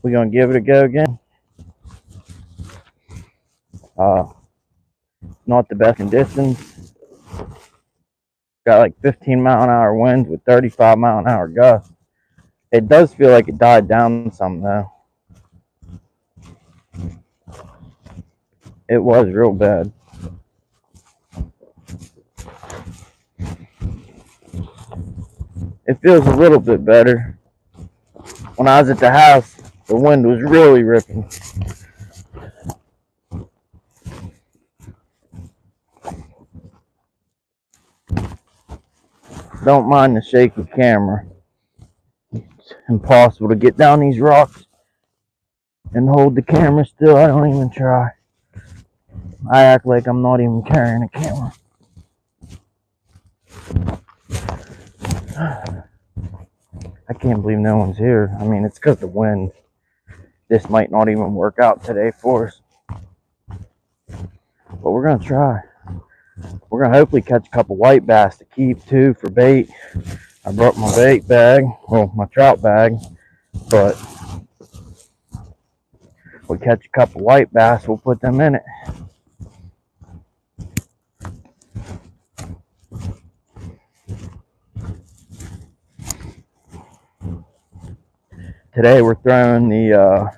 We're gonna give it a go again. Not the best conditions. Got like 15-mile-an-hour winds with 35-mile-an-hour gusts. It does feel like it died down some though. It was real bad. It feels a little bit better. When I was at the house, the wind was really ripping. Don't mind the shaky camera. It's impossible to get down these rocks and hold the camera still. I don't even try. I act like I'm not even carrying a camera. I can't believe no one's here. I mean, it's because of the wind. This might not even work out today for us. But we're going to try. We're going to hopefully catch a couple white bass to keep too for bait. I brought my bait bag, well, my trout bag, but we'll catch a couple white bass, we'll put them in it. Today we're throwing the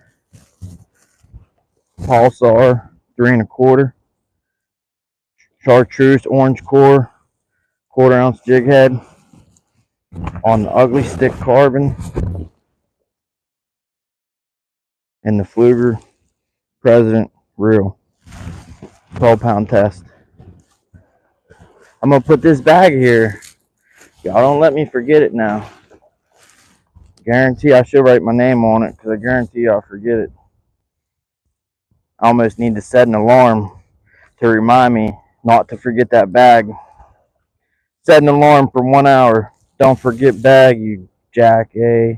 Pulsar 3 1/4 chartreuse orange core, 1/4 ounce jig head on the ugly stick carbon and the Fluger President reel 12-pound test. I'm gonna put this bag here. Y'all don't let me forget it now. Guarantee I should write my name on it because I guarantee I'll forget it. I almost need to set an alarm to remind me not to forget that bag. Set an alarm for 1 hour. Don't forget bag, you jack, eh?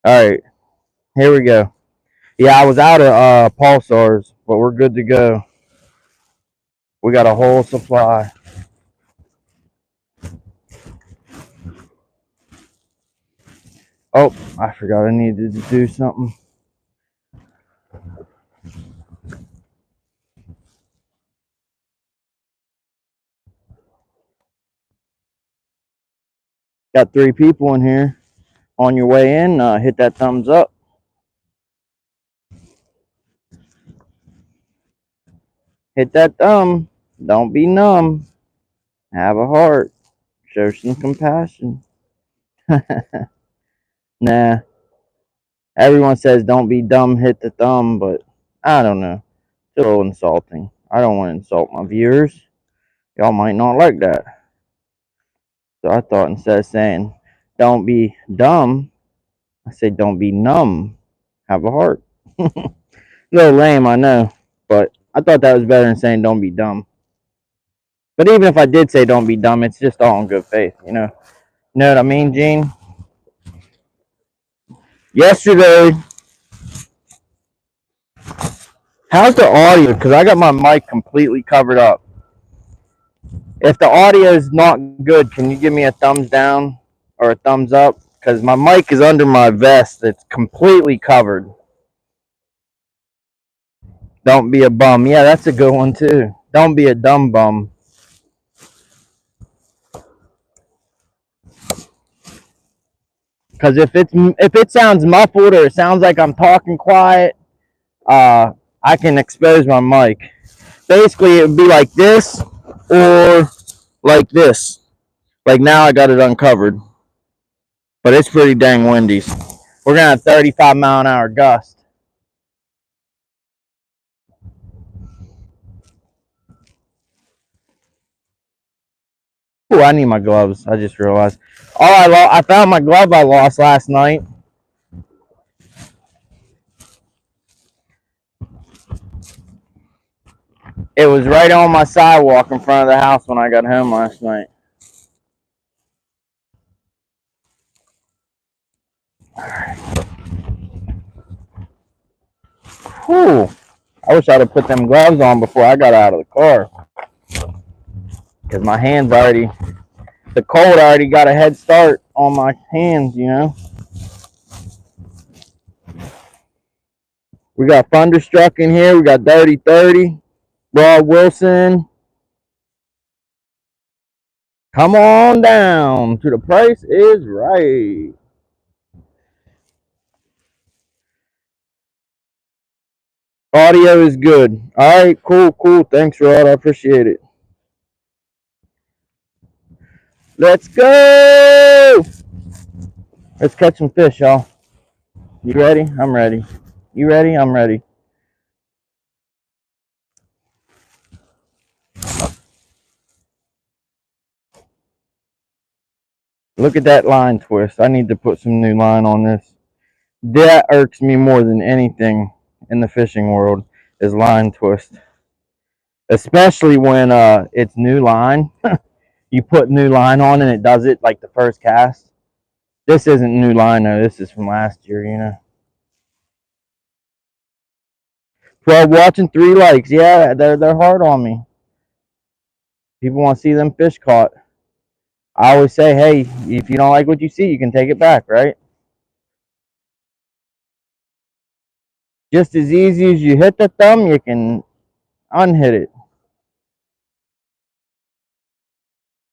Alright, here we go. Yeah, I was out of Pulsars, but we're good to go. We got a whole supply. Oh, I forgot I needed to do something. Got 3 people in here. On your way in, hit that thumbs up. Hit that thumb. Don't be numb. Have a heart. Show some compassion. Nah. Everyone says don't be dumb, hit the thumb, but I don't know. It's a little insulting. I don't want to insult my viewers. Y'all might not like that. So I thought instead of saying don't be dumb, I said don't be numb. Have a heart. A little lame, I know, but I thought that was better than saying don't be dumb. But even if I did say don't be dumb, it's just all in good faith, you know. You know what I mean, Gene? Yesterday, how's the audio? Because I got my mic completely covered up. If the audio is not good, can you give me a thumbs down or a thumbs up? Because my mic is under my vest. It's completely covered. Don't be a bum. Yeah, that's a good one too. Don't be a dumb bum. Because if it sounds muffled or it sounds like I'm talking quiet, I can expose my mic. Basically, it would be like this or like this. Like now I got it uncovered. But it's pretty dang windy. We're going to have 35-mile-an-hour gust. Oh, I need my gloves. I just realized. Oh, I found my glove I lost last night. It was right on my sidewalk in front of the house when I got home last night. Whew. I wish I'd have put them gloves on before I got out of the car. Because my hands already, the cold already got a head start on my hands, you know. We got Thunderstruck in here. We got Dirty 30, Rod Wilson. Come on down to The Price is Right. Audio is good. All right, cool. Thanks, Rod. I appreciate it. Let's go. Let's catch some fish, y'all. You ready? I'm ready. You ready? I'm ready. Look at that line twist. I need to put some new line on this. That irks me more than anything in the fishing world is line twist. Especially when it's new line. You put new line on and it does it like the first cast. This isn't new line though. This is from last year, you know. 12 watching, 3 likes. Yeah, they're hard on me. People want to see them fish caught. I always say, hey, if you don't like what you see, you can take it back, right? Just as easy as you hit the thumb, you can unhit it.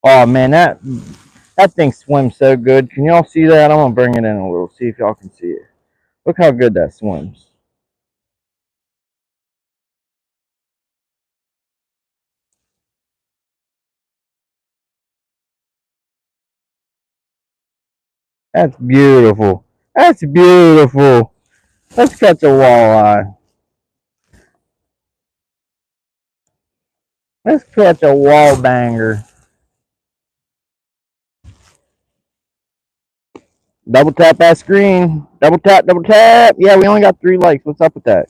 Oh man, that thing swims so good. Can y'all see that? I'm gonna bring it in a little, see if y'all can see it. Look how good that swims. That's beautiful. That's beautiful. Let's catch a walleye. Let's catch a wall banger. Double tap that screen. Double tap, double tap. Yeah, we only got 3 likes. What's up with that?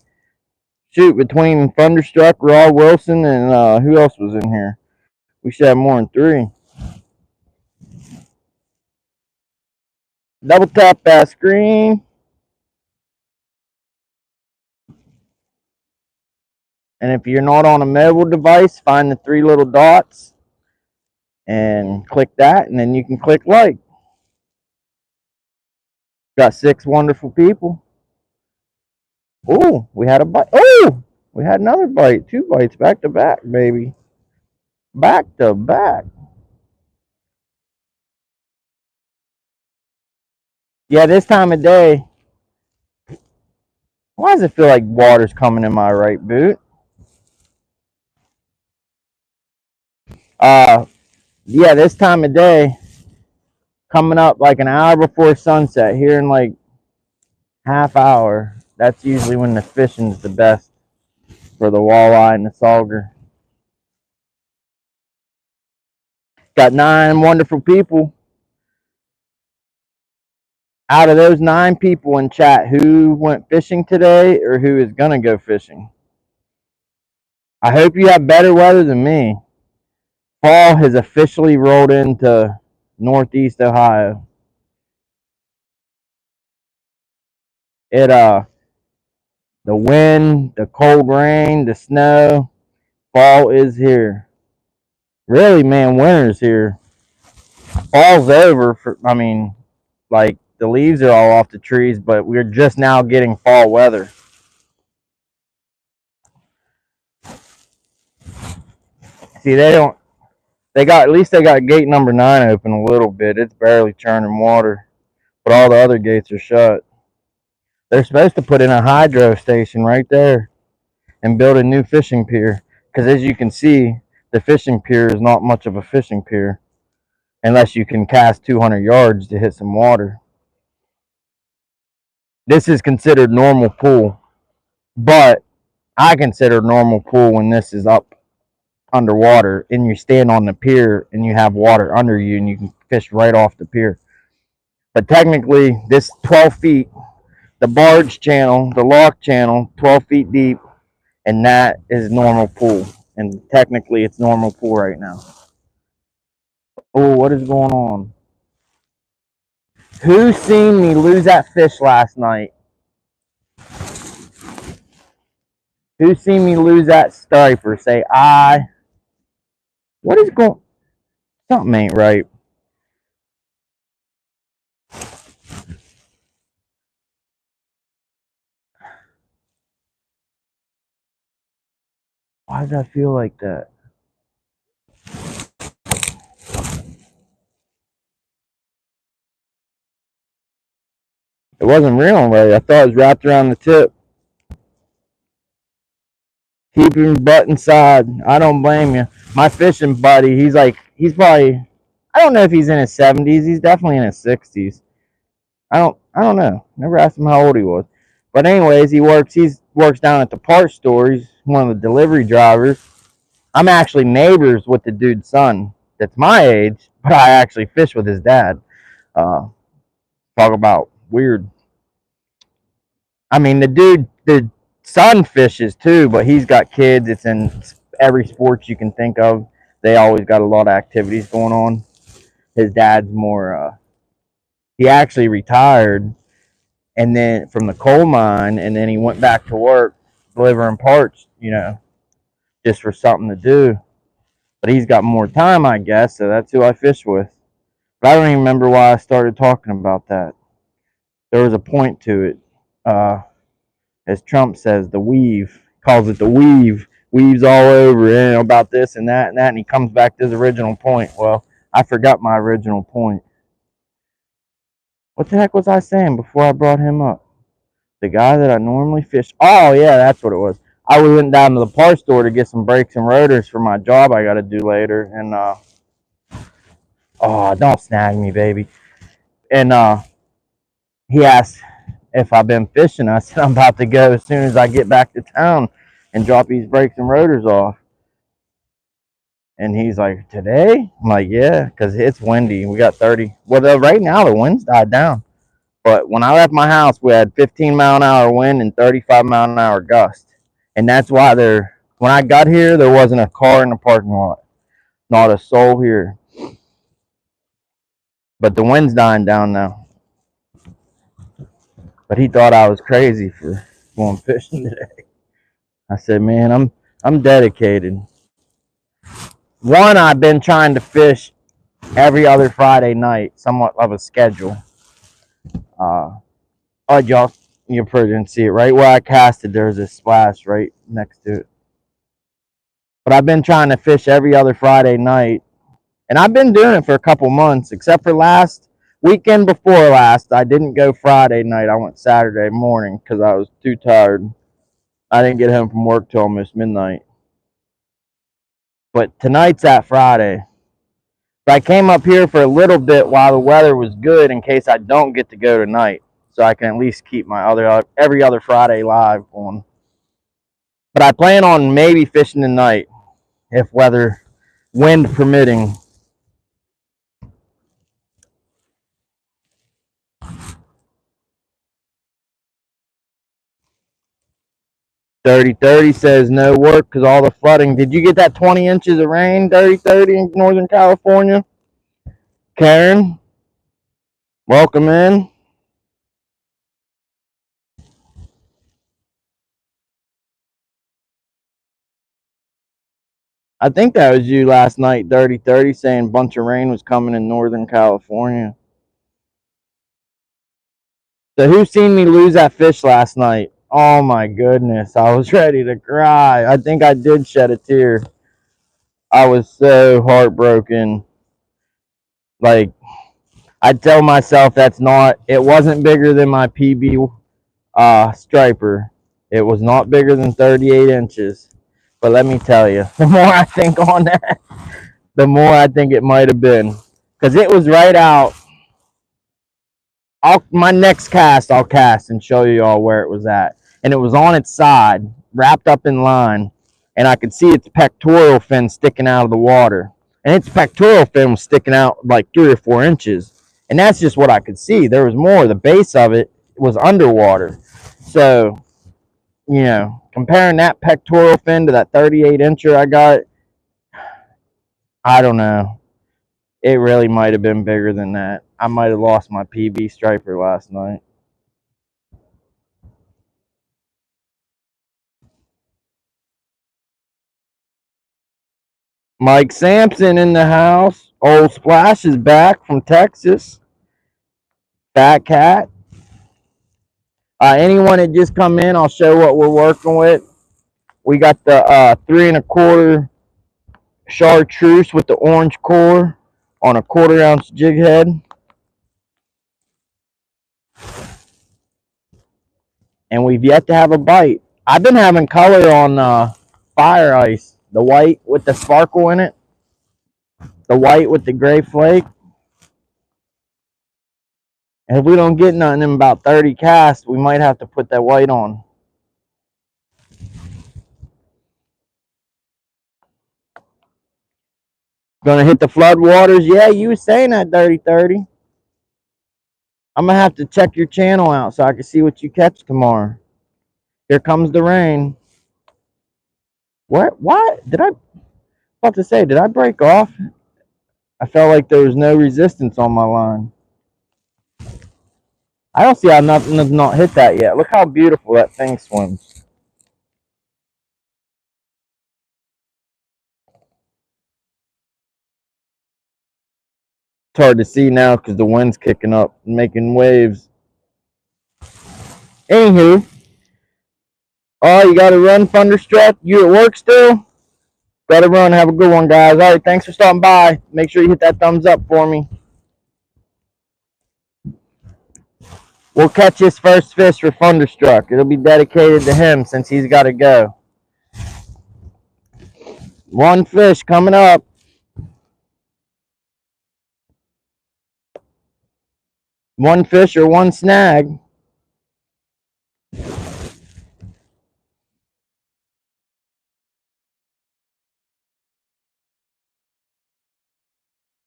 Shoot, between Thunderstruck, Raw Wilson, and who else was in here? We should have more than 3. Double tap that screen. And if you're not on a mobile device, find the 3 little dots and click that, and then you can click like. Got 6 wonderful people. Oh, we had a bite. Oh, we had another bite. 2 bites back to back, baby. Back to back. Yeah, this time of day. Why does it feel like water's coming in my right boot? Uh, yeah, this time of day, coming up like an hour before sunset, here in like half hour. That's usually when the fishing's the best for the walleye and the sauger. Got 9 wonderful people. Out of those 9 people in chat, who went fishing today or who is gonna go fishing? I hope you have better weather than me. Fall has officially rolled into Northeast Ohio. It the wind, the cold rain, the snow, fall is here. Really, man, winter's here. Fall's over for, I mean, like the leaves are all off the trees, but we're just now getting fall weather. See, they got, at least they got gate number 9 open a little bit. It's barely churning water, but all the other gates are shut. They're supposed to put in a hydro station right there and build a new fishing pier, because as you can see, the fishing pier is not much of a fishing pier unless you can cast 200 yards to hit some water. This is considered normal pool, but I consider normal pool when this is up underwater and you stand on the pier and you have water under you and you can fish right off the pier. But technically, this 12 feet, the barge channel, the lock channel, 12 feet deep, and that is normal pool. And technically, it's normal pool right now. Oh, what is going on? Who seen me lose that fish last night? Who seen me lose that striper? Say I. What is going? Something ain't right. Why does I feel like that? It wasn't real right. I thought it was wrapped around the tip. Keep your butt inside. I don't blame you. My fishing buddy, he's probably, I don't know if he's in his 70s. He's definitely in his 60s. I don't know. Never asked him how old he was. But anyways, he works down at the parts store. He's one of the delivery drivers. I'm actually neighbors with the dude's son that's my age, but I actually fish with his dad. Uh, Talk about weird. I mean, the son fishes too, but he's got kids. It's in every sport you can think of. They always got a lot of activities going on. His dad's more. He actually retired, and then from the coal mine, and then he went back to work delivering parts. Just for something to do. But he's got more time, I guess. So that's who I fish with. But I don't even remember why I started talking about that. There was a point to it. As Trump says, the weave, calls it the weave, weaves all over, about this and that, and he comes back to his original point. Well, I forgot my original point. What the heck was I saying before I brought him up? The guy that I normally fish. Oh, yeah, that's what it was. I went down to the parts store to get some brakes and rotors for my job I got to do later. And, oh, don't snag me, baby. And he asked if I've been fishing. I said, I'm about to go as soon as I get back to town and drop these brakes and rotors off. And he's like, today? I'm like, yeah, because it's windy. We got 30. Well, right now the wind's died down. But when I left my house, we had 15-mile-an-hour wind and 35-mile-an-hour gust. And that's why when I got here, there wasn't a car in the parking lot. Not a soul here. But the wind's dying down now. But he thought I was crazy for going fishing today. I said, man, I'm dedicated. One, I've been trying to fish every other Friday night, somewhat of a schedule. Oh, y'all, you probably didn't see it. Right where I casted, there's a splash right next to it. But I've been trying to fish every other Friday night, and I've been doing it for a couple months, except for last weekend before last. I didn't go Friday night. I went Saturday morning because I was too tired. I didn't get home from work till almost midnight. But tonight's that Friday. But I came up here for a little bit while the weather was good in case I don't get to go tonight, so I can at least keep my every other Friday live on. But I plan on maybe fishing tonight if wind permitting. 30-30 says no work because all the flooding. Did you get that 20 inches of rain, 30-30 in Northern California? Karen, welcome in. I think that was you last night, 30-30, saying a bunch of rain was coming in Northern California. So who seen me lose that fish last night? Oh my goodness, I was ready to cry. I think I did shed a tear. I was so heartbroken. Like, I tell myself it wasn't bigger than my PB striper. It was not bigger than 38 inches. But let me tell you, the more I think on that, the more I think it might have been. Because it was right out. My next cast, I'll cast and show you all where it was at. And it was on its side, wrapped up in line. And I could see its pectoral fin sticking out of the water. And its pectoral fin was sticking out like 3 or 4 inches. And that's just what I could see. There was more. The base of it was underwater. So, comparing that pectoral fin to that 38 incher I got, I don't know. It really might have been bigger than that. I might have lost my PB striper last night. Mike Sampson in the house. Old Splash is back from Texas. Fat Cat. Anyone that just come in, I'll show what we're working with. We got the 3 1/4 chartreuse with the orange core on a 1/4 ounce jig head. And we've yet to have a bite. I've been having color on fire ice. The white with the sparkle in it. The white with the gray flake. And if we don't get nothing in about 30 casts, we might have to put that white on. Gonna hit the flood waters? Yeah, you was saying that, Dirty 30. I'm gonna have to check your channel out so I can see what you catch tomorrow. Here comes the rain. What? About to say, did I break off? I felt like there was no resistance on my line. I don't see how nothing's not hit that yet. Look how beautiful that thing swims. It's hard to see now because the wind's kicking up and making waves. Anywho, oh, you gotta run, Thunderstruck. You at work still? Gotta run. Have a good one, guys. All right, thanks for stopping by. Make sure you hit that thumbs up for me. We'll catch his first fish for Thunderstruck. It'll be dedicated to him since he's got to go. One fish coming up. One fish or one snag.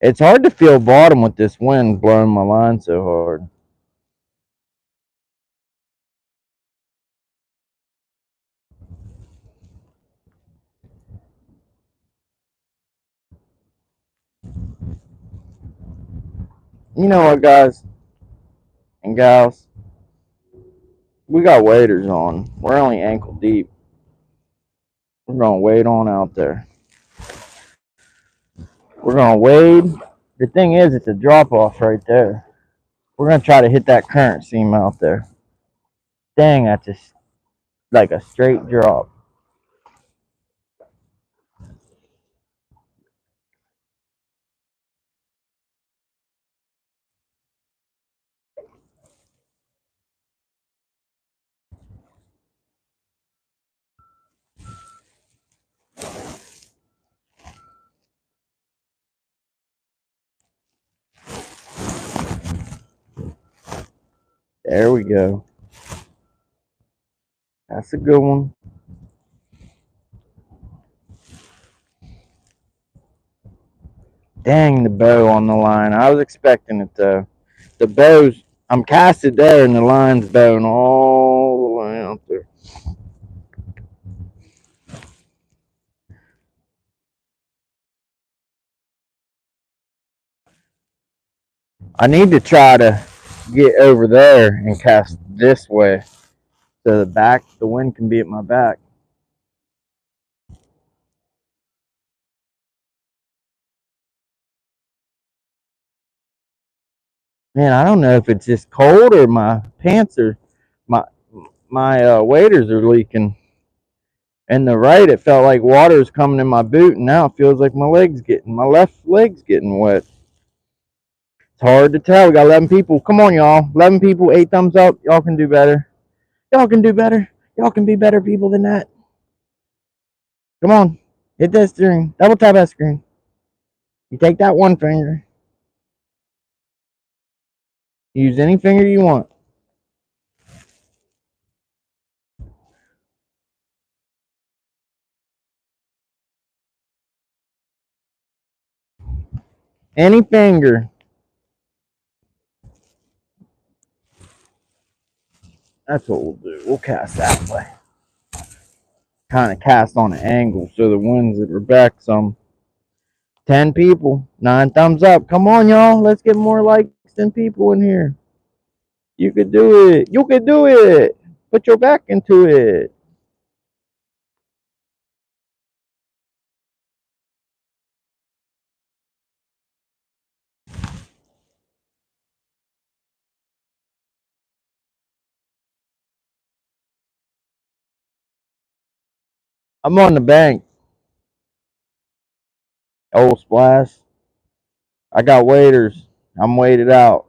It's hard to feel bottom with this wind blowing my line so hard. You know what, guys and gals? We got waders on. We're only ankle deep. We're going to wade on out there. We're going to wade. The thing is, it's a drop off right there. We're going to try to hit that current seam out there. Dang, that's just like a straight drop. There we go. That's a good one. Dang, the bow on the line. I was expecting it though. The bow's, I'm casted there and the line's bowing all the way out there. I need to try to get over there and cast this way so the wind can be at my back. Man, I don't know if it's just cold or my pants are, my waders are leaking. And the right, it felt like water was coming in my boot, and now it feels like my left leg's getting wet. It's hard to tell. We got 11 people. Come on, y'all. 11 people, 8 thumbs up. Y'all can do better. Y'all can do better. Y'all can be better people than that. Come on. Hit that screen. Double tap that screen. You take that one finger. Use any finger you want. Any finger. That's what we'll do. We'll cast that way. Kind of cast on an angle so the wind's at our back some. 10 people. 9 thumbs up. Come on, y'all. Let's get more likes than people in here. You could do it. You could do it. Put your back into it. I'm on the bank. Old Splash. I got waiters. I'm waited out.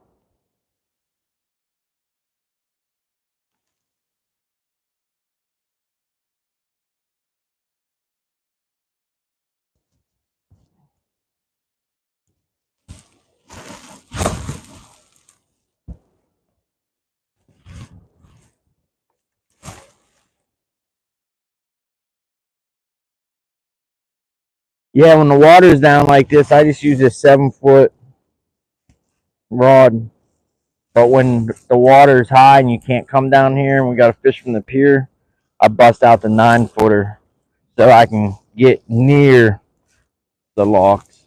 Yeah, when the water's down like this, I just use a 7-foot rod. But when the water's high and you can't come down here and we got to fish from the pier, I bust out the 9-footer so I can get near the locks.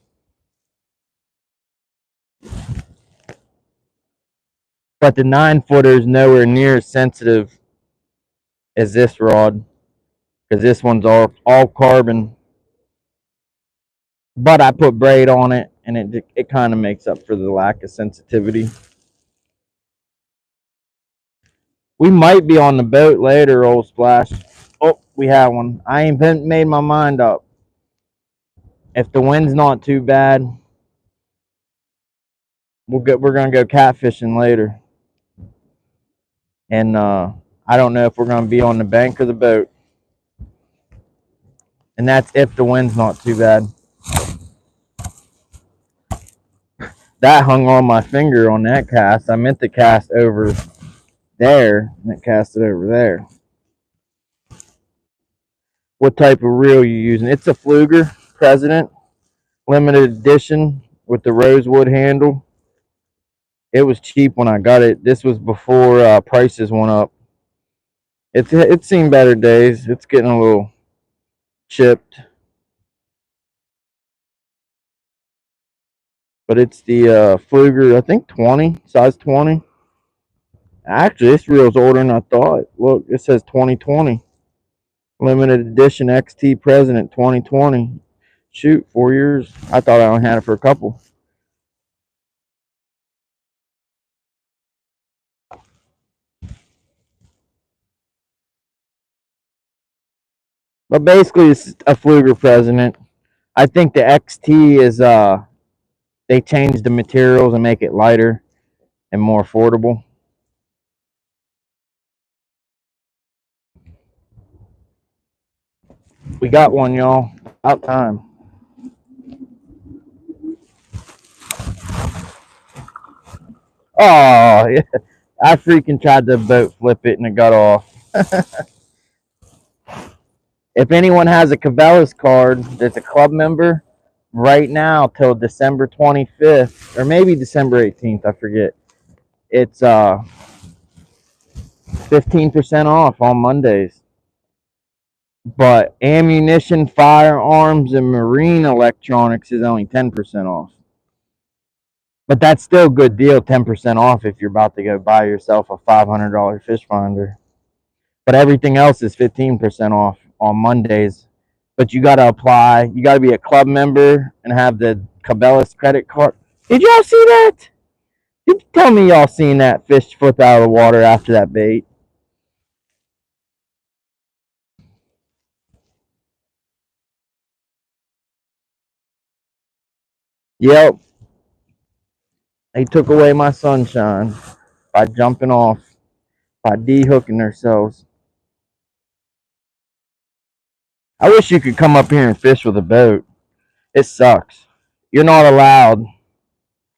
But the 9-footer is nowhere near as sensitive as this rod because this one's all carbon. But I put braid on it and it kind of makes up for the lack of sensitivity. We might be on the boat later, Old Splash. Oh, we have one. I ain't made my mind up. If the wind's not too bad, we're gonna go catfishing later. And I don't know if we're gonna be on the bank or the boat. And that's if the wind's not too bad. That hung on my finger on that cast. I meant to cast over there, and it cast it over there. What type of reel you using? It's a Fluger President limited edition with the rosewood handle. It was cheap when I got it. This was before prices went up. It's seen better days. It's getting a little chipped, but it's the Fluger. I think 20 size 20. Actually, this reel's older than I thought. Look, it says 2020 limited edition XT President 2020. Shoot, 4 years. I thought I only had it for a couple. But basically, it's a Fluger President. I think the XT is they changed the materials and make it lighter and more affordable. We got one, y'all. About time. Oh, yeah. I freaking tried to boat flip it and it got off. If anyone has a Cabela's card that's a club member, right now till December 25th or maybe December 18th, I forget. It's 15% off on Mondays. But ammunition, firearms, and marine electronics is only 10% off. But that's still a good deal, 10% off if you're about to go buy yourself a $500 fish finder. But everything else is 15% off on Mondays. But you got to apply. You got to be a club member and have the Cabela's credit card. Did y'all see that? Tell me y'all seen that fish flip out of the water after that bait. Yep. They took away my sunshine by jumping off, by de-hooking themselves. I wish you could come up here and fish with a boat. It sucks. You're not allowed.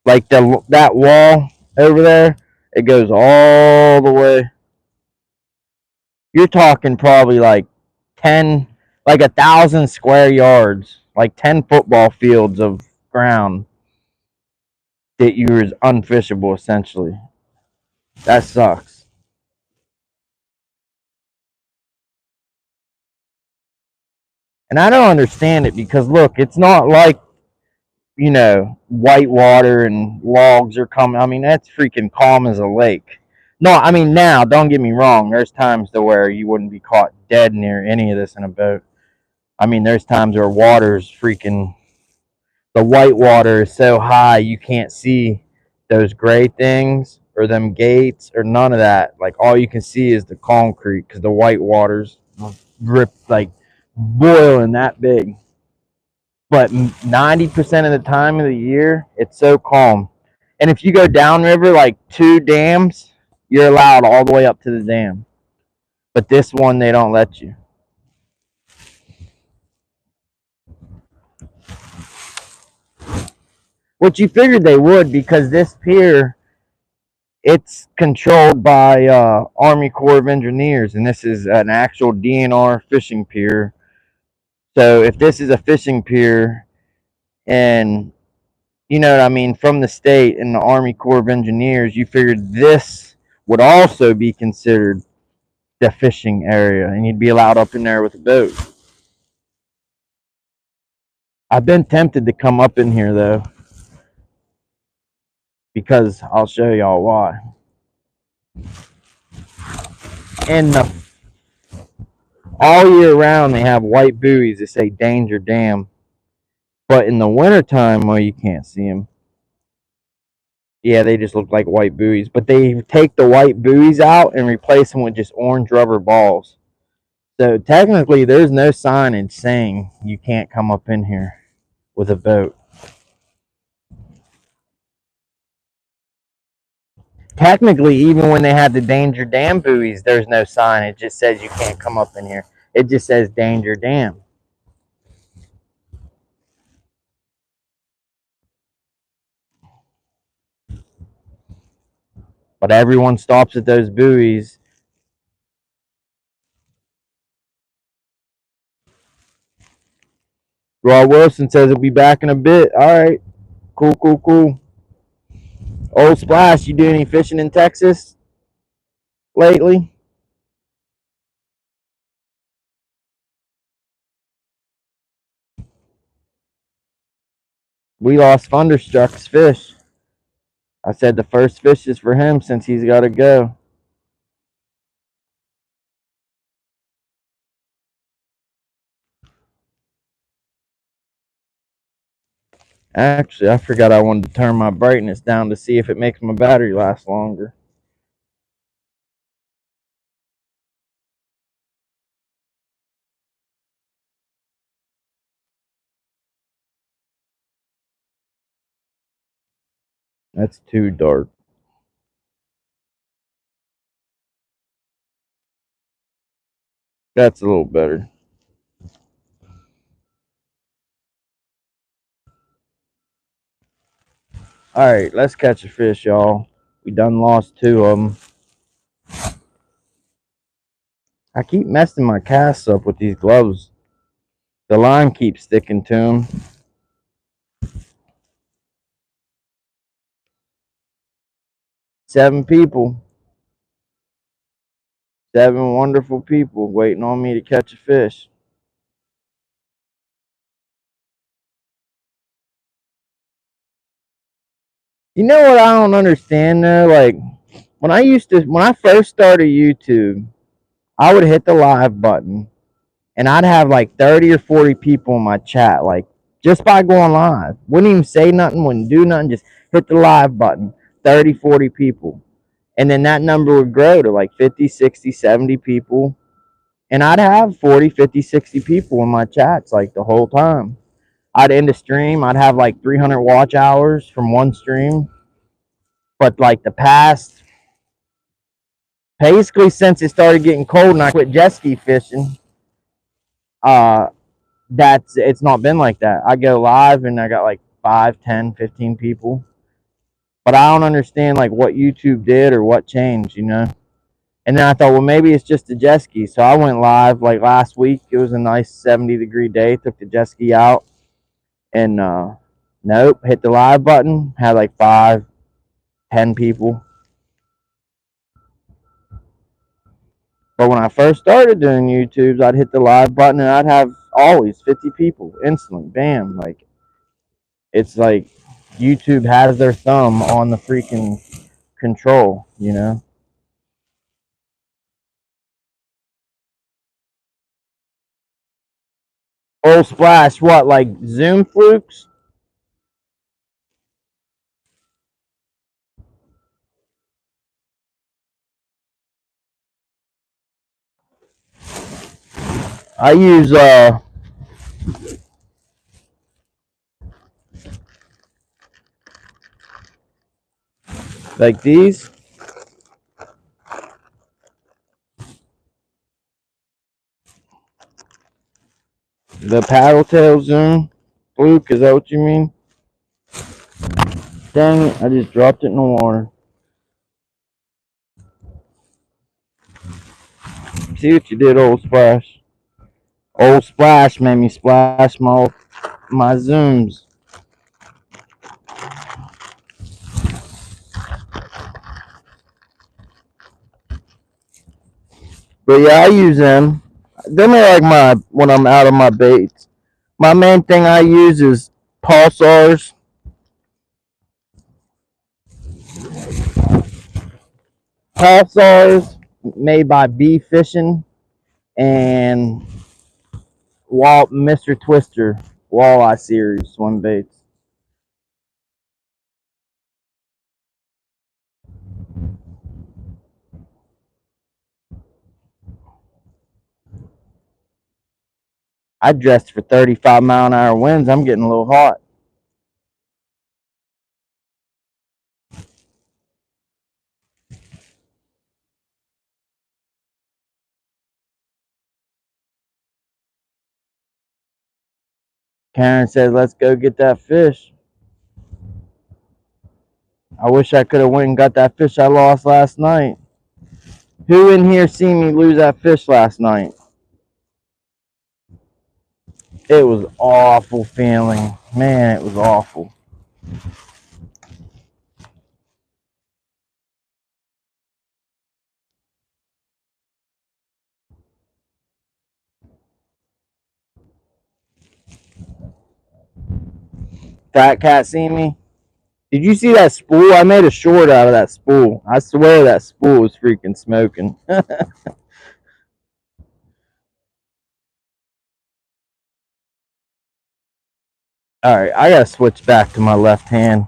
Like that wall over there, it goes all the way. You're talking probably like 10, like 1,000 square yards, like 10 football fields of ground that you're unfishable essentially. That sucks. And I don't understand it because look, it's not like, white water and logs are coming. I mean, that's freaking calm as a lake. No, I mean, now, don't get me wrong. There's times to where you wouldn't be caught dead near any of this in a boat. I mean, there's times where water's freaking, the white water is so high you can't see those gray things or them gates or none of that. Like, all you can see is the concrete because the white water's ripped, like, boiling that big. But 90% of the time of the year, it's so calm. And if you go downriver, like 2 dams, you're allowed all the way up to the dam. But this one, they don't let you. Which you figured they would, because this pier, it's controlled by Army Corps of Engineers, and this is an actual DNR fishing pier. So if this is a fishing pier, and you know what I mean, from the state and the Army Corps of Engineers, you figured this would also be considered the fishing area, and you'd be allowed up in there with a boat. I've been tempted to come up in here though, because I'll show y'all why. And all year round, they have white buoys that say "Danger Dam," but in the wintertime, well, you can't see them. Yeah, they just look like white buoys, but they take the white buoys out and replace them with just orange rubber balls. So technically, there's no signage saying you can't come up in here with a boat. Technically, even when they had the Danger Dam buoys, there's no sign. It just says you can't come up in here. It just says Danger Dam. But everyone stops at those buoys. Roy Wilson says he'll be back in a bit. All right. Cool, cool, cool. Old Splash, you do any fishing in Texas lately? We lost Thunderstruck's fish. I said the first fish is for him since he's got to go. Actually, I forgot I wanted to turn my brightness down to see if it makes my battery last longer. That's too dark. That's a little better. All right, let's catch a fish, y'all. We done lost 2 of them. I keep messing my casts up with these gloves. The line keeps sticking to them. 7 people. 7 wonderful people waiting on me to catch a fish. You know what I don't understand though? Like when I first started YouTube, I would hit the live button and I'd have like 30 or 40 people in my chat, like just by going live. Wouldn't even say nothing, wouldn't do nothing, just hit the live button. 30, 40 people. And then that number would grow to like 50, 60, 70 people. And I'd have 40, 50, 60 people in my chats like the whole time. I'd end a stream, I'd have like 300 watch hours from one stream. But like the past, basically since it started getting cold and I quit jet ski fishing, uh, it's not been like that. I go live and I got like 5, 10, 15 people. But I don't understand like what YouTube did or what changed, you know? And then I thought, well, maybe it's just a jet ski. So I went live like last week. It was a nice 70-degree day. Took the jet ski out and nope, hit the live button. Had like 5, 10 people. But when I first started doing YouTubes, I'd hit the live button and I'd have always 50 people instantly. Bam. Like, it's like YouTube has their thumb on the freaking control, you know? Old Splash, what, like Zoom flukes? I use like these. The paddle tail zoom. Fluke, is that what you mean? Dang it, I just dropped it in the water. See what you did, Old Splash. Old Splash made me splash my zooms. But yeah, I use them. Them are like my when I'm out of my baits. My main thing I use is pulsars. Pulsars made by B Fishing and Mr. Twister Walleye Series swim baits. I dressed for 35-mile-an-hour winds. I'm getting a little hot. Karen says, let's go get that fish. I wish I could have went and got that fish I lost last night. Who in here seen me lose that fish last night? It was awful feeling. Man, it was awful. Fat Cat seen me? Did you see that spool? I made a short out of that spool. I swear that spool was freaking smoking. Alright, I gotta switch back to my left hand.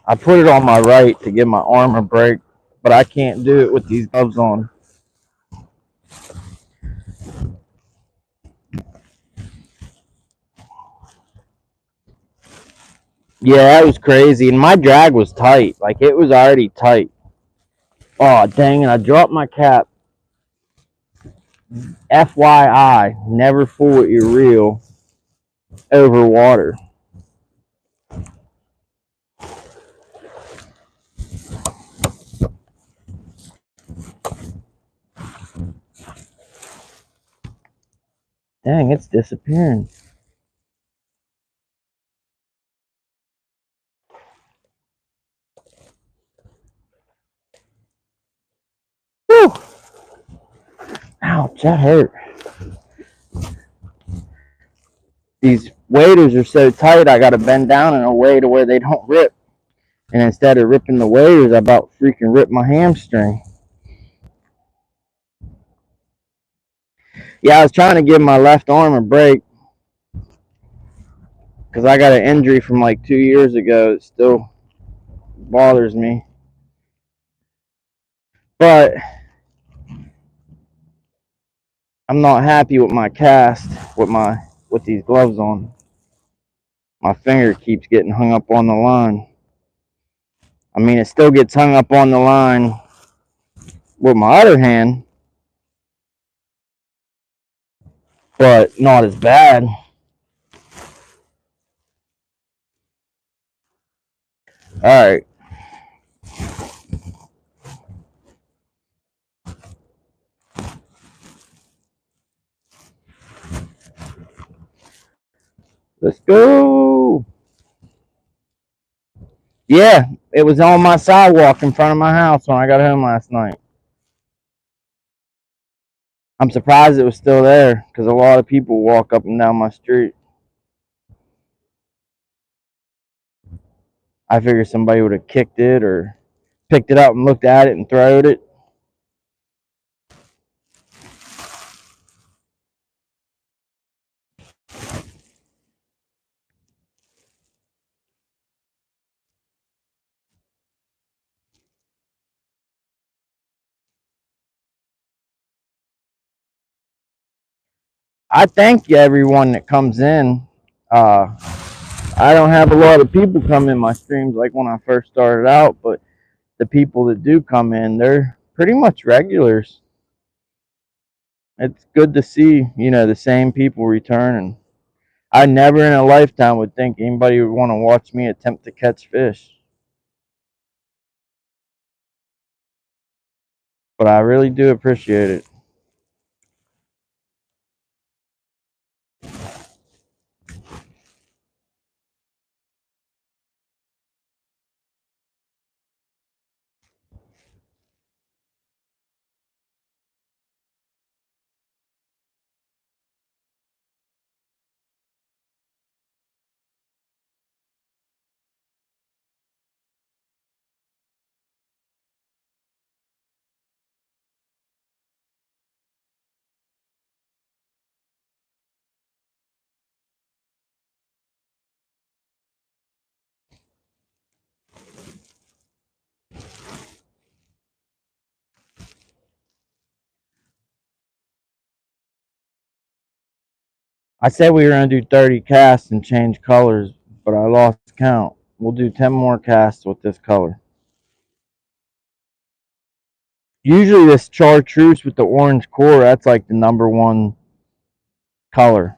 I put it on my right to give my arm a break, but I can't do it with these gloves on. Yeah, that was crazy. And my drag was tight. Like, it was already tight. Oh, dang it. I dropped my cap. FYI, never fool with your reel over water. Dang, it's disappearing. Whew. Ouch, that hurt. These waders are so tight, I gotta bend down in a way to where they don't rip. And instead of ripping the waders, I about freaking ripped my hamstring. Yeah, I was trying to give my left arm a break because I got an injury from like 2 years ago. It still bothers me. But I'm not happy with my cast with these gloves on. My finger keeps getting hung up on the line. I mean, it still gets hung up on the line with my other hand, but not as bad. All right. Let's go. Yeah, it was on my sidewalk in front of my house when I got home last night. I'm surprised it was still there because a lot of people walk up and down my street. I figured somebody would have kicked it or picked it up and looked at it and throwed it. I thank everyone that comes in. Uh, I don't have a lot of people come in my streams like when I first started out, but the people that do come in, they're pretty much regulars. It's good to see, the same people returning. I never in a lifetime would think anybody would want to watch me attempt to catch fish, but I really do appreciate it. I said we were going to do 30 casts and change colors, but I lost count. We'll do 10 more casts with this color. Usually this chartreuse with the orange core, that's like the number one color.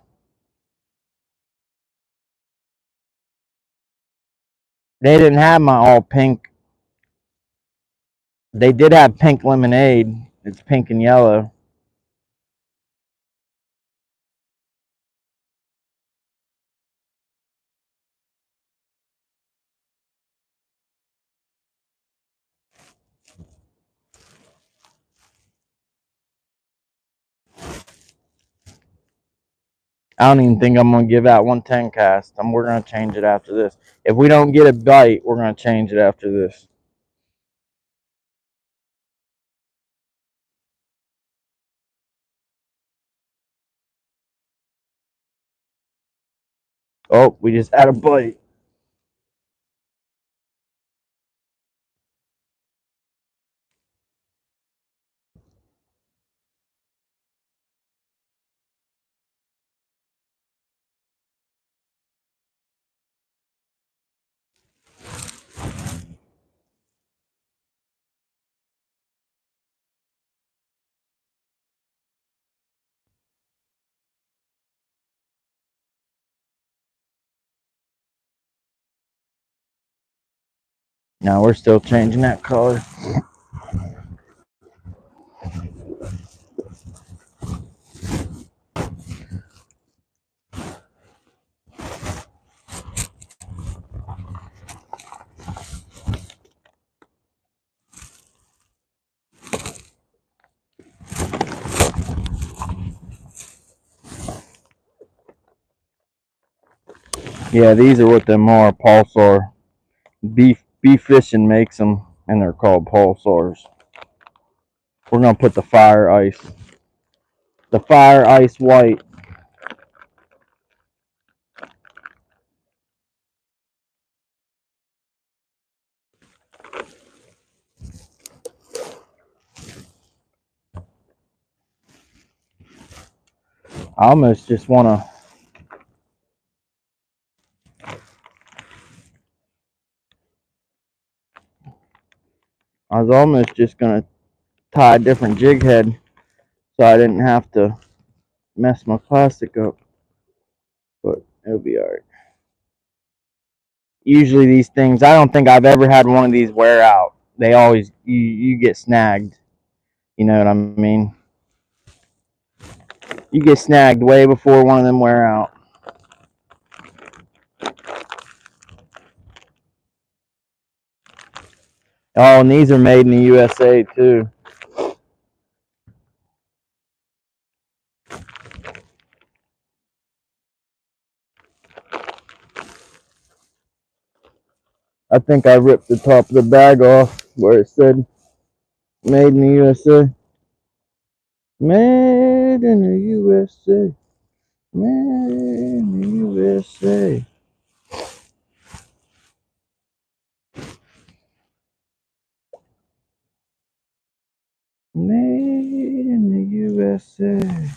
They didn't have my all pink. They did have pink lemonade. It's pink and yellow. I don't even think I'm going to give out 110 cast. We're going to change it after this. If we don't get a bite, we're going to change it after this. Oh, we just had a bite. Now we're still changing that color. Yeah, these are what them are, pulsar. Beef fishing makes them, and they're called pulsars. We're gonna put the fire ice. The fire ice white. I almost just wanna. I was almost just gonna tie a different jig head so I didn't have to mess my plastic up, but it'll be alright. Usually these things, I don't think I've ever had one of these wear out. They always, you get snagged. You know what I mean? You get snagged way before one of them wear out. Oh, and these are made in the USA too. I think I ripped the top of the bag off where it said made in the USA. Made in the USA. Made in the USA. Made in the USA.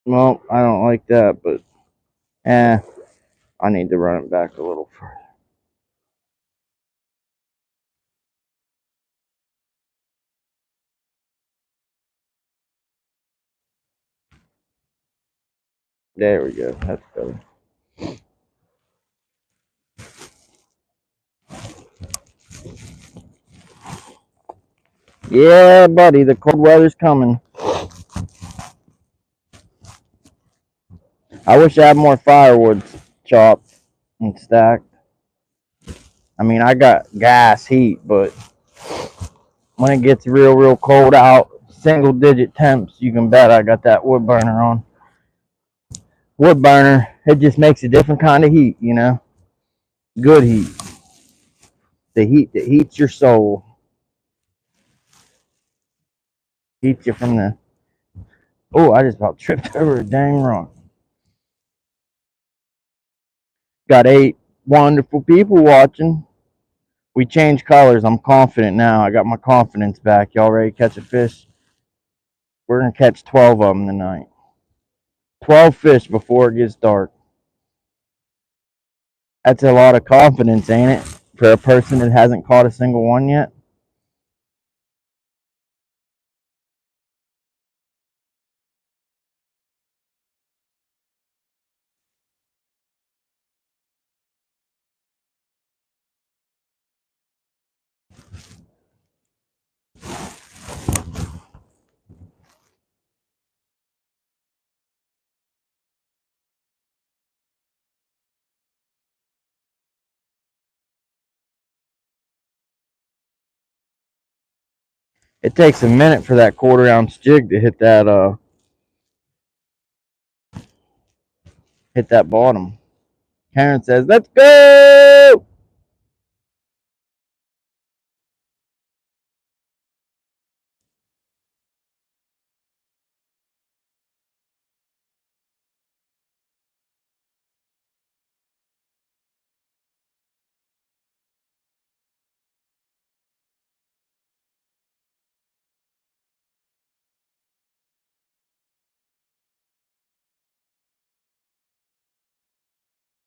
Well, I don't like that, but I need to run it back a little further. There we go. That's better. Yeah, buddy, the cold weather's coming. I wish I had more firewood chopped and stacked. I mean, I got gas heat, but when it gets real cold out, single digit temps, you can bet I got that wood burner on. Wood burner, it just makes a different kind of heat, you know? Good heat. The heat that heats your soul. Heats you from the. Oh, I just about tripped over a dang rock. Got 8 wonderful people watching. We changed colors. I'm confident now. I got my confidence back. Y'all ready to catch a fish? We're going to catch 12 of them tonight. 12 fish before it gets dark. That's a lot of confidence, ain't it? For a person that hasn't caught a single one yet. It takes a minute for that 1/4 ounce jig to hit that bottom. Karen says, "Let's go!"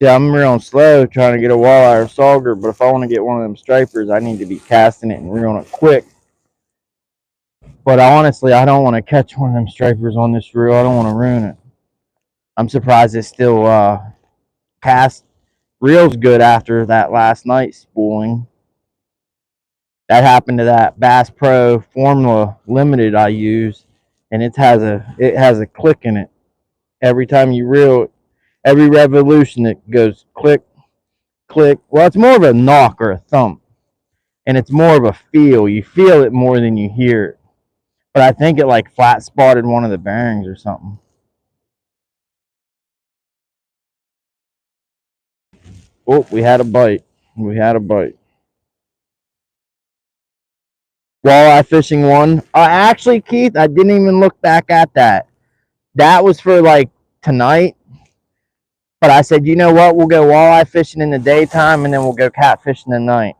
Yeah, I'm real slow trying to get a walleye or sauger, but if I want to get one of them stripers, I need to be casting it and reeling it quick. But honestly, I don't want to catch one of them stripers on this reel. I don't want to ruin it. I'm surprised it still cast reels good after that last night spooling. That happened to that Bass Pro Formula Limited I use, and it has a click in it. Every time you reel it, every revolution it goes click, click. Well, it's more of a knock or a thump, and it's more of a feel. You feel it more than you hear it. But I think it like flat spotted one of the bearings or something. Oh, we had a bite. We had a bite. Walleye fishing one. Actually, Keith, I didn't even look back at that. That was for like tonight. But I said, you know what? We'll go walleye fishing in the daytime and then we'll go catfishing at night.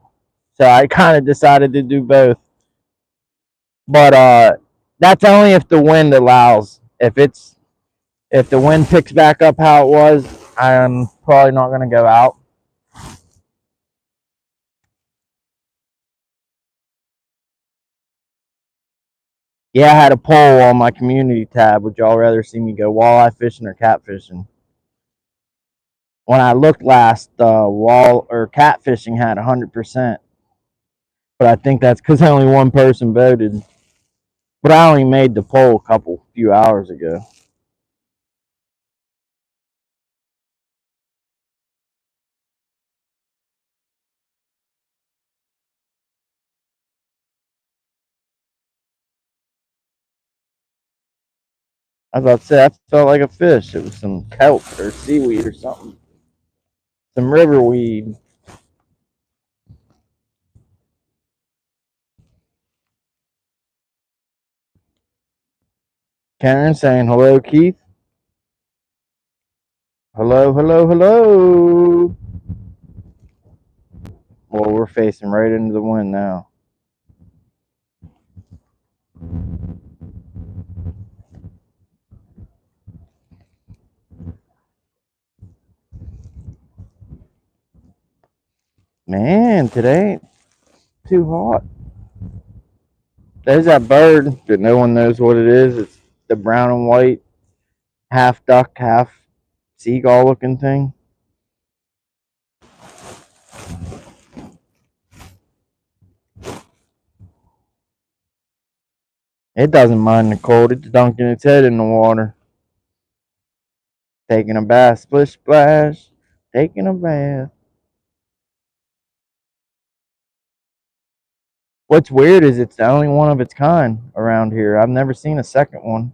So I kind of decided to do both. But that's only if the wind allows. If the wind picks back up how it was, I'm probably not going to go out. Yeah, I had a poll on my community tab. Would y'all rather see me go walleye fishing or catfishing? When I looked last, wall or catfishing had 100%, but I think that's because only one person voted. But I only made the poll a few hours ago. I was about to say I felt like a fish. It was some kelp or seaweed or something, some river weed. Karen saying hello, Keith. Hello, hello, hello. Well, we're facing right into the wind now. Man, today ain't too hot. There's that bird that no one knows what it is. It's the brown and white, half duck, half seagull looking thing. It doesn't mind the cold. It's dunking its head in the water. Taking a bath, splish splash. Taking a bath. What's weird is it's the only one of its kind around here. I've never seen a second one.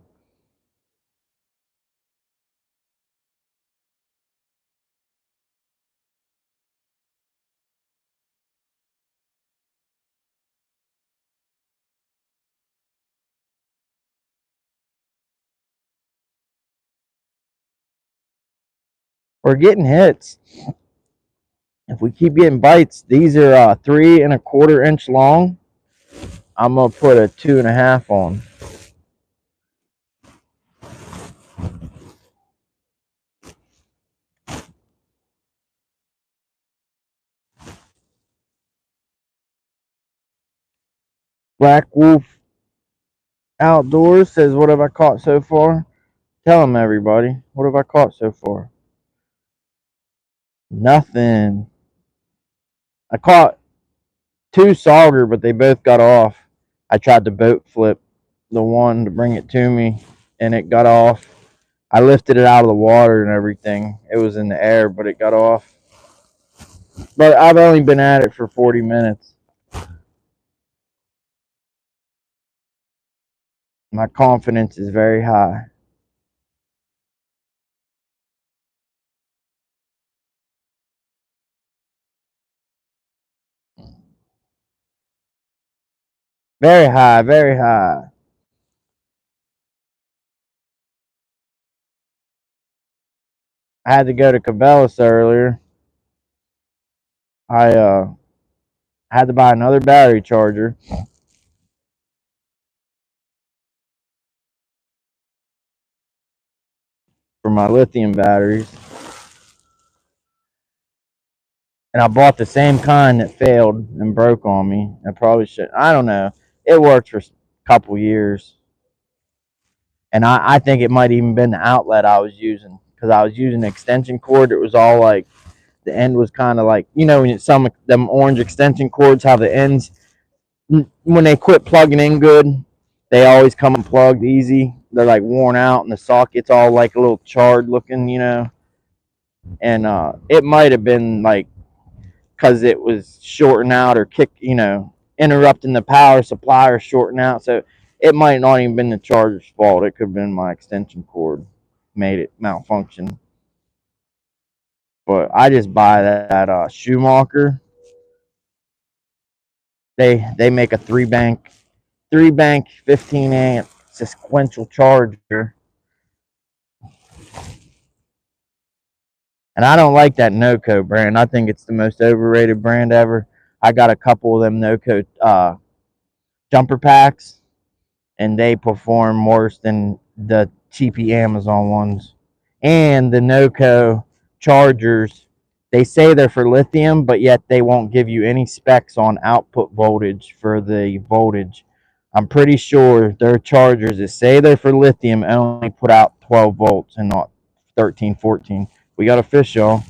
We're getting hits. If we keep getting bites, these are 3¼ inch long. I'm gonna put a 2½ on. Black Wolf Outdoors says, "What have I caught so far?" Tell them, everybody. What have I caught so far? Nothing. I caught 2 sauger, but they both got off. I tried to boat flip the one to bring it to me, and it got off. I lifted it out of the water and everything. It was in the air, but it got off. But I've only been at it for 40 minutes. My confidence is very high. Very high, very high. I had to go to Cabela's earlier. I had to buy another battery charger for my lithium batteries. And I bought the same kind that failed and broke on me. I probably should. I don't know. It worked for a couple years. And I think it might even been the outlet I was using, because I was using an extension cord. It was all like, the end was kind of like, when some of them orange extension cords have the ends, when they quit plugging in good, they always come unplugged easy. They're like worn out, and the socket's all like a little charred looking. And it might have been like, because it was shorting out or interrupting the power supply or shorting out. So it might not even been the charger's fault. It could have been my extension cord made it malfunction. But I just buy that Schumacher. They make a three bank 15 amp sequential charger. And I don't like that NoCo brand. I think it's the most overrated brand ever. I got a couple of them NoCo jumper packs, and they perform worse than the cheapy Amazon ones. And the NoCo chargers, they say they're for lithium, but yet they won't give you any specs on output voltage for the voltage. I'm pretty sure their chargers that say they're for lithium only put out 12 volts and not 13, 14. We got a fish, y'all.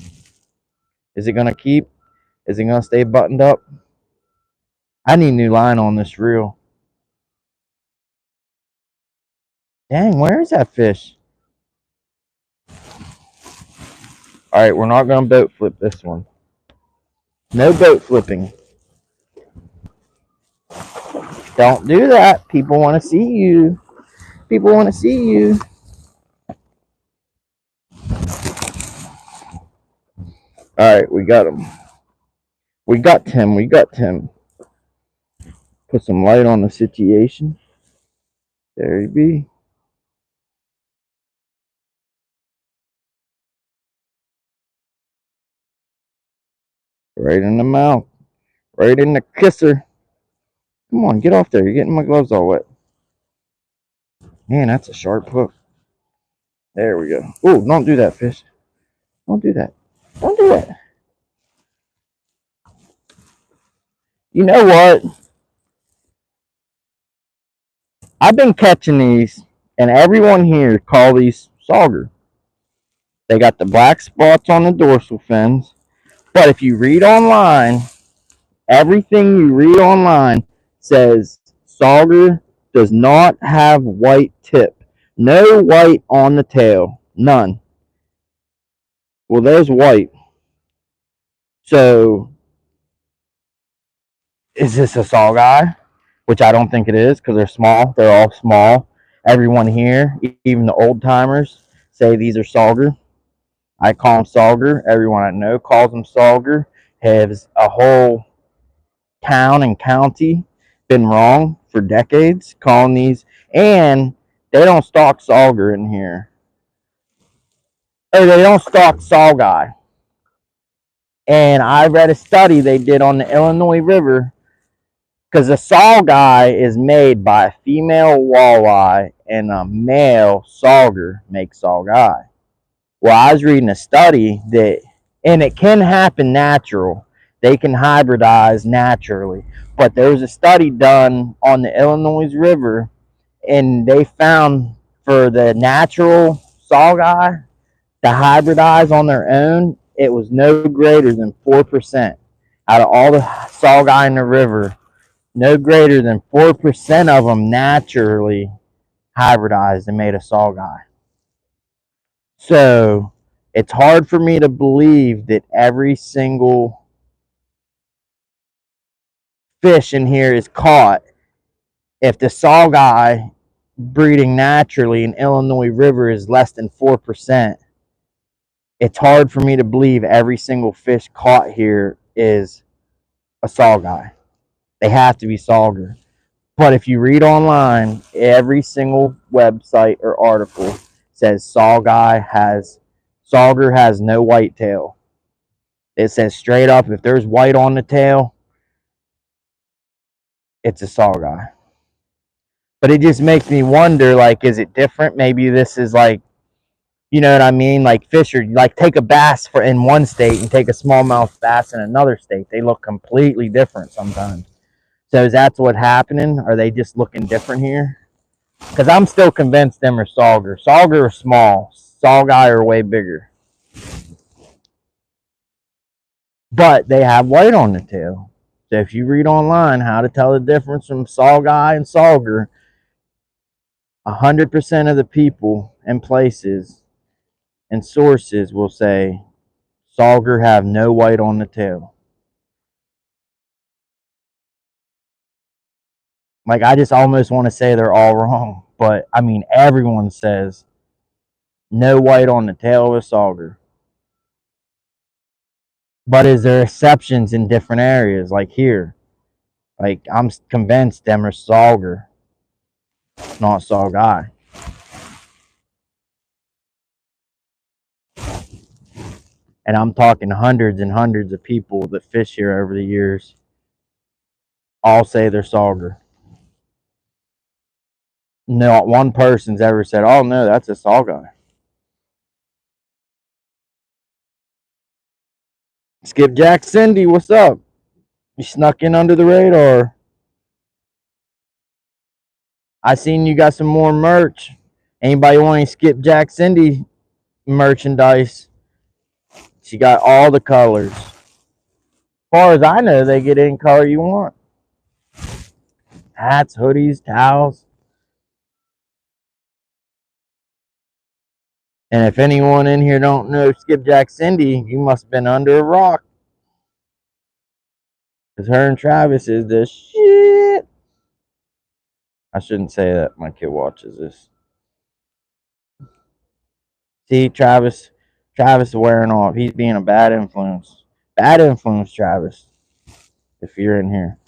Is it going to keep? Is it going to stay buttoned up? I need new line on this reel. Dang, where is that fish? All right, we're not going to boat flip this one. No boat flipping. Don't do that. People want to see you. People want to see you. All right, we got him. We got him. We got him. Put some light on the situation. There he be. Right in the mouth. Right in the kisser. Come on, get off there. You're getting my gloves all wet. Man, that's a sharp hook. There we go. Oh, don't do that, fish. Don't do that. Don't do that. You know what? I've been catching these, and everyone here call these sauger. They got the black spots on the dorsal fins, but if you read online, everything you read online says sauger does not have white tip. No white on the tail. None. Well, there's white. So, is this a sauger? Which I don't think it is because they're small. They're all small. Everyone here, even the old timers, say these are sauger. I call them sauger. Everyone I know calls them sauger. Has a whole town and county been wrong for decades calling these, and they don't stock sauger in here. Or they don't stock saugai. And I read a study they did on the Illinois River because the saugai is made by a female walleye and a male sauger makes saugai. Well, I was reading a study that, and it can happen natural. They can hybridize naturally. But there was a study done on the Illinois River, and they found for the natural saugai to hybridize on their own, it was no greater than 4%. Out of all the saugai in the river, no greater than 4% of them naturally hybridized and made a saugai. So it's hard for me to believe that every single fish in here is caught if the saugai breeding naturally in Illinois River is less than 4%. It's hard for me to believe every single fish caught here is a saugai. They have to be sauger. But if you read online, every single website or article says sauger has no white tail. It says straight up, if there's white on the tail, it's a sauger. But it just makes me wonder, like, is it different? Maybe this is like, you know what I mean? Like fish are, like, take a bass in one state and take a smallmouth bass in another state. They look completely different sometimes. So is that what's happening? Are they just looking different here? Because I'm still convinced them are sauger. Sauger are small. Saugai are way bigger. But they have white on the tail. So if you read online how to tell the difference from saugai and sauger, 100% of the people and places and sources will say sauger have no white on the tail. Like, I just almost want to say they're all wrong. But, I mean, everyone says no white on the tail of a sauger. But is there exceptions in different areas, like here? Like, I'm convinced them are sauger, not saugai. And I'm talking hundreds and hundreds of people that fish here over the years all say they're sauger. Not one person's ever said, oh no, that's a saugai. Skipjack Cindy, what's up? You snuck in under the radar. I seen you got some more merch. Anybody want any Skipjack Cindy merchandise? She got all the colors. As far as I know, they get any color you want. Hats, hoodies, towels. And if anyone in here don't know Skipjack Cindy, you must have been under a rock. Because her and Travis is the shit. I shouldn't say that. My kid watches this. See, Travis is wearing off. He's being a bad influence. Bad influence, Travis. If you're in here.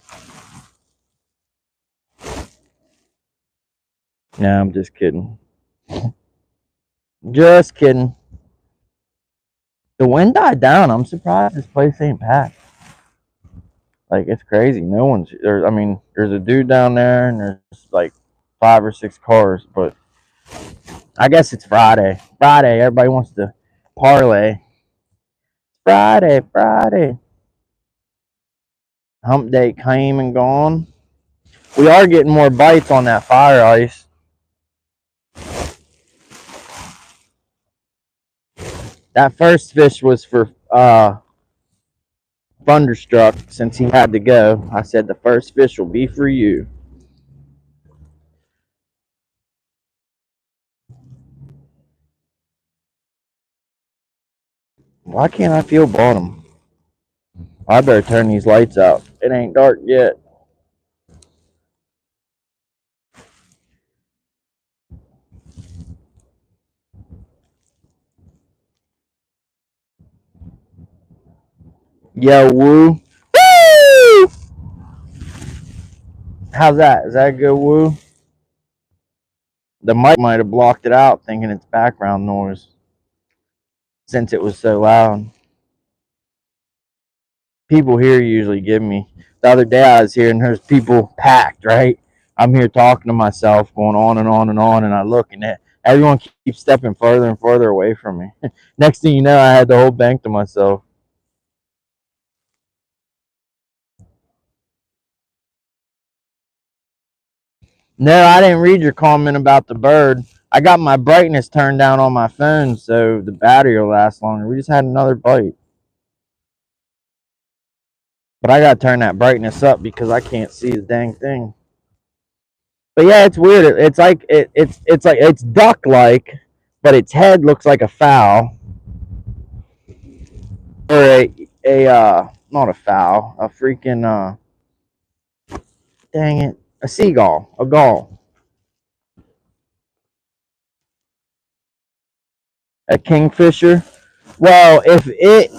No, I'm just kidding. Just kidding. The wind died down. I'm surprised this place ain't packed. Like, it's crazy. No one's there. I mean, there's a dude down there, and there's like 5 or 6 cars. But I guess it's Friday. Friday. Everybody wants to parlay. Friday. Hump day came and gone. We are getting more bites on that fire ice. That first fish was for Thunderstruck. Since he had to go, I said the first fish will be for you. Why can't I feel bottom? I better turn these lights out. It ain't dark yet. Yo, woo. Woo! How's that? Is that a good woo? The mic might have blocked it out thinking it's background noise since it was so loud. People here usually give me. The other day I was here and there's people packed, right? I'm here talking to myself, going on and on and on, and I look and everyone keeps stepping further and further away from me. Next thing you know, I had the whole bank to myself. No, I didn't read your comment about the bird. I got my brightness turned down on my phone so the battery will last longer. We just had another bite. But I gotta turn that brightness up because I can't see the dang thing. But yeah, it's weird. It's like it's like it's duck like, but its head looks like a fowl or a not a fowl, a freaking dang it, a seagull, a gull, a kingfisher. Well, if it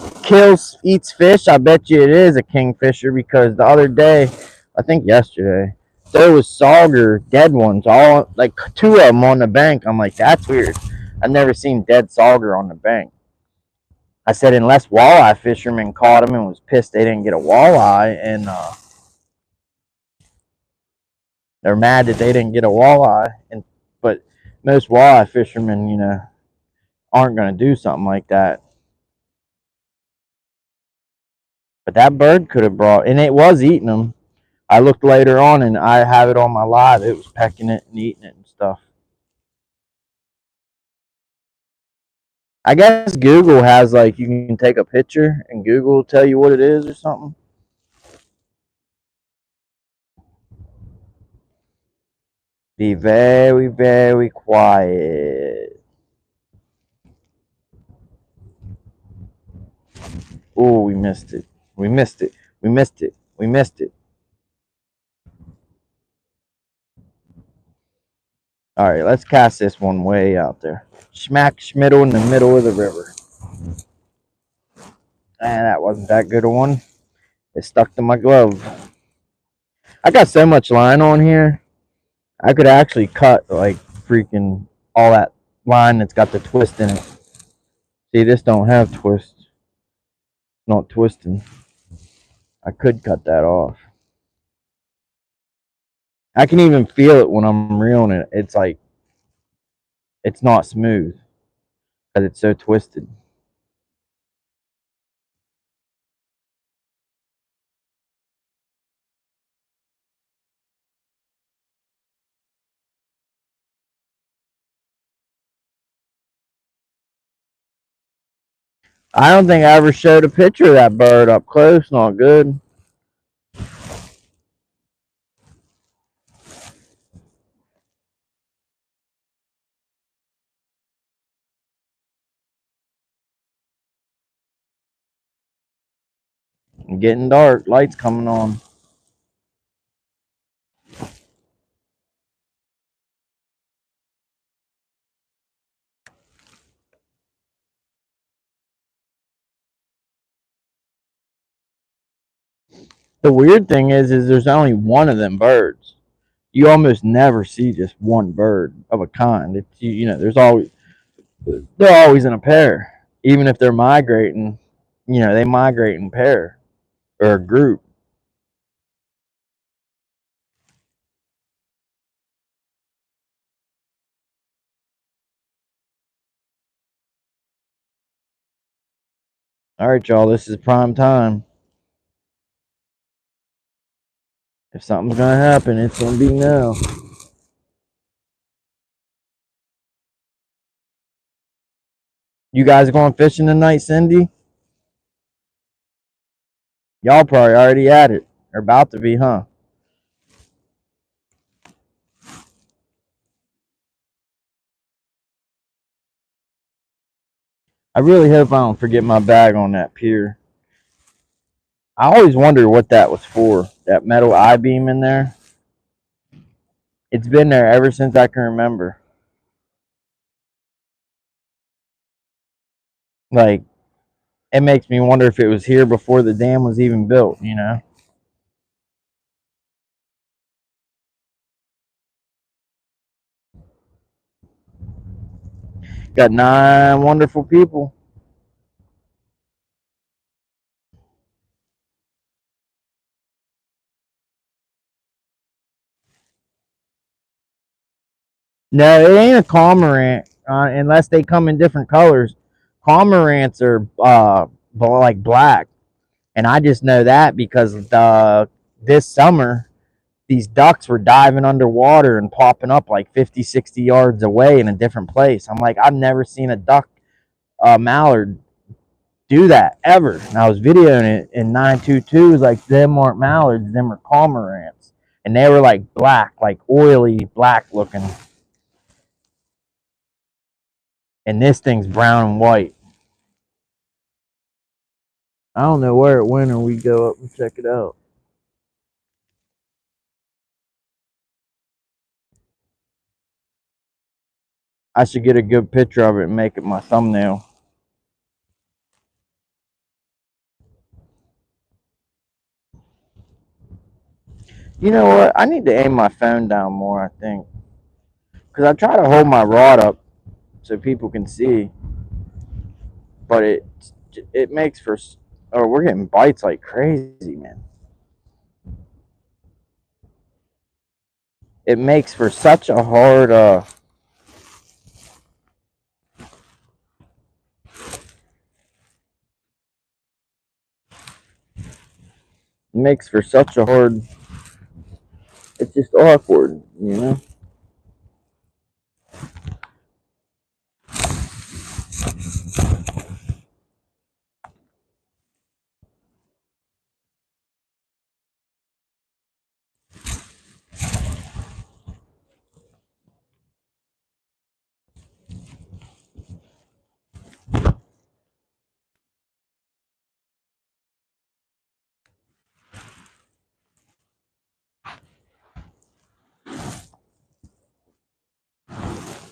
eats fish, I bet you it is a kingfisher because the other day, I think yesterday, there was sauger, dead ones, all like two of them on the bank. I'm like, that's weird. I've never seen dead sauger on the bank. I said, unless walleye fishermen caught them and was pissed they didn't get a walleye, and they're mad that they didn't get a walleye. And but most walleye fishermen, aren't going to do something like that. But that bird could have brought, and it was eating them. I looked later on, and I have it on my live. It was pecking it and eating it and stuff. I guess Google has like you can take a picture and Google will tell you what it is or something. Be very, very quiet. Oh, we missed it. We missed it. We missed it. We missed it. All right, let's cast this one way out there. Smack schmiddle in the middle of the river. And that wasn't that good a one. It stuck to my glove. I got so much line on here. I could actually cut like freaking all that line that's got the twist in it. See, this don't have twist. It's not twisting. I could cut that off. I can even feel it when I'm reeling it. It's like it's not smooth because it's so twisted. I don't think I ever showed a picture of that bird up close. Not good. It's getting dark. Lights coming on. The weird thing is there's only one of them birds. You almost never see just one bird of a kind. It's they're always in a pair. Even if they're migrating, they migrate in pair or a group. All right, y'all, this is prime time. If something's gonna happen, it's gonna be now. You guys going fishing tonight, Cindy? Y'all probably already at it. Or about to be, huh? I really hope I don't forget my bag on that pier. I always wonder what that was for. That metal I-beam in there. It's been there ever since I can remember. Like, it makes me wonder if it was here before the dam was even built, you know? Got 9 wonderful people. No, it ain't a cormorant unless they come in different colors. Cormorants are like black, and I just know that because this summer these ducks were diving underwater and popping up like 50, 60 yards away in a different place. I'm like, I've never seen a duck mallard do that ever. And I was videoing it in 922. Like, them aren't mallards, them are cormorants, and they were like black, like oily black looking. And this thing's brown and white. I don't know where it went, or we go up and check it out. I should get a good picture of it and make it my thumbnail. You know what? I need to aim my phone down more, I think. Because I try to hold my rod up so people can see. But it makes for... Oh, we're getting bites like crazy, man. It makes for such a hard... It makes for such a hard... It's just awkward, you know?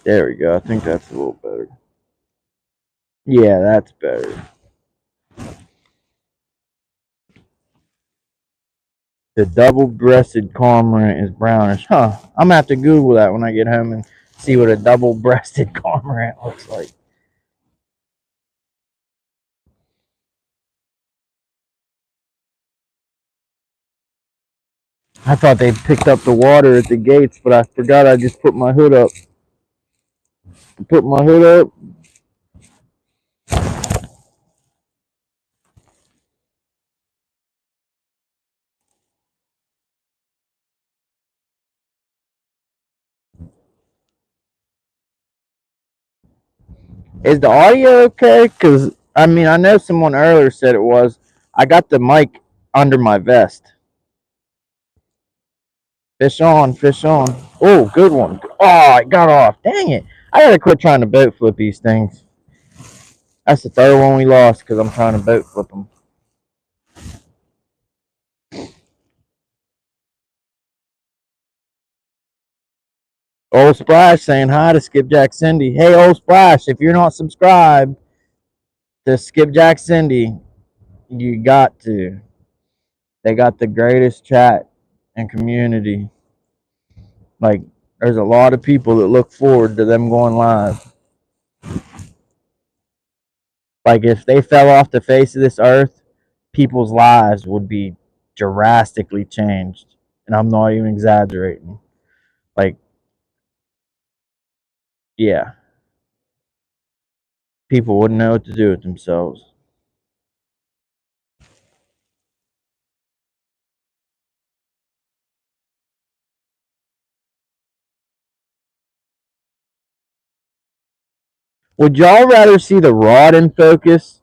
There we go. I think that's a little better. Yeah, that's better. The double-breasted cormorant is brownish. Huh. I'm going to have to Google that when I get home and see what a double-breasted cormorant looks like. I thought they picked up the water at the gates, but I forgot I just put my hood up. Put my hood up. Is the audio okay? Because, I mean, I know someone earlier said it was. I got the mic under my vest. Fish on, fish on. Oh, good one. Oh, it got off. Dang it. I gotta quit trying to boat flip these things. That's the third one we lost because I'm trying to boat flip them. Old Splash saying hi to Skipjack Cindy. Hey, Old Splash, if you're not subscribed to Skipjack Cindy, you got to. They got the greatest chat and community. Like, there's a lot of people that look forward to them going live. Like, if they fell off the face of this earth, people's lives would be drastically changed. And I'm not even exaggerating. Like, yeah, people wouldn't know what to do with themselves. Would y'all rather see the rod in focus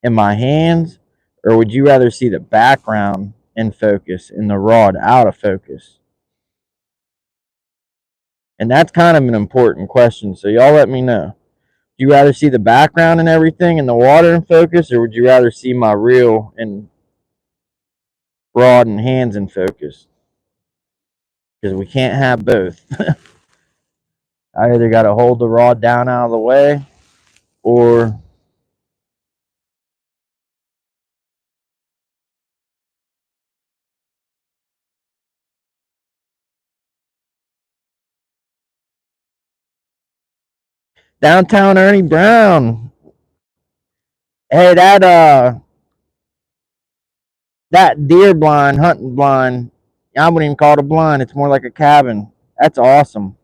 in my hands, or would you rather see the background in focus and the rod out of focus? And that's kind of an important question, so y'all let me know. Would you rather see the background and everything and the water in focus, or would you rather see my reel and rod and hands in focus? Because we can't have both. I either got to hold the rod down out of the way, or downtown Ernie Brown. Hey, that deer blind, hunting blind, I wouldn't even call it a blind. It's more like a cabin. That's awesome.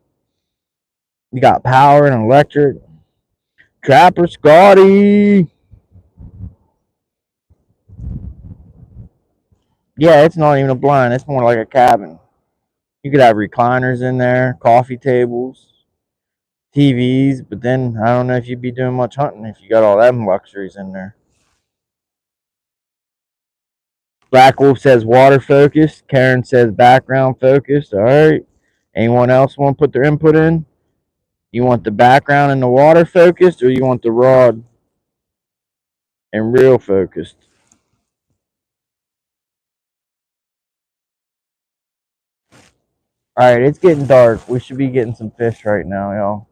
You got power and electric. Trapper Scotty. Yeah, it's not even a blind. It's more like a cabin. You could have recliners in there, coffee tables, TVs, but then I don't know if you'd be doing much hunting if you got all them luxuries in there. Black Wolf says water focused. Karen says background focused. All right. Anyone else want to put their input in? You want the background and the water focused, or you want the rod and reel focused? All right, it's getting dark. We should be getting some fish right now, y'all.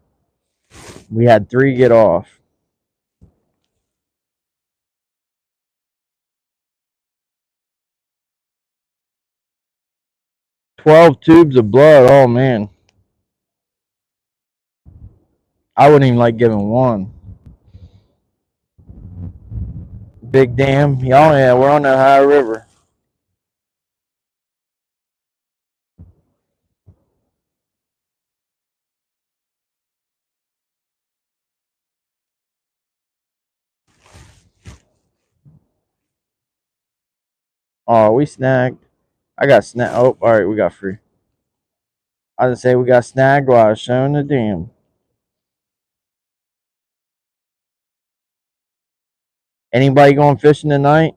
We had 3 get off. 12 tubes of blood. Oh, man. I wouldn't even like giving one. Big dam. Y'all, yeah, we're on the Ohio River. Oh, we snagged. I got snagged. Oh, all right, we got free. I was say we got snagged while I was showing the dam. Anybody going fishing tonight?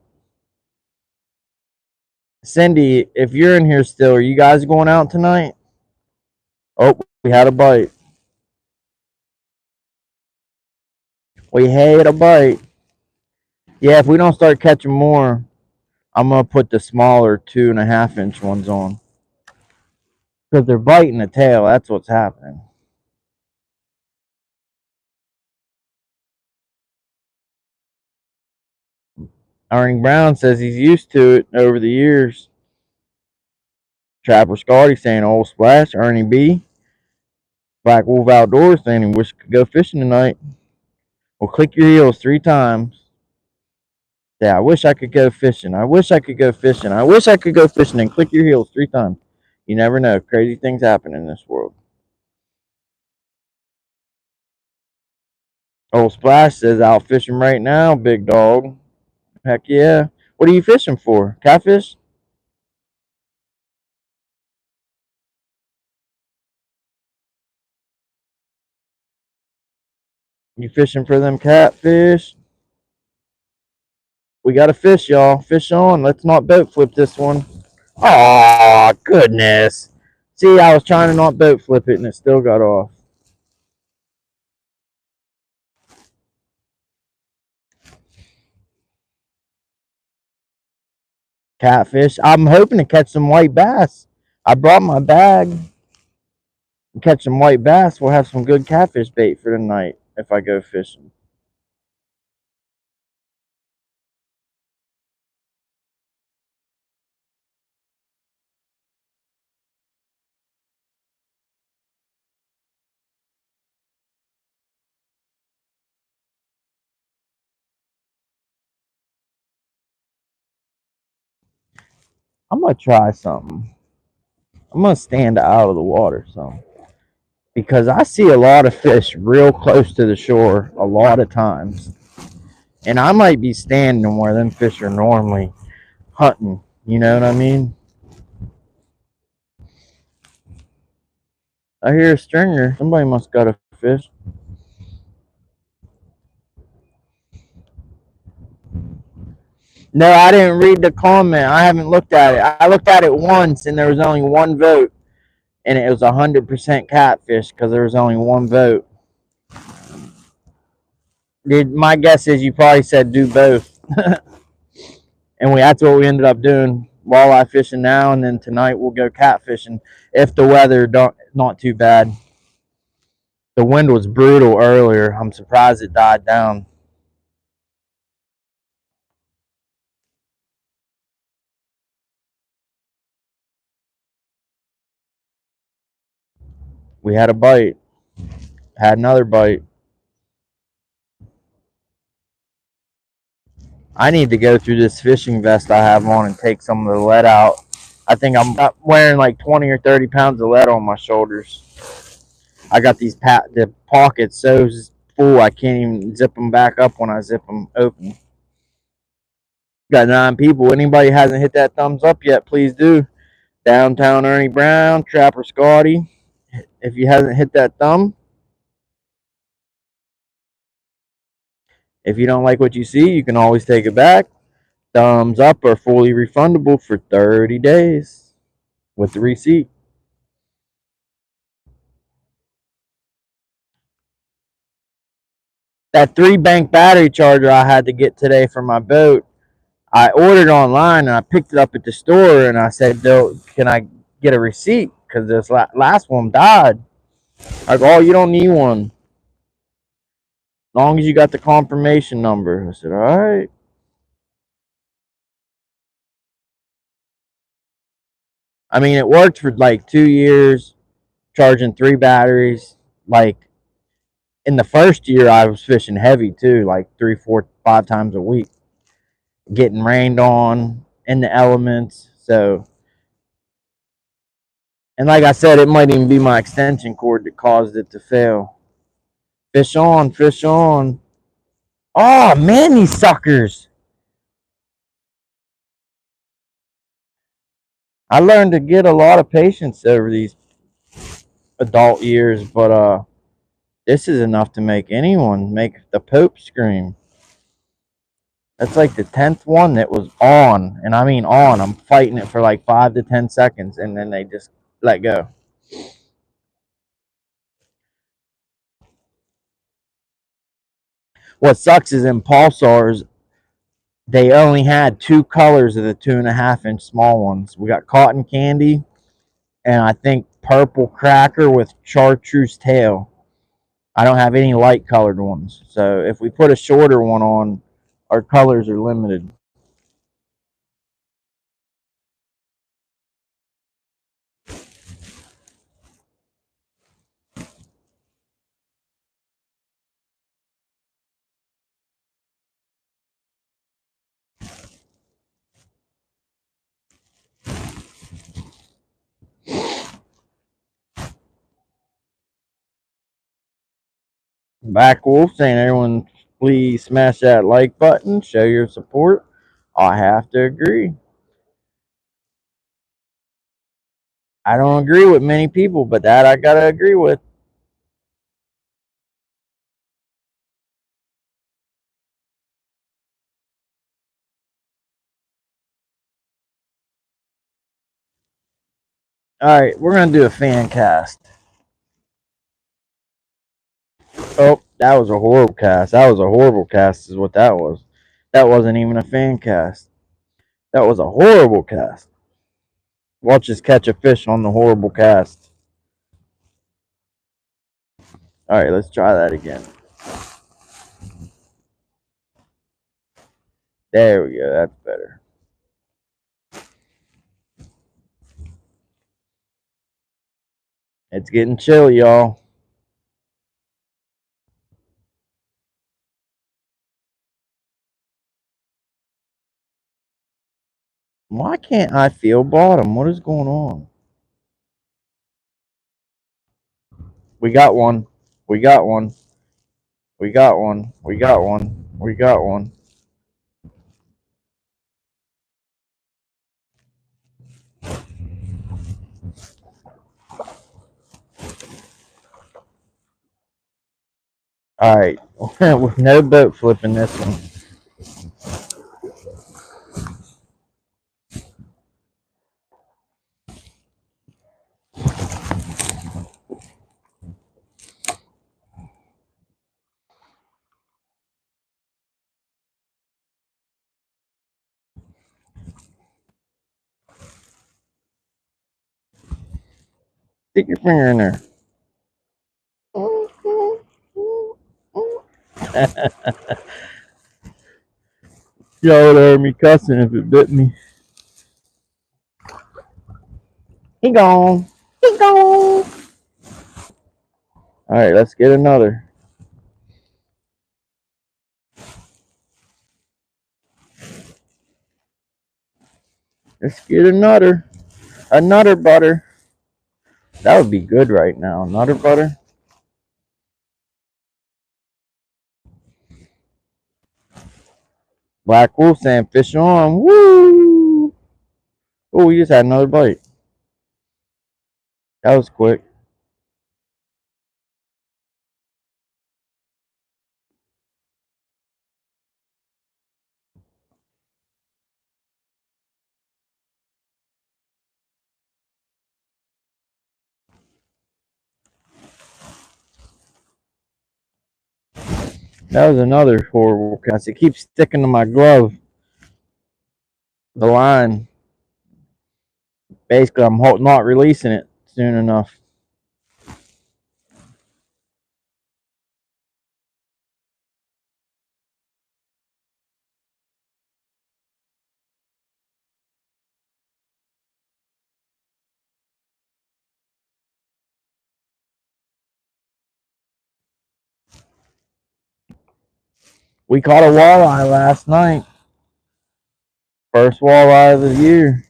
Cindy, if you're in here still, are you guys going out tonight? Oh, we had a bite. We had a bite. Yeah, if we don't start catching more, I'm going to put the smaller 2.5-inch ones on. Because they're biting the tail. That's what's happening. Ernie Brown says he's used to it over the years. Trapper Scotty saying old splash. Ernie B. Black Wolf Outdoors saying he wish he could go fishing tonight. Well, click your heels 3 times. Yeah, I wish I could go fishing. I wish I could go fishing. I wish I could go fishing, and click your heels 3 times. You never know. Crazy things happen in this world. Old Splash says out fishing right now, big dog. Heck yeah. What are you fishing for? Catfish? You fishing for them catfish? We got a fish, y'all. Fish on. Let's not boat flip this one. Oh, goodness. See, I was trying to not boat flip it, and it still got off. Catfish. I'm hoping to catch some white bass. I brought my bag. Catch some white bass. We'll have some good catfish bait for tonight if I go fishing. I'm gonna try something. I'm gonna stand out of the water some because I see a lot of fish real close to the shore a lot of times, and I might be standing where them fish are normally hunting. You know what I mean? I hear a stringer. Somebody must got a fish. No, I didn't read the comment. I haven't looked at it. I looked at it once, and there was only one vote, and it was 100% catfish because there was only one vote. My guess is you probably said do both, and that's what we ended up doing. Walleye fishing now, and then tonight we'll go catfishing if the weather not too bad. The wind was brutal earlier. I'm surprised it died down. We had a bite. Had another bite. I need to go through this fishing vest I have on and take some of the lead out. I think I'm wearing like 20 or 30 pounds of lead on my shoulders. I got the pockets so full I can't even zip them back up when I zip them open. Got 9 people. Anybody hasn't hit that thumbs up yet, please do. Downtown Ernie Brown, Trapper Scotty. If you hasn't hit that thumb, if you don't like what you see, you can always take it back. Thumbs up are fully refundable for 30 days with the receipt. That 3-bank battery charger I had to get today for my boat, I ordered online and I picked it up at the store and I said, can I get a receipt? Because this last one died. I go, oh, you don't need one. As long as you got the confirmation number. I said, all right. I mean, it worked for like 2 years, charging 3 batteries. Like in the first year, I was fishing heavy too, like 3, 4, 5 times a week, getting rained on in the elements. So, and like I said, it might even be my extension cord that caused it to fail. Fish on, fish on. Oh man, these suckers. I learned to get a lot of patience over these adult years, but this is enough to make anyone make the Pope scream. That's like the 10th one that was on, and I mean on. I'm fighting it for like 5 to 10 seconds, and then they just let go. What sucks is in Pulsars, they only had 2 colors of the 2.5-inch small ones. We got cotton candy, and I think purple cracker with chartreuse tail. I don't have any light colored ones. So if we put a shorter one on, our colors are limited. Back Wolf saying, everyone please smash that like button, show your support. I have to agree. I don't agree with many people, but that I gotta agree with. All right, we're gonna do a fan cast. Oh, that was a horrible cast. That was a horrible cast, is what that was. That wasn't even a fan cast. That was a horrible cast. Watch us catch a fish on the horrible cast. All right, let's try that again. There we go. That's better. It's getting chilly, y'all. Why can't I feel bottom? What is going on? We got one. We got one. We got one. We got one. We got one. All right. With no boat flipping this one. Stick your finger in there. Y'all would heard me cussing if it bit me. He gone. He gone. Alright, let's get another. Let's get another. Another butter. That would be good right now. Another butter. Black Wolf saying fish on. Woo! Oh, we just had another bite. That was quick. That was another horrible cast. It keeps sticking to my glove. The line. Basically, I'm not releasing it soon enough. We caught a walleye last night. First walleye of the year.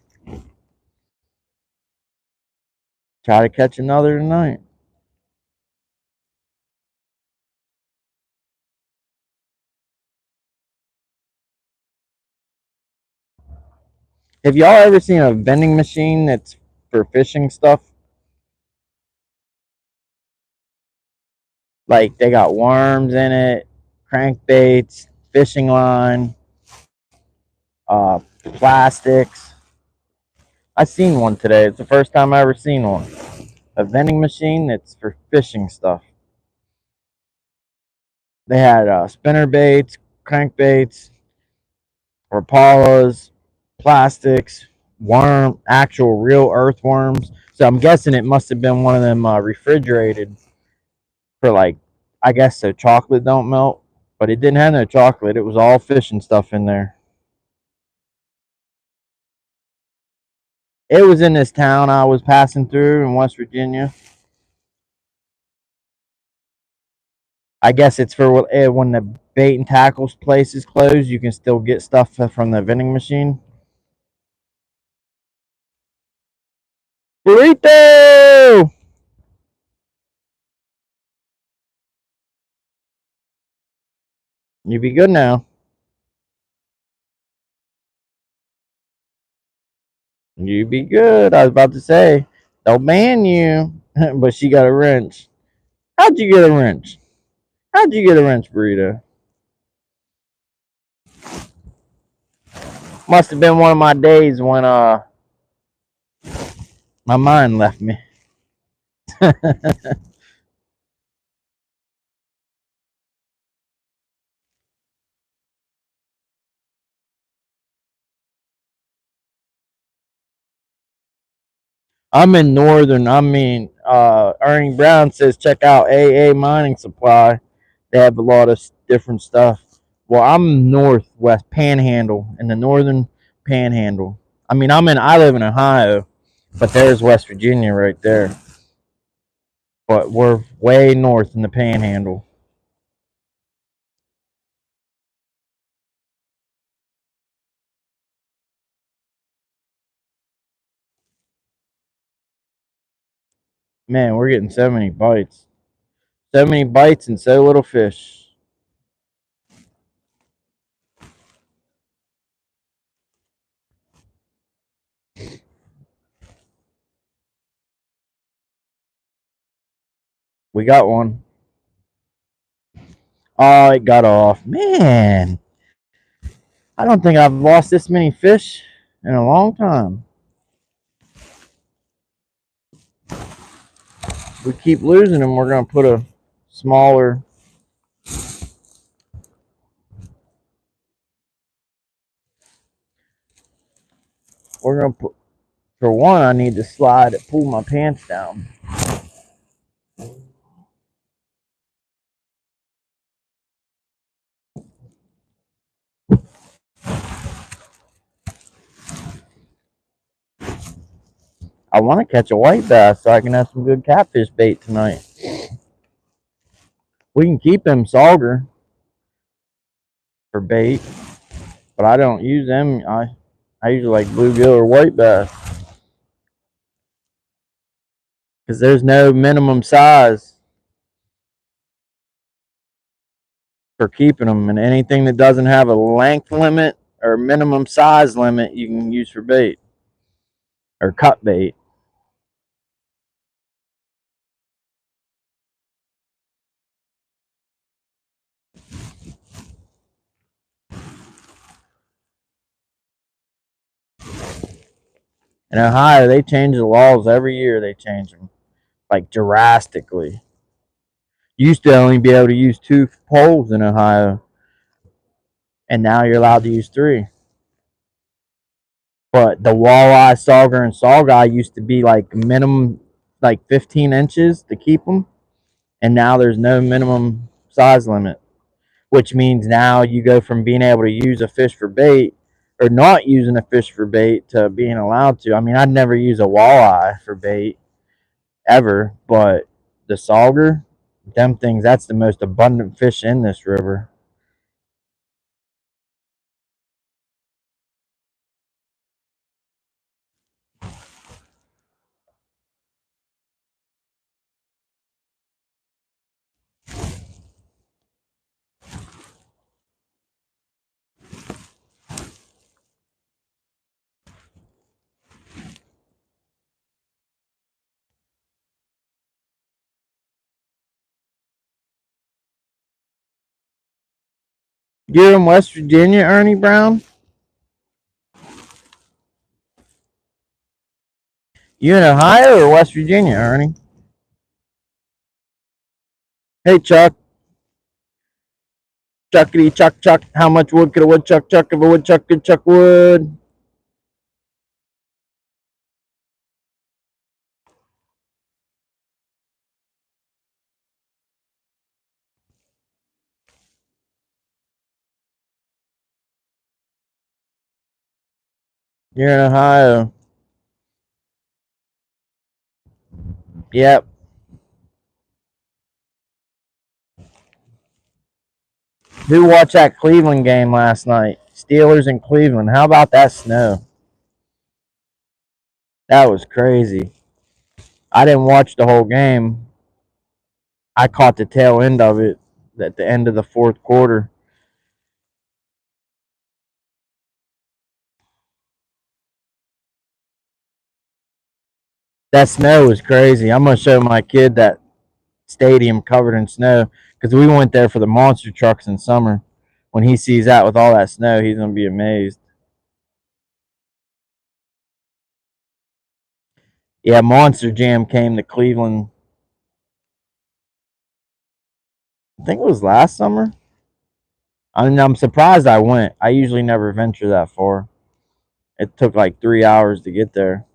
Try to catch another tonight. Have y'all ever seen a vending machine that's for fishing stuff? Like they got worms in it, crankbaits, fishing line, plastics. I seen one today. It's the first time I ever seen one. A vending machine that's for fishing stuff. They had spinner baits, crankbaits, rapalas, plastics, actual real earthworms. So I'm guessing it must have been one of them refrigerated for like, I guess so chocolate don't melt. But it didn't have no chocolate. It was all fishing stuff in there. It was in this town I was passing through in West Virginia. I guess it's for when the bait and tackles places close, you can still get stuff from the vending machine. Burrito! You be good now. You be good. I was about to say, don't ban you. But she got a wrench. How'd you get a wrench? How'd you get a wrench, Burrito? Must have been one of my days when my mind left me. I'm in northern. Ernie Brown says check out AA Mining Supply. They have a lot of different stuff. Well, I'm northwest Panhandle in the northern Panhandle. I live in Ohio, but there's West Virginia right there. But we're way north in the Panhandle. Man, we're getting so many bites. So many bites and so little fish. We got one. Oh, it got off. Man, I don't think I've lost this many fish in a long time. If we keep losing them, we're going to put a smaller. We're going to put. For one, I need to slide and pull my pants down. I want to catch a white bass so I can have some good catfish bait tonight. We can keep them sauger for bait, but I don't use them. I usually like bluegill or white bass because there's no minimum size for keeping them, and anything that doesn't have a length limit or minimum size limit, you can use for bait or cut bait. In Ohio, they change the laws every year. They change them like drastically. You used to only be able to use 2 poles in Ohio, and now you're allowed to use 3. But the walleye, sauger, and saugeye used to be like minimum, like 15 inches to keep them, and now there's no minimum size limit, which means now you go from being able to use a fish for bait or not using a fish for bait to being allowed to. I mean, I'd never use a walleye for bait ever, but the sauger, them things, that's the most abundant fish in this river. You're in West Virginia, Ernie Brown? You in Ohio or West Virginia, Ernie? Hey, Chuck. Chuckity chuck chuck. How much wood could a woodchuck chuck if a woodchuck could chuck wood? You're in Ohio. Yep. Who watched that Cleveland game last night? Steelers in Cleveland. How about that snow? That was crazy. I didn't watch the whole game. I caught the tail end of it at the end of the fourth quarter. That snow was crazy. I'm going to show my kid that stadium covered in snow because we went there for the monster trucks in summer. When he sees that with all that snow, he's going to be amazed. Yeah, Monster Jam came to Cleveland. I think it was last summer. I mean, I'm surprised I went. I usually never venture that far. It took like 3 hours to get there.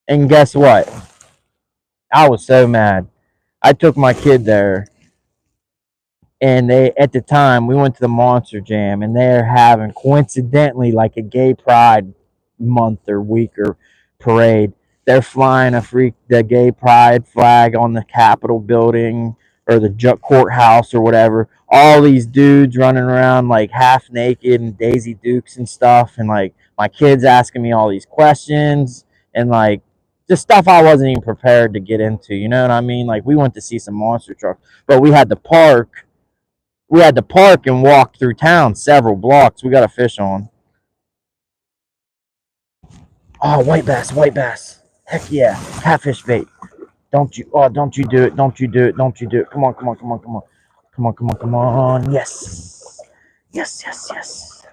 And guess what? I was so mad. I took my kid there, and they at the time we went to the Monster Jam, and they're having coincidentally like a gay pride month or week or parade. They're flying the gay pride flag on the Capitol building or the courthouse or whatever. All these dudes running around like half naked and Daisy Dukes and stuff, and like my kids asking me all these questions and like just stuff I wasn't even prepared to get into. You know what I mean? Like we went to see some monster trucks, but we had to park. We had to park and walk through town several blocks. We got a fish on. Oh, white bass, white bass. Heck yeah. Catfish bait. Don't you do it. Don't you do it. Don't you do it. Come on, come on, come on, come on. Come on, come on, come on. Yes. Yes, yes, yes.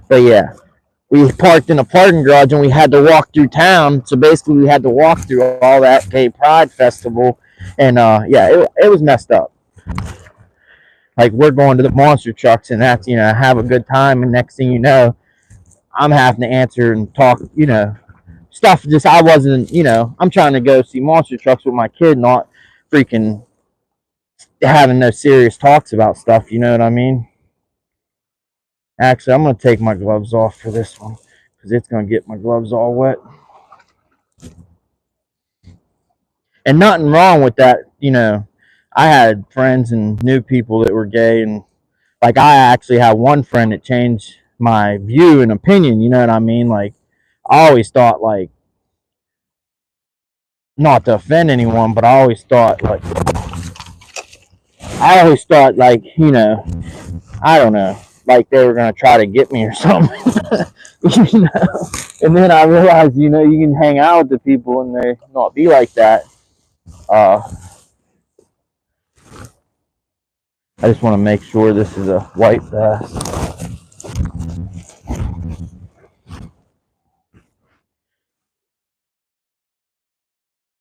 But yeah, we parked in a parking garage and we had to walk through town. So basically, we had to walk through all that gay pride festival. And yeah, it was messed up. Like, we're going to the monster trucks, and that's, have a good time, and next thing you know, I'm having to answer and talk, stuff just I wasn't, I'm trying to go see monster trucks with my kid, not freaking having no serious talks about stuff, you know what I mean? Actually, I'm going to take my gloves off for this one because it's going to get my gloves all wet. And nothing wrong with that, I had friends and knew people that were gay, and like I actually had one friend that changed my view and opinion, you know what I mean? Like, I always thought, like, not to offend anyone, but I always thought like, I don't know, like they were gonna try to get me or something. you know. And then I realized, you can hang out with the people and they not be like that. Uh, I just want to make sure this is a white bass.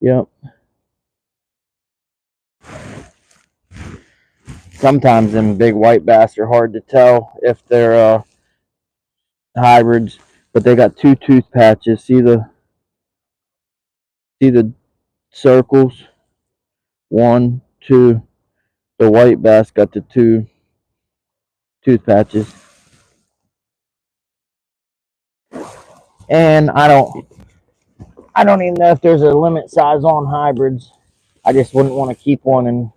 Yep. Sometimes them big white bass are hard to tell if they're hybrids, but they got two tooth patches. See the circles? One, two. The white bass got the two tooth patches. And I don't even know if there's a limit size on hybrids. I just wouldn't want to keep one and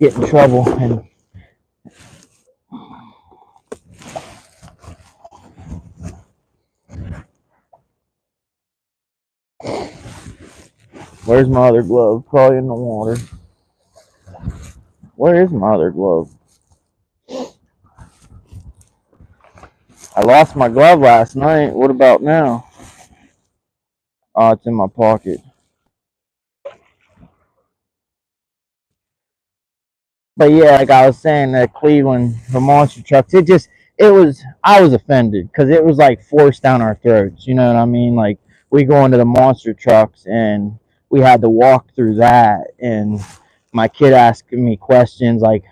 get in trouble. And where's my other glove? Probably in the water. Where is my other glove? I lost my glove last night. What about now? Oh, it's in my pocket. But yeah, like I was saying, that Cleveland, the monster trucks, I was offended because it was like forced down our throats. You know what I mean? Like, we go into the monster trucks and we had to walk through that, and my kid asking me questions. Like,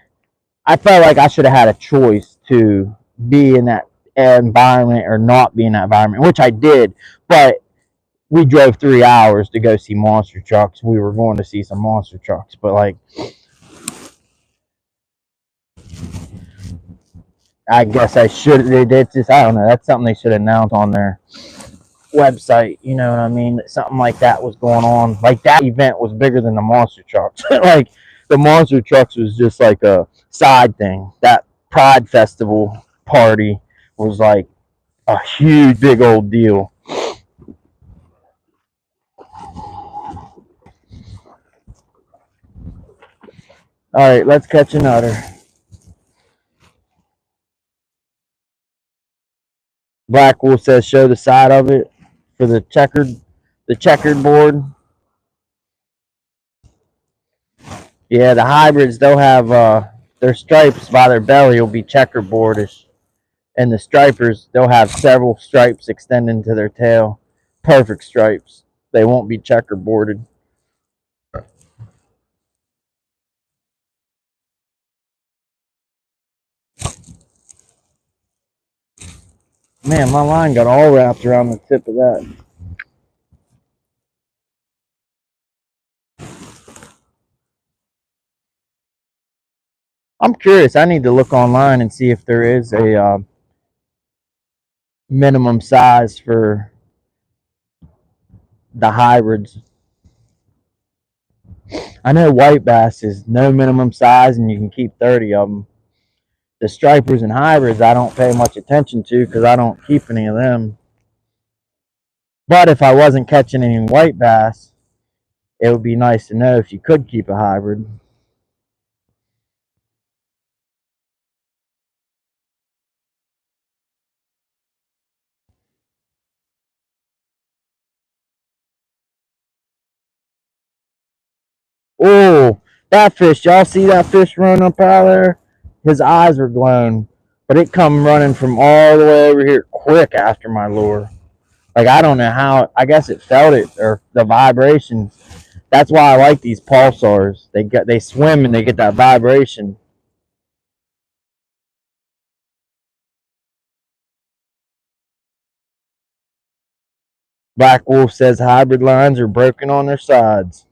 I felt like I should have had a choice to be in that environment or not be in that environment, which I did. But we drove 3 hours to go see monster trucks. We were going to see some monster trucks, but like, I guess I should. It's just, I don't know. That's something they should announce on their website. You know what I mean? Something like that was going on. Like, that event was bigger than the monster trucks. Like, the monster trucks was just like a side thing. That Pride Festival party was like a huge, big old deal. All right, let's catch another. Black Wolf says show the side of it for the checkered board. Yeah, the hybrids, they'll have their stripes by their belly will be checkerboardish, and the stripers, they'll have several stripes extending to their tail. Perfect stripes. They won't be checkerboarded. Man, my line got all wrapped around the tip of that. I'm curious. I need to look online and see if there is a minimum size for the hybrids. I know white bass is no minimum size and you can keep 30 of them. The stripers and hybrids I don't pay much attention to because I don't keep any of them. But if I wasn't catching any white bass, it would be nice to know if you could keep a hybrid. Oh, that fish. Y'all see that fish running up out of there? His eyes were glowing. But it come running from all the way over here quick after my lure. Like, I don't know how. I guess it felt it, or the vibrations. That's why I like these pulsars. They swim and they get that vibration. Black Wolf says hybrid lines are broken on their sides.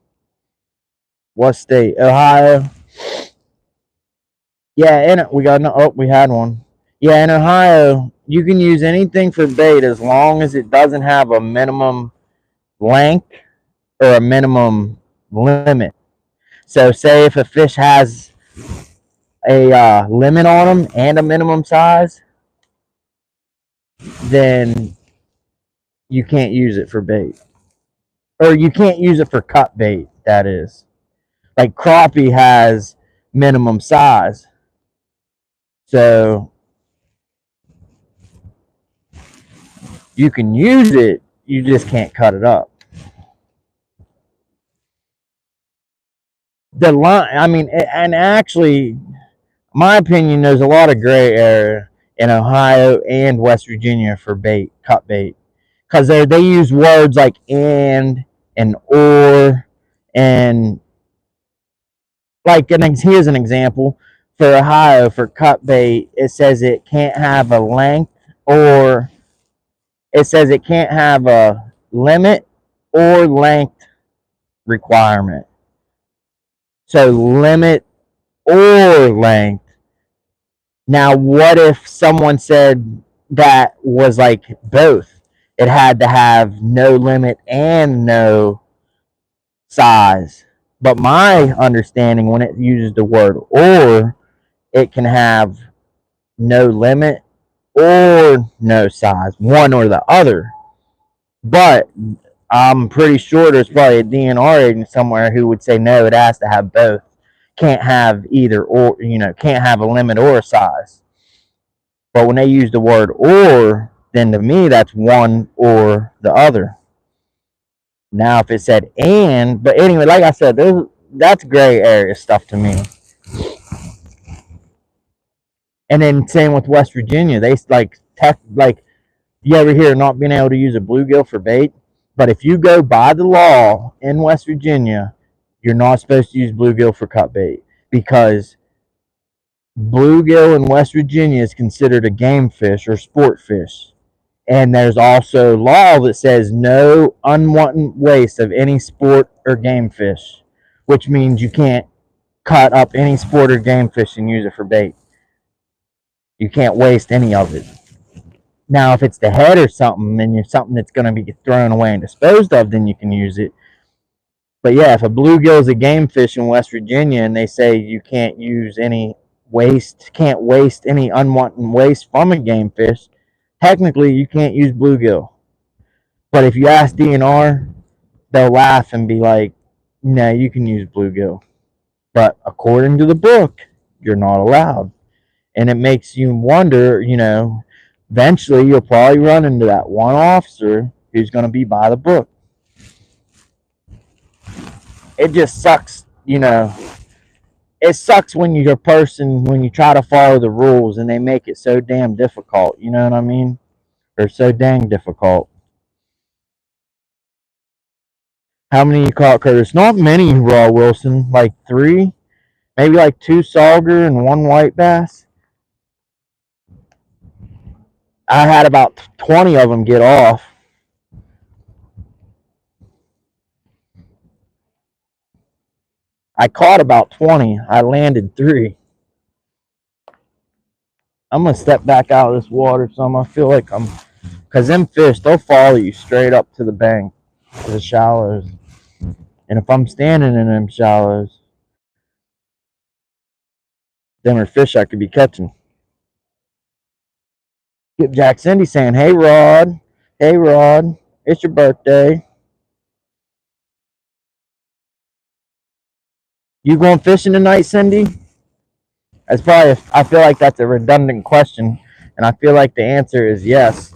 What state? Ohio. Yeah, we got no. Oh, we had one. Yeah, in Ohio, you can use anything for bait as long as it doesn't have a minimum length or a minimum limit. So, say if a fish has a limit on them and a minimum size, then you can't use it for bait, or you can't use it for cut bait. That is, like crappie has minimum size, so you can use it. You just can't cut it up. The line, I mean, and actually, my opinion, there's a lot of gray area in Ohio and West Virginia for bait, cut bait, because they use words like and or, and like here's an example for Ohio for cut bait. It says it can't have a length, or it says it can't have a limit or length requirement. So limit or length. Now, what if someone said that was like both? It had to have no limit and no size. But my understanding, when it uses the word or, it can have no limit or no size, one or the other. But I'm pretty sure there's probably a DNR agent somewhere who would say no, it has to have both. Can't have either or, can't have a limit or a size. But when they use the word or, then to me that's one or the other. Now if it said and, but anyway, like I said, that's gray area stuff to me. And then same with West Virginia, they like you ever hear not being able to use a bluegill for bait? But if you go by the law in West Virginia, you're not supposed to use bluegill for cut bait, because bluegill in West Virginia is considered a game fish or sport fish. And there's also law that says no unwanted waste of any sport or game fish, which means you can't cut up any sport or game fish and use it for bait. You can't waste any of it. Now, if it's the head or something, and you're something that's going to be thrown away and disposed of, then you can use it. But yeah, if a bluegill is a game fish in West Virginia and they say you can't use any waste, can't waste any unwanted waste from a game fish, technically you can't use bluegill. But if you ask DNR, they'll laugh and be like, no, you can use bluegill. But according to the book, you're not allowed. And it makes you wonder, eventually you'll probably run into that one officer who's going to be by the book. It just sucks, it sucks when you're a person, when you try to follow the rules and they make it so damn difficult, you know what I mean? Or so dang difficult. How many you caught, Curtis? Not many, Raw Wilson. Like 3, maybe like 2 sauger and 1 white bass. I had about 20 of them get off. I caught about 20. I landed 3. I'm going to step back out of this water some. I feel like because them fish, they'll follow you straight up to the bank, to the shallows. And if I'm standing in them shallows, them are fish I could be catching. Get Jack Cindy saying, hey Rod, it's your birthday. You going fishing tonight, Cindy? That's probably, I feel like that's a redundant question, and I feel like the answer is yes.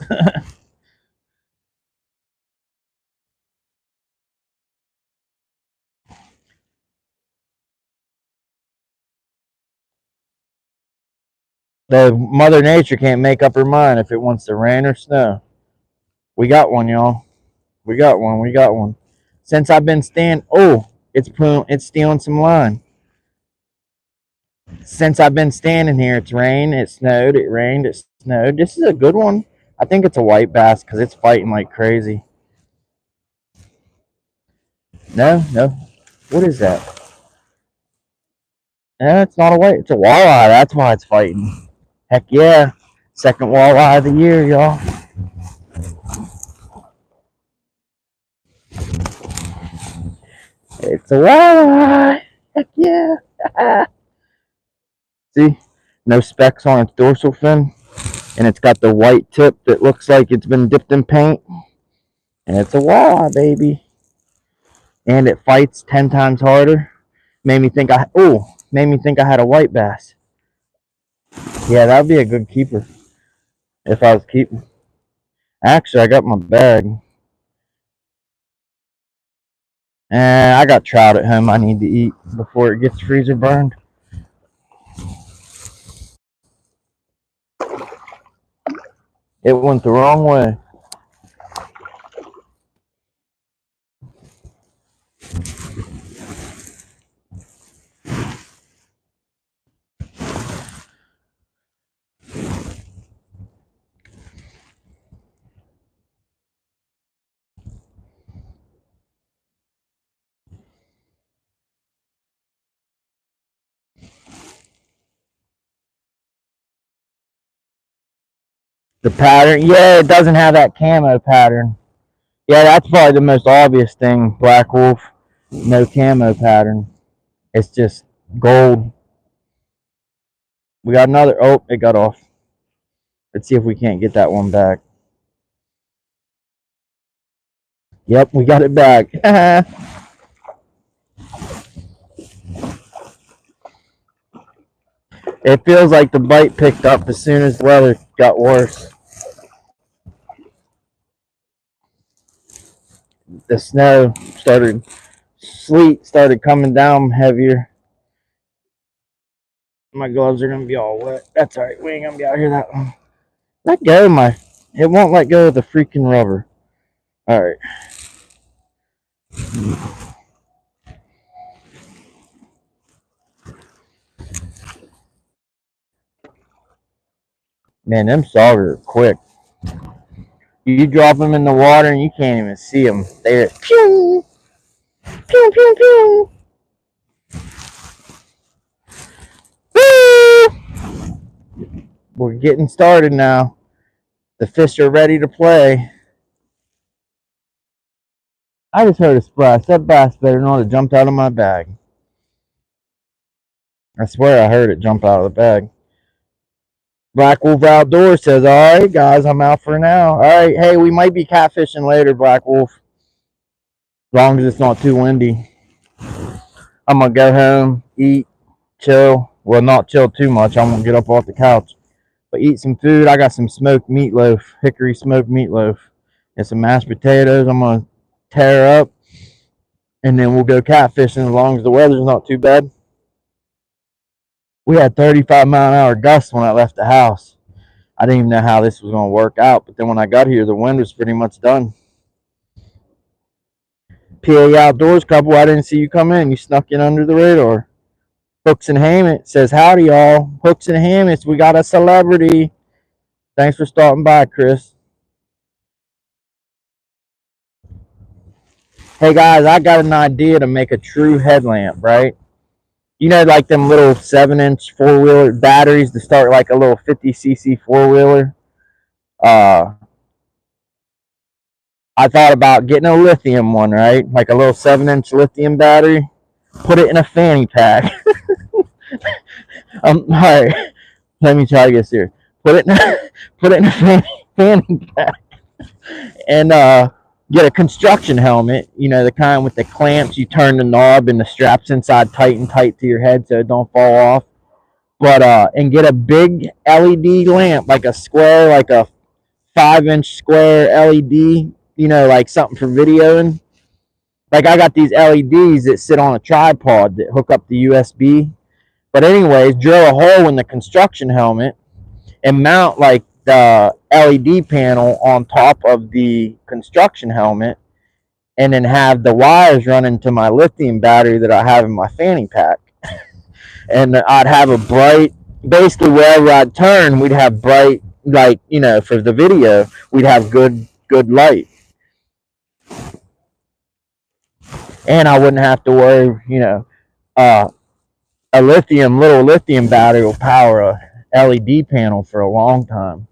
The Mother Nature can't make up her mind if it wants to rain or snow. We got one, y'all. We got one. Since I've been it's stealing some line. Since I've been standing here, it's rained, it snowed, it rained, it snowed. This is a good one. I think it's a white bass because it's fighting like crazy. No, no. What is that? No, it's not a white. It's a walleye. That's why it's fighting. Heck yeah. Second walleye of the year, y'all. It's a walleye. Heck yeah. See? No specks on its dorsal fin. And it's got the white tip that looks like it's been dipped in paint. And it's a walleye, baby. And it fights 10 times harder. Made me think I had a white bass. Yeah, that would be a good keeper if I was keeping. Actually, I got my bag. And I got trout at home I need to eat before it gets freezer burned. It went the wrong way. The pattern, yeah, it doesn't have that camo pattern. Yeah, that's probably the most obvious thing, Black Wolf. No camo pattern. It's just gold. We got another. Oh, it got off. Let's see if we can't get that one back. Yep, we got it back. It feels like the bite picked up as soon as the weather got worse. The snow started, sleet started coming down heavier. My gloves are gonna be all wet. That's all right. We ain't gonna be out here that long. Let go of my. It won't let go of the freaking rubber. All right. Man, them sauger are quick. You drop them in the water and you can't even see them. They just pew, pew, pew, pew. Woo! We're getting started now. The fish are ready to play. I just heard a splash. That bass better not have jumped out of my bag. I swear I heard it jump out of the bag. Black Wolf Outdoors says, all right, guys, I'm out for now. All right, hey, we might be catfishing later, Black Wolf. As long as it's not too windy. I'm going to go home, eat, chill. Well, not chill too much. I'm going to get up off the couch. But eat some food. I got some smoked meatloaf, hickory smoked meatloaf, and some mashed potatoes. I'm going to tear up, and then we'll go catfishing as long as the weather's not too bad. We had 35-mile-an-hour gusts when I left the house. I didn't even know how this was going to work out, but then when I got here, the wind was pretty much done. PA Outdoors couple, I didn't see you come in. You snuck in under the radar. Hooks and Hammett says, howdy, y'all. Hooks and Hammett, we got a celebrity. Thanks for stopping by, Chris. Hey, guys, I got an idea to make a true headlamp, right? You know, like them little 7-inch four-wheeler batteries to start like a little 50cc four-wheeler. I thought about getting a lithium one, right? Like a little 7-inch lithium battery. Put it in a fanny pack. All right. Let me try to get serious. Put it in a fanny pack. And get a construction helmet. You know, the kind with the clamps. You turn the knob and the straps inside tight and tight to your head so it don't fall off. But and get a big LED lamp, like a square, like a 5-inch square LED. You know, like something for videoing. Like I got these LEDs that sit on a tripod that hook up the USB. But anyways, drill a hole in the construction helmet and mount like the LED panel on top of the construction helmet, and then have the wires running to my lithium battery that I have in my fanny pack. And I'd have a bright, basically wherever I'd turn, we'd have bright, like, you know, for the video, we'd have good light. And I wouldn't have to worry, uh, little lithium battery will power a LED panel for a long time.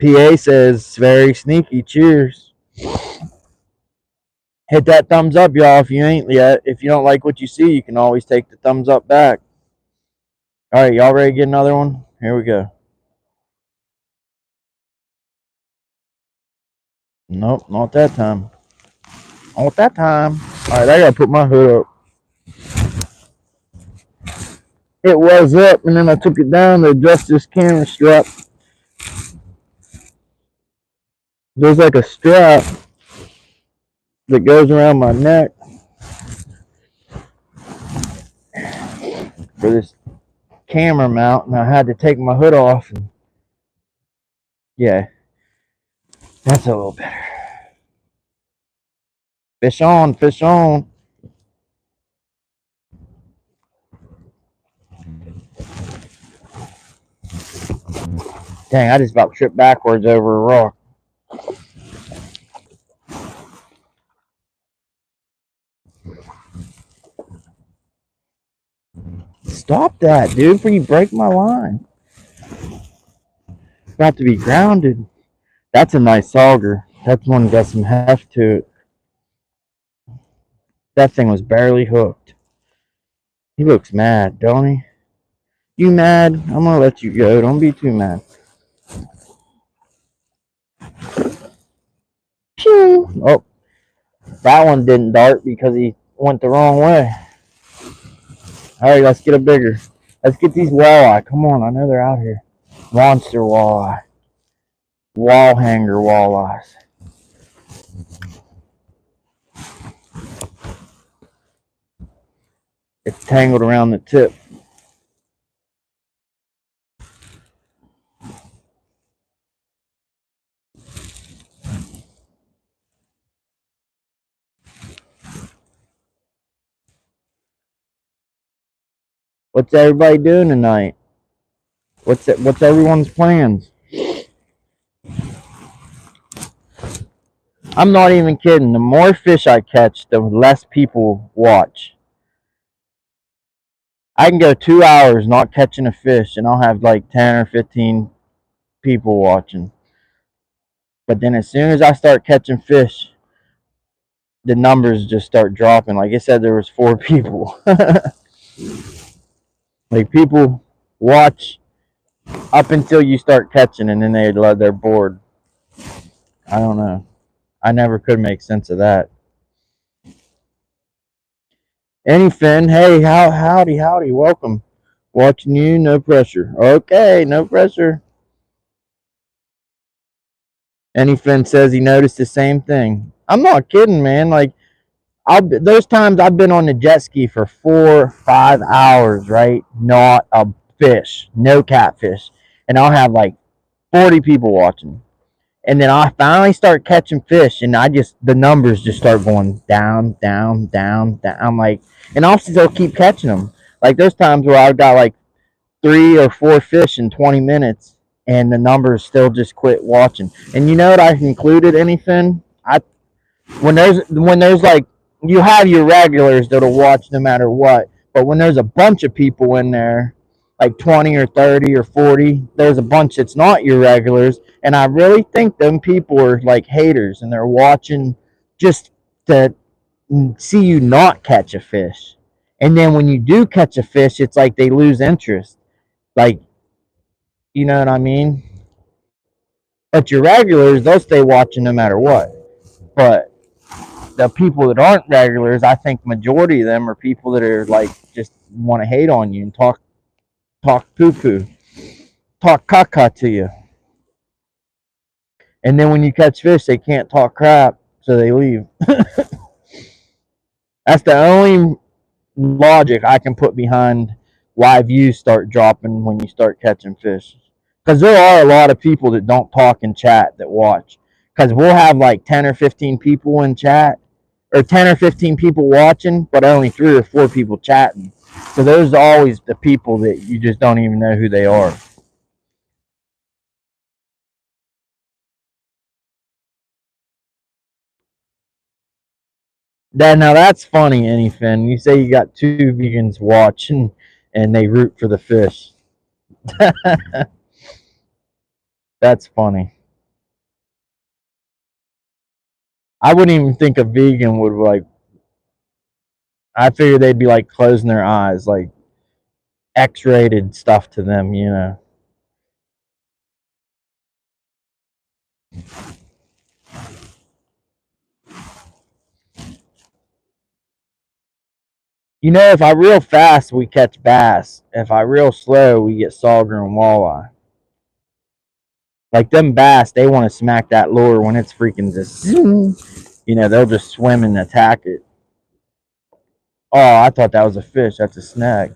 PA says, very sneaky. Cheers. Hit that thumbs up, y'all, if you ain't yet. If you don't like what you see, you can always take the thumbs up back. All right, y'all ready to get another one? Here we go. Nope, not that time. Not that time. All right, I gotta put my hood up. It was up, and then I took it down to adjust this camera strap. There's like a strap that goes around my neck for this camera mount, and I had to take my hood off. And yeah, that's a little better. Fish on, fish on. Dang, I just about tripped backwards over a rock. Stop that, dude, before you break my line. It's about to be grounded. That's a nice auger. That's one that got some heft to it. That thing was barely hooked. He looks mad, don't he? You mad? I'm gonna let you go. Don't be too mad. Pew! Oh, that one didn't dart because he went the wrong way. Alright, let's get a bigger. Let's get these walleye. Come on, I know they're out here. Monster walleye. Wall hanger walleyes. It's tangled around the tip. What's everybody doing tonight? What's everyone's plans? I'm not even kidding. The more fish I catch, the less people watch. I can go 2 hours not catching a fish, and I'll have like 10 or 15 people watching. But then as soon as I start catching fish, the numbers just start dropping. Like I said, there was 4 people. Like people watch up until you start catching, and then they're bored. I don't know. I never could make sense of that. Anyfin, hey, howdy, welcome. Watching you, no pressure. Okay, no pressure. Anyfin says he noticed the same thing. I'm not kidding, man. Like those times I've been on the jet ski for 4 or 5 hours, right? Not a fish, no catfish, and I'll have like 40 people watching. And then I finally start catching fish, and the numbers just start going down, down, down, down. I'm like, and I'll still keep catching them. Like those times where I've got like 3 or 4 fish in 20 minutes, and the numbers still just quit watching. And you know what I concluded? Anything? When there's like you have your regulars that'll watch no matter what, but when there's a bunch of people in there, like 20 or 30 or 40, there's a bunch that's not your regulars, and I really think them people are like haters, and they're watching just to see you not catch a fish. And then when you do catch a fish, it's like they lose interest. Like, you know what I mean? But your regulars, they'll stay watching no matter what. But the people that aren't regulars, I think majority of them are people that are like just want to hate on you and talk poo poo, talk caca to you. And then when you catch fish, they can't talk crap, so they leave. That's the only logic I can put behind why views start dropping when you start catching fish. Because there are a lot of people that don't talk in chat that watch. Because we'll have like 10 or 15 people in chat, or 10 or 15 people watching, but only 3 or 4 people chatting. So those are always the people that you just don't even know who they are. Now that's funny, Anyfin. You say you got two vegans watching and they root for the fish. That's funny. I wouldn't even think a vegan would like. I figured they'd be like closing their eyes, like X-rated stuff to them, you know. You know, if I reel fast, we catch bass. If I reel slow, we get sauger and walleye. Like them bass, they want to smack that lure when it's freaking just, you know, they'll just swim and attack it. Oh, I thought that was a fish. That's a snag.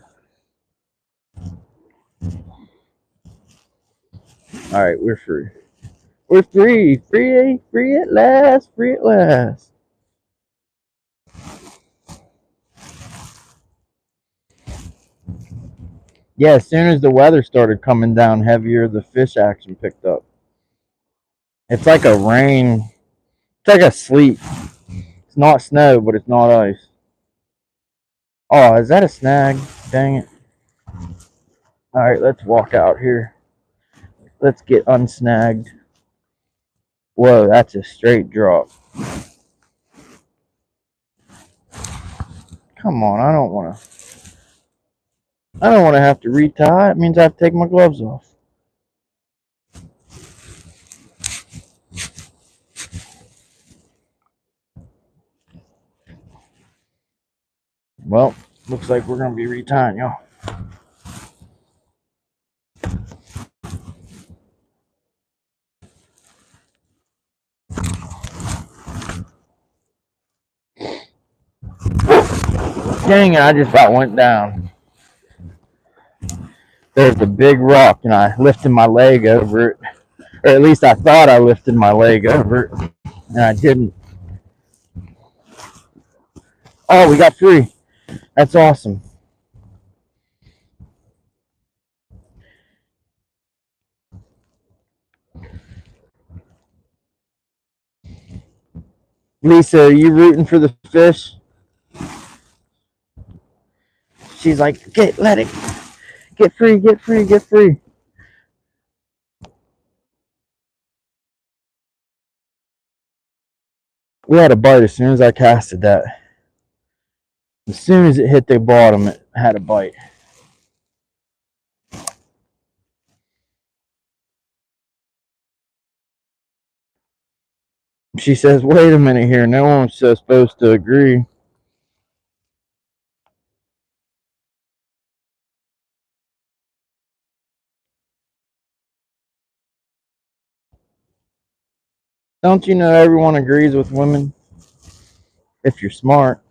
All right, we're free. We're free. Free, free at last. Free at last. Yeah, as soon as the weather started coming down heavier, the fish action picked up. It's like a rain. It's like a sleet. It's not snow, but it's not ice. Oh, is that a snag? Dang it. All right, let's walk out here. Let's get unsnagged. Whoa, that's a straight drop. Come on, I don't want to. I don't want to have to retie. It means I have to take my gloves off. Well, looks like we're going to be retying, y'all. Dang it, I just about went down. There's a big rock, and I lifted my leg over it. Or at least I thought I lifted my leg over it, and I didn't. Oh, we got three. That's awesome. Lisa, are you rooting for the fish? She's like, let it. Get free, get free, get free. We had a bite as soon as I casted that. As soon as it hit the bottom, it had a bite. She says, wait a minute here. No one's supposed to agree. Don't you know everyone agrees with women? If you're smart.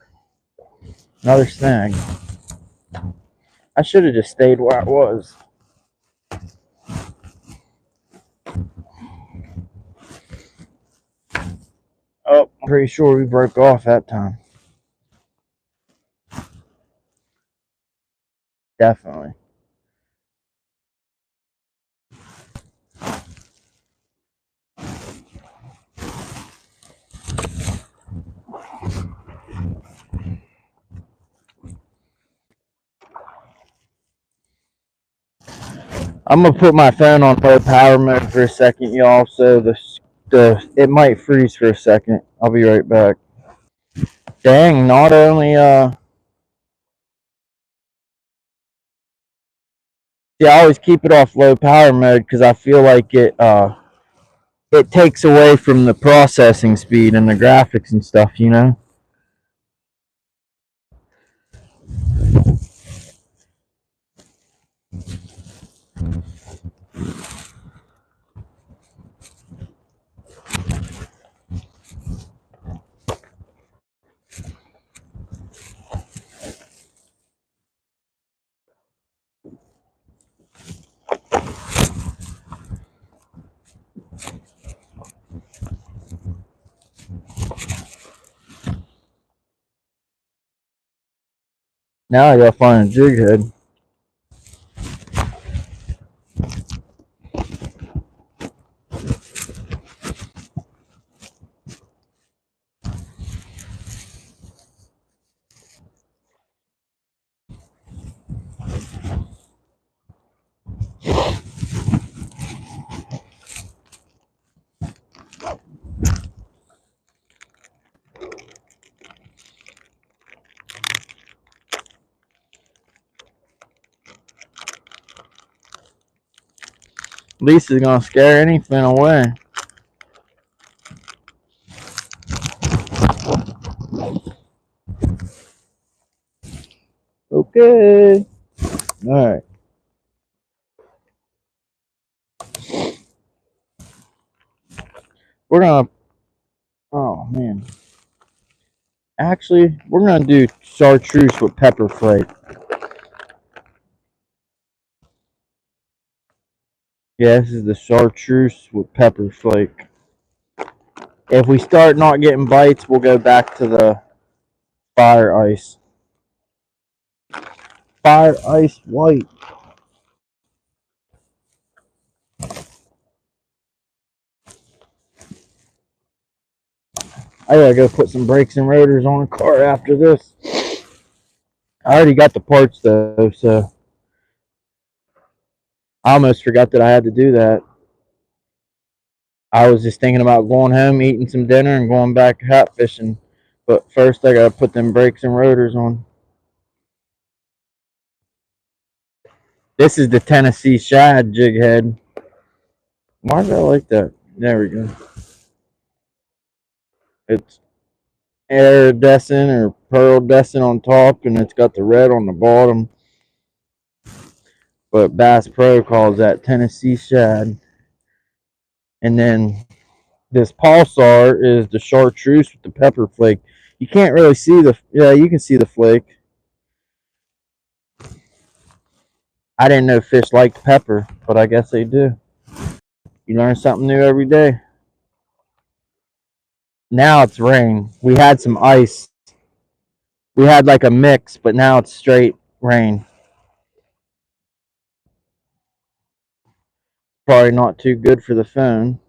Another snag. I should have just stayed where I was. Oh, I'm pretty sure we broke off that time. Definitely. I'm gonna put my phone on low power mode for a second, y'all. So it might freeze for a second. I'll be right back. Dang! Not only yeah, I always keep it off low power mode because I feel like it takes away from the processing speed and the graphics and stuff, you know. Now I gotta find a jig head. Lisa's gonna scare anything away. Okay. Alright. We're gonna, oh man. Actually, we're gonna do chartreuse with pepper flake. Yeah, this is the chartreuse with pepper flake. If we start not getting bites, we'll go back to the fire ice. Fire ice white. I gotta go put some brakes and rotors on the car after this. I already got the parts though, so I almost forgot that I had to do that. I was just thinking about going home, eating some dinner, and going back hat fishing. But first, I gotta put them brakes and rotors on. This is the Tennessee shad jig head. Why is that like that? There we go. It's iridescent or pearl-descent on top, and it's got the red on the bottom. But Bass Pro calls that Tennessee shad. And then this pulsar is the chartreuse with the pepper flake. You can't really see the, yeah, you can see the flake. I didn't know fish liked pepper, but I guess they do. You learn something new every day. Now it's rain. We had some ice. We had like a mix, but now it's straight rain. Probably not too good for the phone.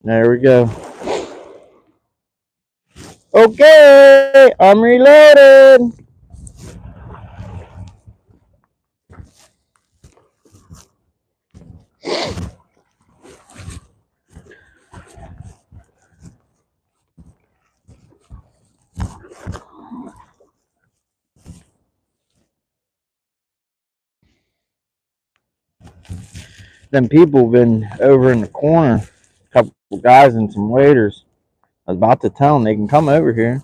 There we go. Okay, I'm reloaded. Them people been over in the corner. A couple guys and some waiters. I was about to tell them they can come over here.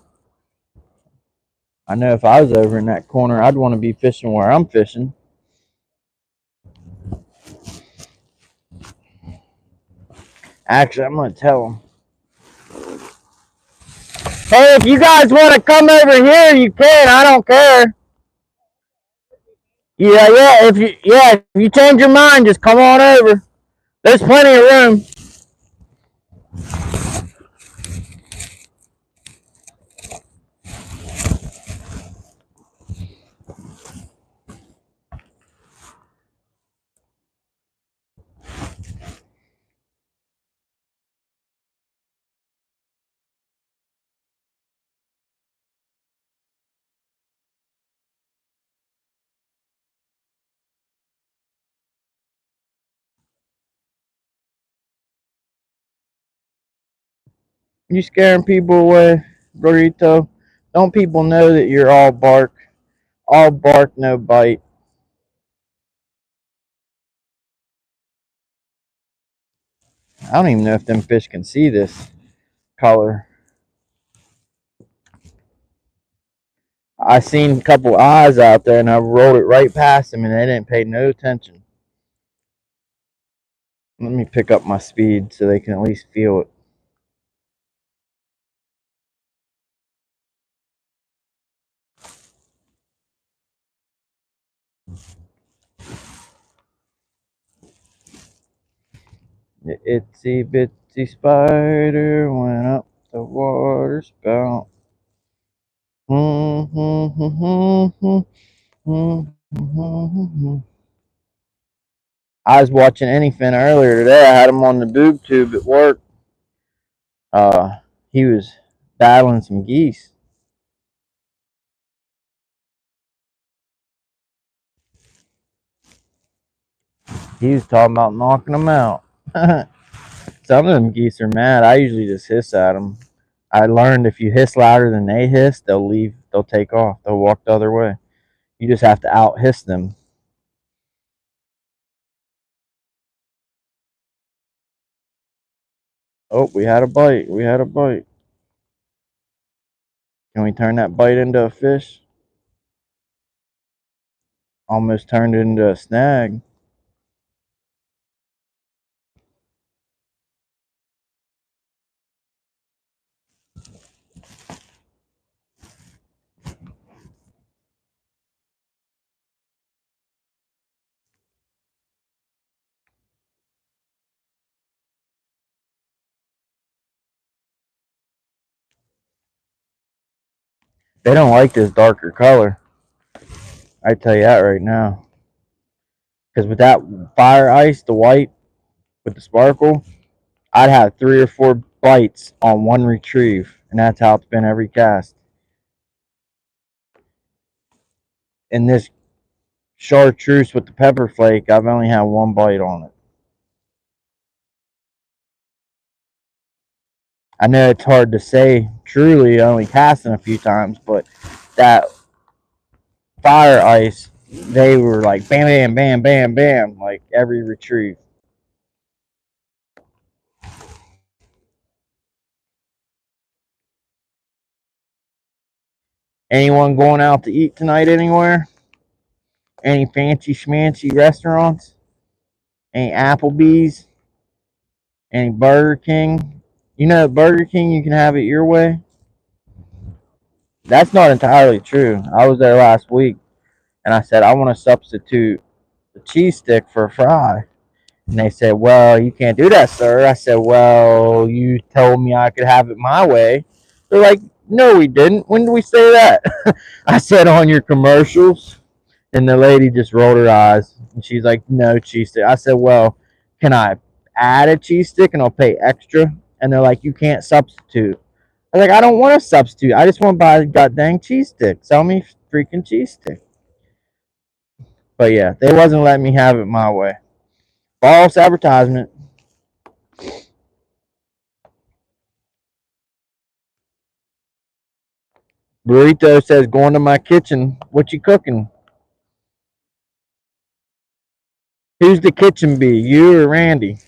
I know if I was over in that corner, I'd want to be fishing where I'm fishing. Actually, I'm going to tell them. Hey, if you guys want to come over here, you can. I don't care. Yeah. If you change your mind, just come on over. There's plenty of room. You scaring people away, Burrito? Don't people know that you're all bark? All bark, no bite. I don't even know if them fish can see this color. I seen a couple eyes out there and I rolled it right past them and they didn't pay no attention. Let me pick up my speed so they can at least feel it. The itsy bitsy spider went up the water spout. I was watching anything earlier today. I had him on the boob tube at work. Uh, he was battling some geese. He was talking about knocking them out. Some of them geese are mad. I usually just hiss at them. I learned if you hiss louder than they hiss, they'll leave. They'll take off. They'll walk the other way. You just have to out hiss them. Oh, we had a bite. We had a bite. Can we turn that bite into a fish? Almost turned it into a snag. They don't like this darker color. I tell you that right now. Because with that fire ice, the white with the sparkle, I'd have 3 or 4 bites on one retrieve, and that's how it's been every cast. In this chartreuse with the pepper flake, I've only had 1 bite on it. I know it's hard to say truly, only casting a few times, but that fire ice, they were like bam, bam, bam, bam, bam, like every retrieve. Anyone going out to eat tonight anywhere? Any fancy schmancy restaurants? Any Applebee's? Any Burger King? You know, Burger King, you can have it your way. That's not entirely true. I was there last week and I said, I want to substitute the cheese stick for a fry. And they said, well, you can't do that, sir. I said, well, you told me I could have it my way. They're like, no, we didn't. When did we say that? I said, on your commercials. And the lady just rolled her eyes. And she's like, no cheese stick. I said, well, can I add a cheese stick and I'll pay extra? And they're like, you can't substitute. I was like, I don't want to substitute. I just want to buy a goddamn cheese stick. Sell me freaking cheese stick. But yeah, they wasn't letting me have it my way. False advertisement. Burrito says, going to my kitchen. What you cooking? Who's the kitchen bee? You or Randy?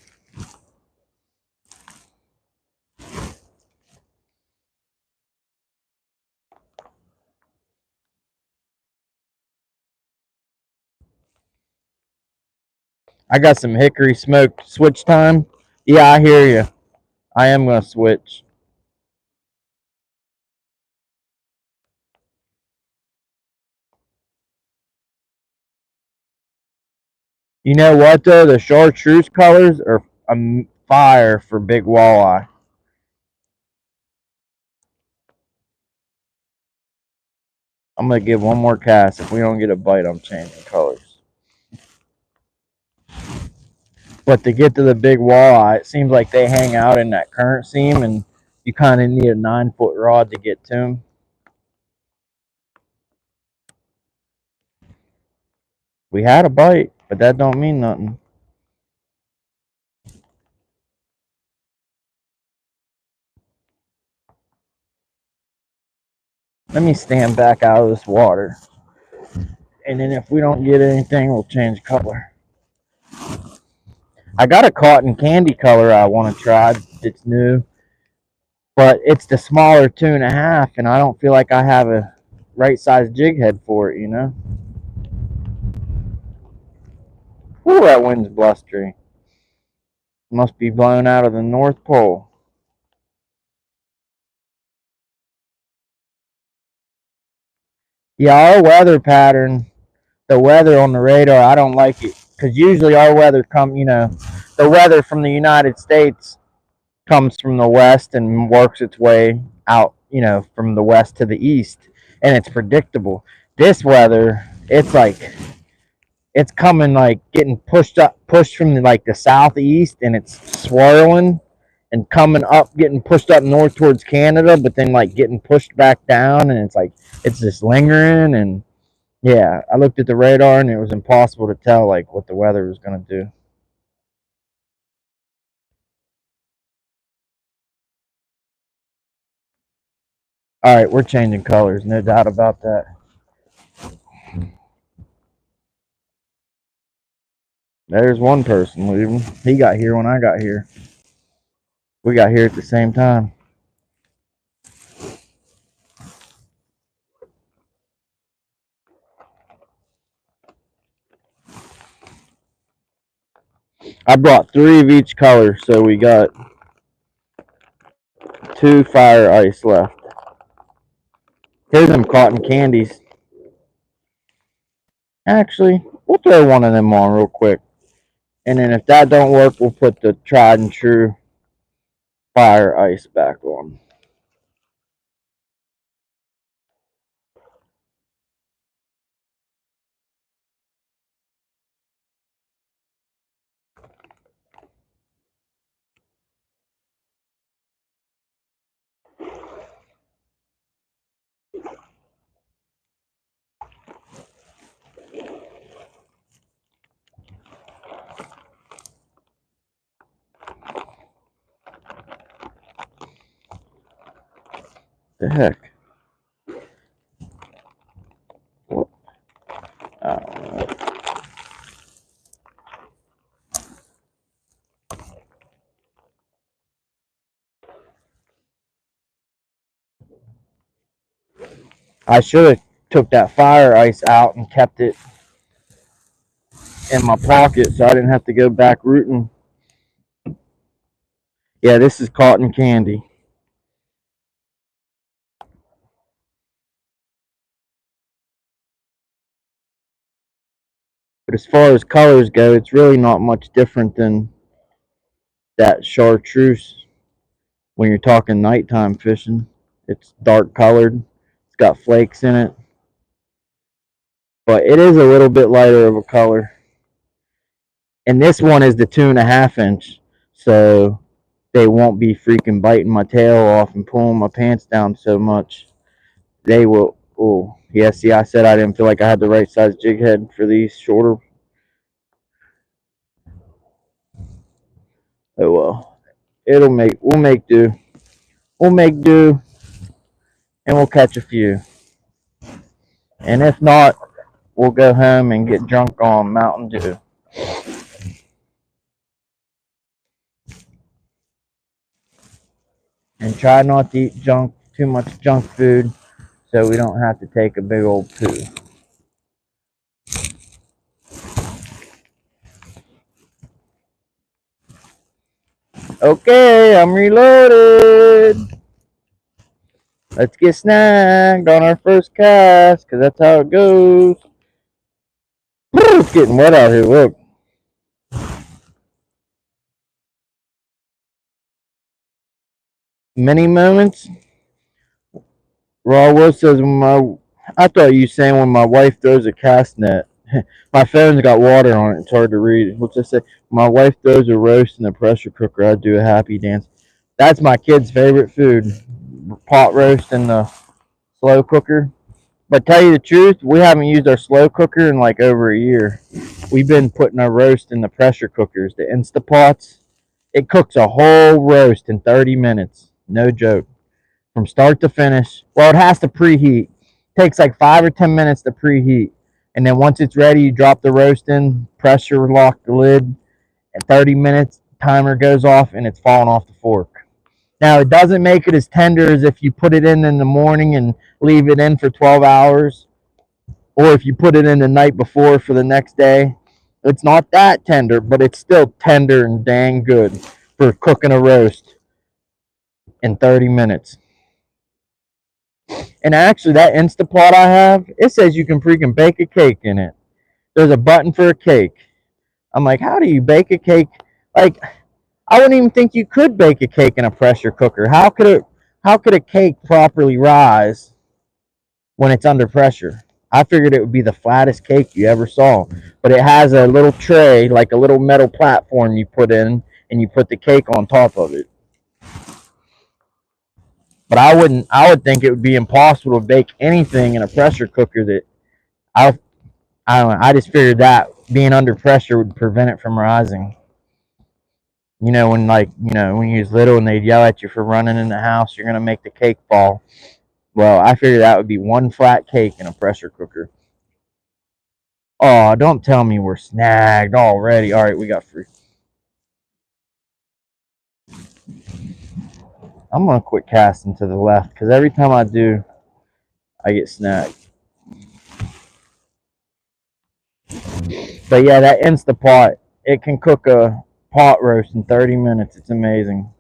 I got some hickory smoked switch time. Yeah, I hear you. I am going to switch. You know what, though? The chartreuse colors are a fire for big walleye. I'm going to give one more cast. If we don't get a bite, I'm changing colors. But to get to the big walleye, it seems like they hang out in that current seam, and you kind of need a 9-foot rod to get to them. We had a bite, but that don't mean nothing. Let me stand back out of this water. And then if we don't get anything, we'll change color. I got a cotton candy color I want to try. It's new. But it's the smaller 2.5, and I don't feel like I have a right size jig head for it, you know? Ooh, that wind's blustery. Must be blown out of the North Pole. Yeah, our weather pattern, the weather on the radar, I don't like it. Because usually our weather the weather from the United States comes from the west and works its way out, from the west to the east. And it's predictable. This weather, it's like it's coming like getting pushed from the southeast, and it's swirling and coming up, getting pushed up north towards Canada, but then like getting pushed back down, and it's like it's just lingering. And yeah, I looked at the radar and it was impossible to tell like what the weather was gonna do. All right, we're changing colors, no doubt about that. There's one person leaving. He got here when I got here. We got here at the same time. I brought 3 of each color, so we got 2 fire ice left. Here's them cotton candies. Actually, we'll throw one of them on real quick. And then if that don't work, we'll put the tried and true fire ice back on. The heck? What? I should have took that fire ice out and kept it in my pocket so I didn't have to go back rooting. Yeah, this is cotton candy. But as far as colors go, it's really not much different than that chartreuse when you're talking nighttime fishing. It's dark colored. It's got flakes in it. But it is a little bit lighter of a color. And this one is the 2.5 inch. So they won't be freaking biting my tail off and pulling my pants down so much. They will. Oh, yeah. See, I said I didn't feel like I had the right size jig head for these shorter. Oh well, it'll make. We'll make do. We'll make do, and we'll catch a few. And if not, we'll go home and get drunk on Mountain Dew. And try not to eat too much junk food, so we don't have to take a big old poo. Okay, I'm reloaded. Let's get snagged on our first cast, because that's how it goes. It's getting wet out here, look. Many moments. Raw Will says, I thought you saying when my wife throws a cast net. My phone's got water on it. It's hard to read. What's I say? My wife throws a roast in the pressure cooker. I do a happy dance. That's my kid's favorite food. Pot roast in the slow cooker. But tell you the truth, we haven't used our slow cooker in like over a year. We've been putting our roast in the pressure cookers, the Instapots. It cooks a whole roast in 30 minutes. No joke. From start to finish. Well, it has to preheat. It takes like 5 or 10 minutes to preheat. And then once it's ready, you drop the roast in, pressure lock the lid. At 30 minutes, timer goes off and it's falling off the fork. Now, it doesn't make it as tender as if you put it in the morning and leave it in for 12 hours, or if you put it in the night before for the next day. It's not that tender, but it's still tender and dang good for cooking a roast in 30 minutes. And actually, that Instapot I have, it says you can freaking bake a cake in it. There's a button for a cake. I'm like, how do you bake a cake? Like, I wouldn't even think you could bake a cake in a pressure cooker. How could a cake properly rise when it's under pressure? I figured it would be the flattest cake you ever saw. But it has a little tray, like a little metal platform you put in, and you put the cake on top of it. But I would think it would be impossible to bake anything in a pressure cooker that I I don't know. I just figured that being under pressure would prevent it from rising. You know, when when you was little and they'd yell at you for running in the house, you're gonna make the cake fall. Well, I figured that would be one flat cake in a pressure cooker. Oh, don't tell me we're snagged already. All right, we got free. I'm going to quit casting to the left because every time I do, I get snagged. But yeah, that Instapot, it can cook a pot roast in 30 minutes. It's amazing.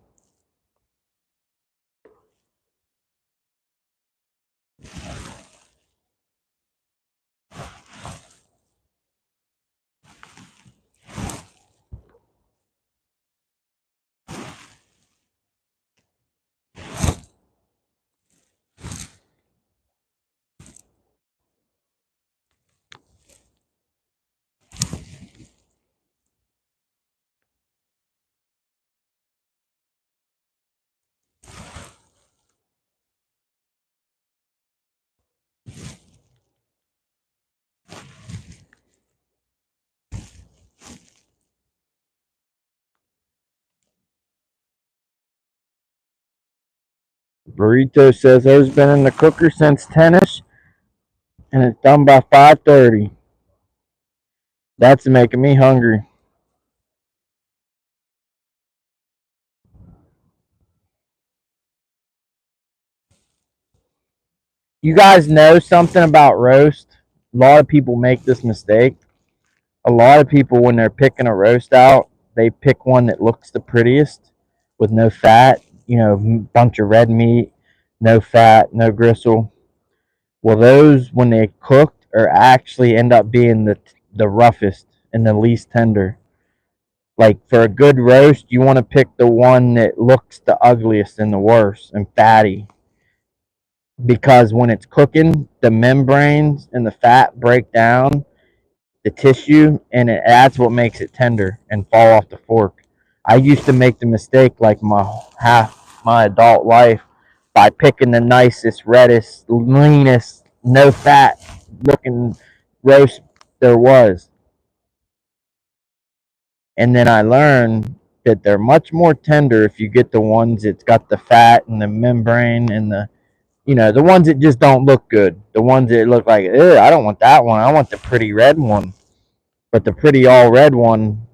Burrito says those been in the cooker since 10ish and it's done by 5:30. That's making me hungry. You guys know something about roast? A lot of people make this mistake. A lot of people, when they're picking a roast out, they pick one that looks the prettiest with no fat, bunch of red meat, no fat, no gristle. Well, those, when they cooked, are actually end up being the roughest and the least tender. Like for a good roast, you want to pick the one that looks the ugliest and the worst and fatty. Because when it's cooking, the membranes and the fat break down the tissue, and that's what makes it tender and fall off the fork. I used to make the mistake like my adult life by picking the nicest, reddest, leanest, no fat looking roast there was. And then I learned that they're much more tender if you get the ones that's got the fat and the membrane and the ones that just don't look good. The ones that look like, I don't want that one. I want the pretty red one. But the pretty all red one,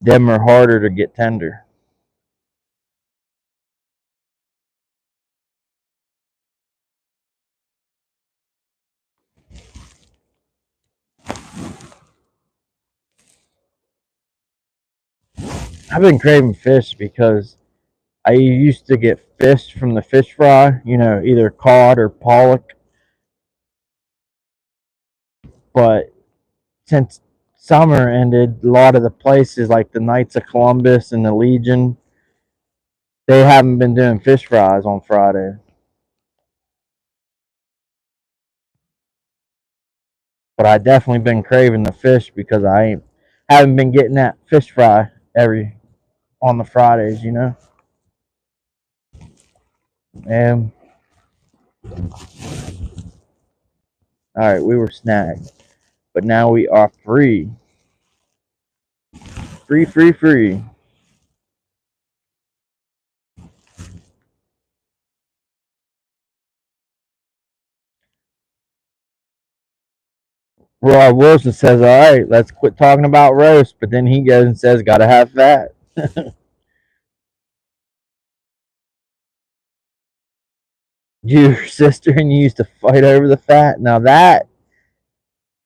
them are harder to get tender. I've been craving fish because I used to get fish from the fish fry, either cod or pollock. But since summer ended, a lot of the places like the Knights of Columbus and the Legion, they haven't been doing fish fries on Friday. But I definitely been craving the fish because I haven't been getting that fish fry every on the Fridays. And all right, we were snagged, but now we are free. Free, free, free. Rob Wilson says, all right, let's quit talking about roast. But then he goes and says, gotta have fat. Your sister and you used to fight over the fat. Now that,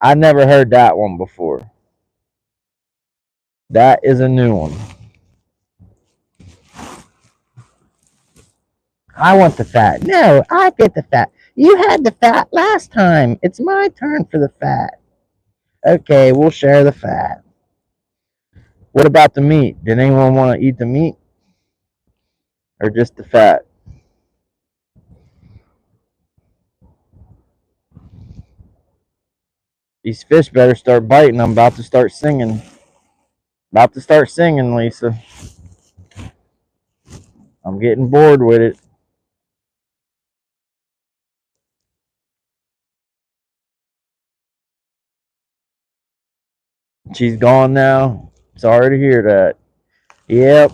I never heard that one before. That is a new one. I want the fat. No, I get the fat. You had the fat last time. It's my turn for the fat. Okay, we'll share the fat. What about the meat? Did anyone want to eat the meat? Or just the fat? These fish better start biting. I'm about to start singing. About to start singing, Lisa. I'm getting bored with it. She's gone now. Sorry to hear that. Yep.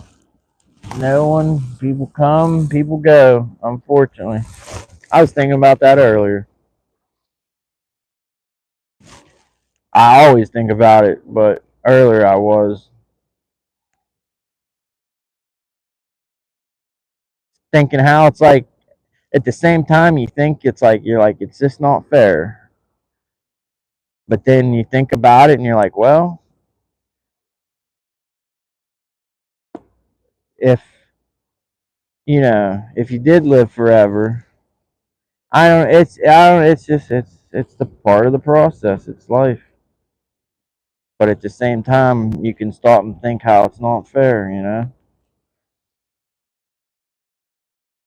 No one. People come, people go, unfortunately. I was thinking about that earlier. I always think about it, but earlier I was thinking how it's like at the same time you think it's like you're like it's just not fair. But then you think about it and you're like, well, if if you did live forever, I don't it's just it's the part of the process. It's life. But at the same time, you can stop and think how it's not fair.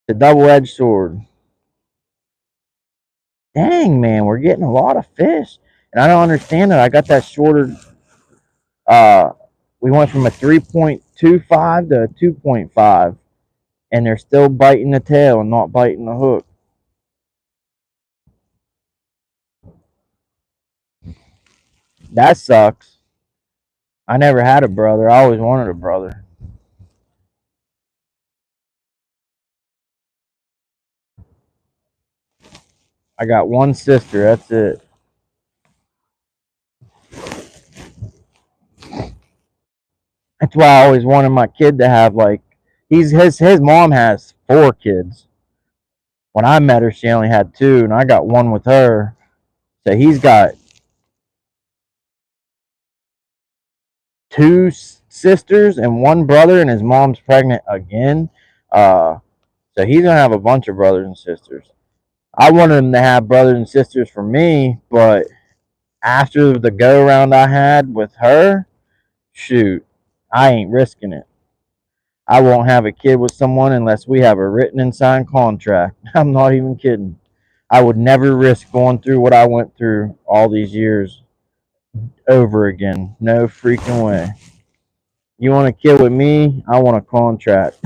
The double-edged sword. Dang, man, we're getting a lot of fish. And I don't understand it. I got that shorter uh we went from a 3.25 to a 2.5 and they're still biting the tail and not biting the hook. That sucks. I never had a brother. I always wanted a brother. I got one sister. That's it. That's why I always wanted my kid to have like his mom has 4 kids. When I met her, she only had 2, and I got one with her. So he's got 2 sisters and 1 brother, and his mom's pregnant again. Uh, so he's gonna have a bunch of brothers and sisters. I wanted him to have brothers and sisters for me, but after the go around I had with her, shoot, I ain't risking it. I won't have a kid with someone unless we have a written and signed contract. I'm not even kidding. I would never risk going through what I went through all these years over again. No freaking way. You want a kid with me? I want a contract.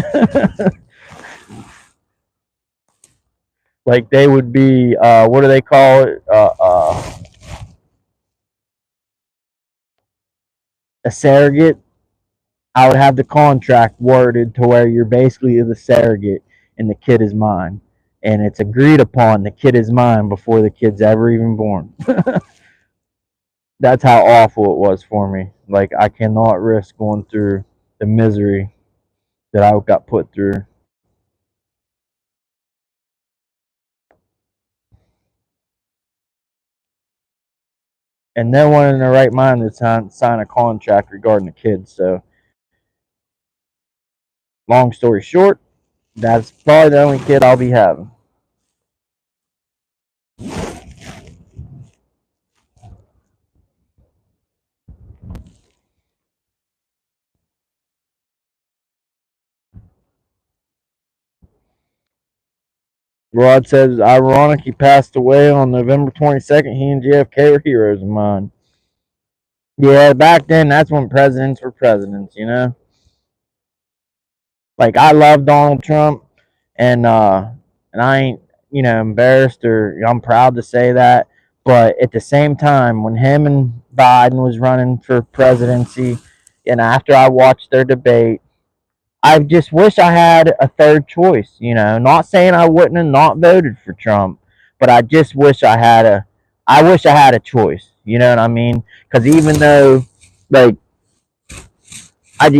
Like they would be, what do they call it? A surrogate. I would have the contract worded to where you're basically the surrogate and the kid is mine. And it's agreed upon the kid is mine before the kid's ever even born. That's how awful it was for me. Like, I cannot risk going through the misery that I got put through. And no one in their right mind would sign a contract regarding the kids. So, long story short, that's probably the only kid I'll be having. Rod says, ironic he passed away on November 22nd. He and JFK were heroes of mine. Yeah, back then, that's when presidents were presidents. Like, I love Donald Trump, and I ain't, embarrassed or I'm proud to say that. But at the same time, when him and Biden was running for presidency, and after I watched their debate, I just wish I had a third choice. Not saying I wouldn't have not voted for Trump, but I just wish I had a. I wish I had a choice. You know what I mean? Because even though, like, I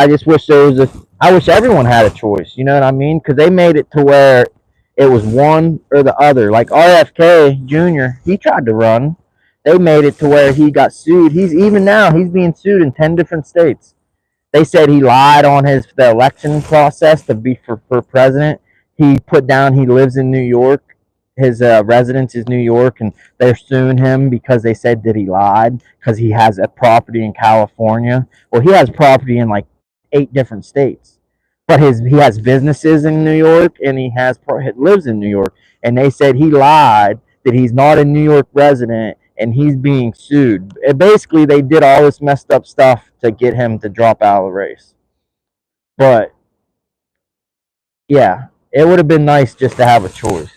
just wish there was a. I wish everyone had a choice. You know what I mean? Because they made it to where it was one or the other. Like RFK Jr., he tried to run. They made it to where he got sued. He's even now he's being sued in 10 different states. They said he lied on the election process to be for president. He put down he lives in New York. His residence is New York, and they're suing him because they said that he lied because he has a property in California. Well, he has property in like 8 different states, but he has businesses in New York and he lives in New York. And they said he lied that he's not a New York resident and he's being sued. Basically, they did all this messed up stuff to get him to drop out of the race. But yeah, it would have been nice just to have a choice,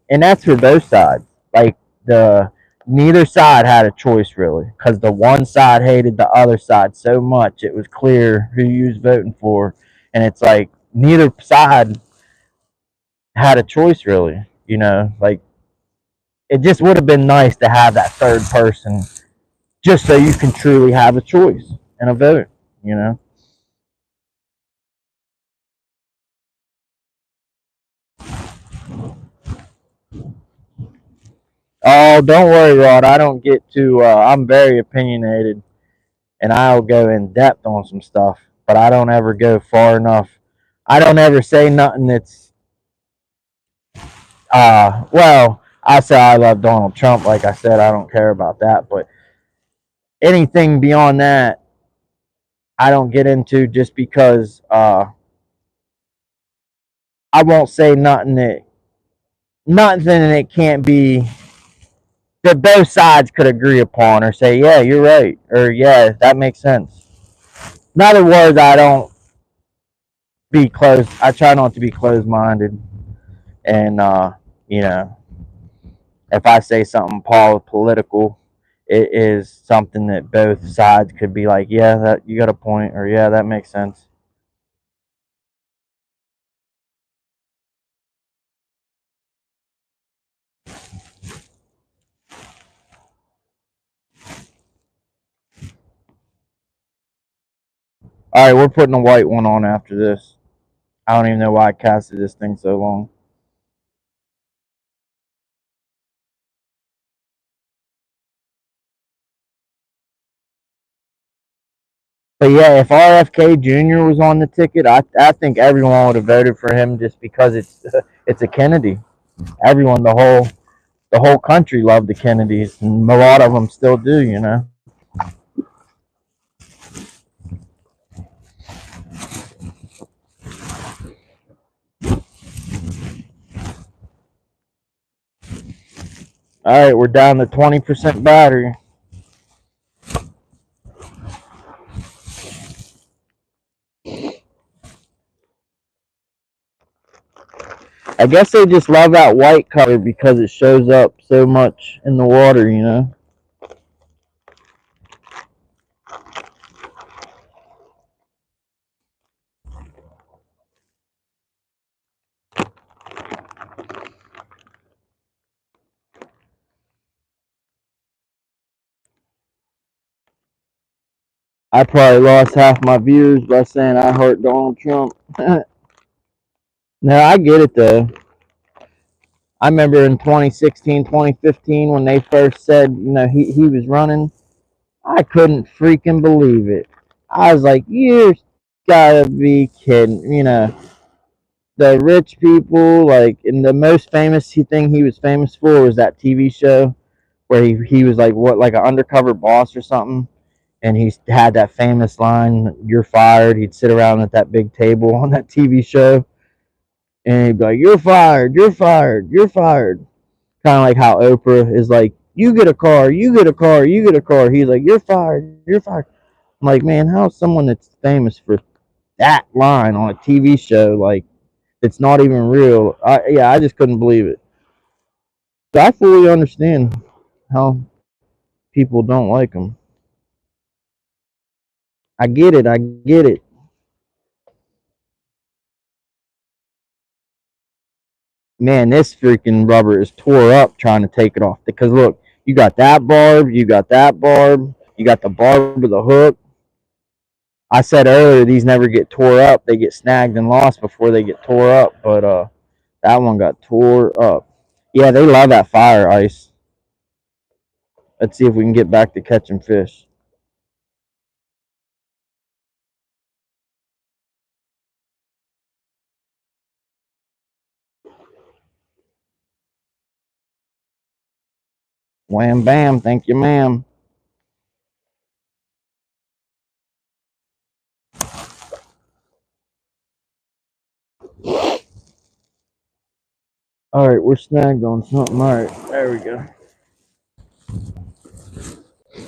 and that's for both sides. Like the neither side had a choice really, because the one side hated the other side so much it was clear who you was voting for, and it's like neither side had a choice, really. You know, like it just would have been nice to have that third person, just so you can truly have a choice and a vote. You know. Oh, don't worry, Rod. I don't get too. I'm very opinionated, and I'll go in depth on some stuff, but I don't ever go far enough. I don't ever say nothing that's. Well, I say I love Donald Trump. Like I said, I don't care about that, but anything beyond that, I don't get into just because. I won't say nothing that can't be that both sides could agree upon, or say, yeah, you're right, or yeah, that makes sense. In other words, I don't be closed. I try not to be closed minded, and you know, if I say something political, it is something that both sides could be like, yeah, that you got a point, or yeah, that makes sense. All right, we're putting a white one on after this. I don't even know why I casted this thing so long. But yeah, if RFK Jr. was on the ticket, I think everyone would have voted for him just because it's it's a Kennedy. Everyone, the whole country loved the Kennedys, and a lot of them still do. You know. All right, we're down to 20% battery. I guess they just love that white color because it shows up so much in the water. You know. I probably lost half my viewers by saying I heart Donald Trump. No, I get it though. I remember in 2016, 2015 when they first said, he was running. I couldn't freaking believe it. I was like, you gotta be kidding. The rich people, like, and the most famous thing he was famous for was that TV show where he was like, what, like an undercover boss or something. And he had that famous line, "You're fired." He'd sit around at that big table on that TV show, and he'd be like, "You're fired. You're fired. You're fired." Kind of like how Oprah is like, "You get a car. You get a car. You get a car." He's like, "You're fired. You're fired." I'm like, man, how's someone that's famous for that line on a TV show, like, it's not even real? Yeah, I just couldn't believe it. So I fully understand how people don't like him. I get it. I get it. Man, this freaking rubber is tore up trying to take it off. Because look, you got that barb, you got that barb, you got the barb with the hook. I said earlier these never get tore up; they get snagged and lost before they get tore up. But that one got tore up. Yeah, they love that fire ice. Let's see if we can get back to catching fish. Wham bam, thank you, ma'am. All right, we're snagged on something. All right, there we go.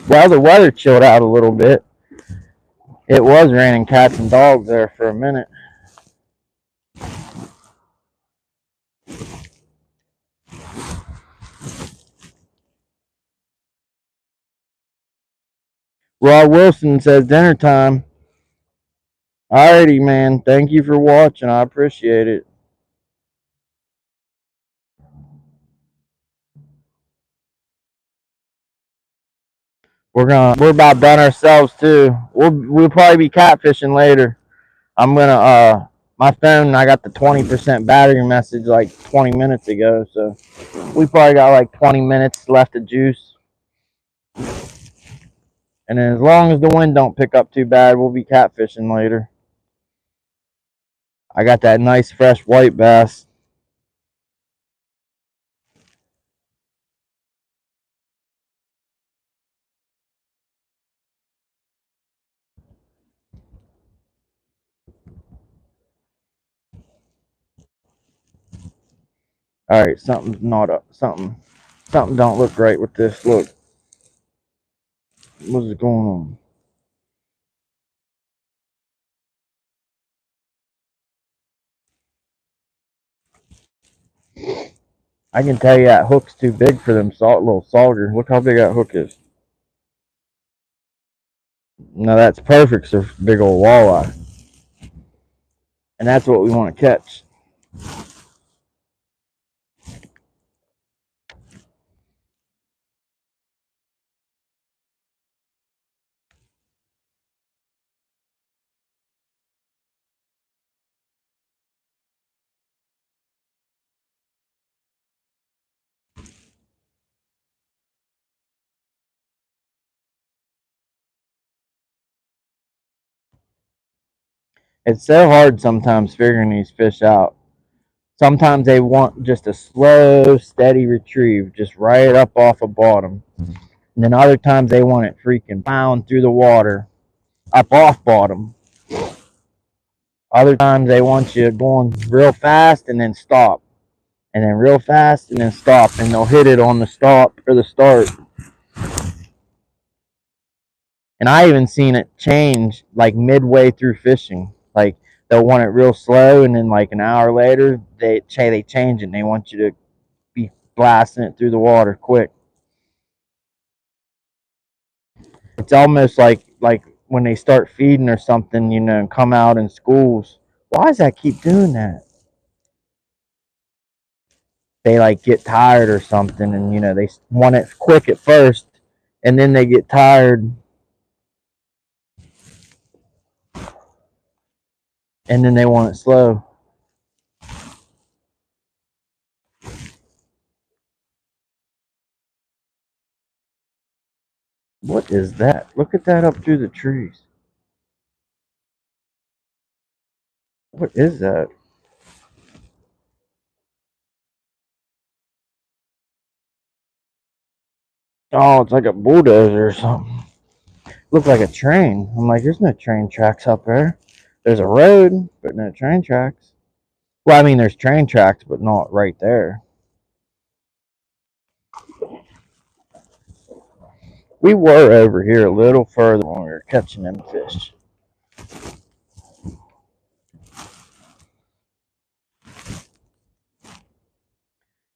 Well, the weather chilled out a little bit. It was raining cats and dogs there for a minute. Rod Wilson says dinner time. Alrighty, man. Thank you for watching. I appreciate it. We're about done ourselves too. We'll probably be catfishing later. I'm gonna my phone, I got the 20% battery message like 20 minutes ago, so we probably got like 20 minutes left of juice. And then as long as the wind don't pick up too bad, we'll be catfishing later. I got that nice fresh white bass. All right, something's not up. Something don't look right with this. Look, what's going on? I can tell you that hook's too big for them little saugers. Look how big that hook is. No, that's perfect for big old walleye. And that's what we want to catch. It's so hard sometimes figuring these fish out. Sometimes they want just a slow, steady retrieve, just right up off a bottom. And then other times they want it freaking pound through the water, up off bottom. Other times they want you going real fast and then stop. And then real fast and then stop. And they'll hit it on the stop or the start. And I even seen it change like midway through fishing. Like they'll want it real slow, and then like an hour later they change it and they want you to be blasting it through the water quick. It's almost like when they start feeding or something, and come out in schools. Why does that keep doing that? They like get tired or something, and they want it quick at first, and then they get tired, and then they want it slow. What is that? Look at that up through the trees. What is that? Oh, it's like a bulldozer or something. Looks like a train. I'm like, there's no train tracks up there. There's a road, but no train tracks. Well, I mean, there's train tracks, but not right there. We were over here a little further when we were catching them fish.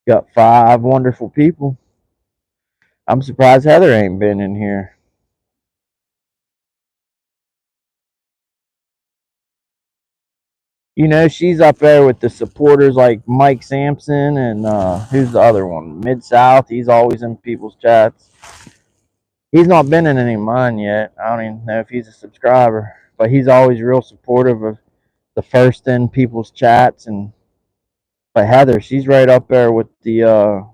Got 5 wonderful people. I'm surprised Heather ain't been in here. She's up there with the supporters like Mike Sampson and who's the other one? Mid South. He's always in people's chats. He's not been in any of mine yet. I don't even know if he's a subscriber, but he's always real supportive of the first in people's chats. But Heather, she's right up there with the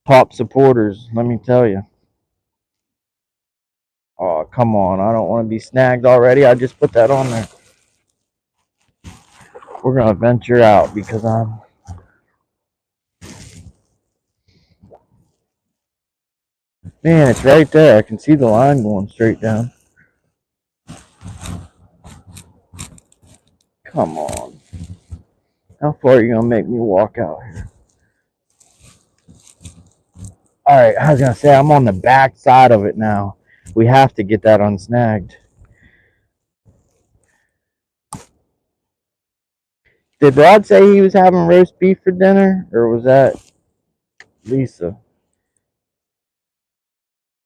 top supporters. Let me tell you. Oh, come on. I don't want to be snagged already. I just put that on there. We're going to venture out because I'm... Man, it's right there. I can see the line going straight down. Come on. How far are you going to make me walk out here? Alright, I was going to say, I'm on the back side of it now. We have to get that unsnagged. Did Rod say he was having roast beef for dinner? Or was that Lisa?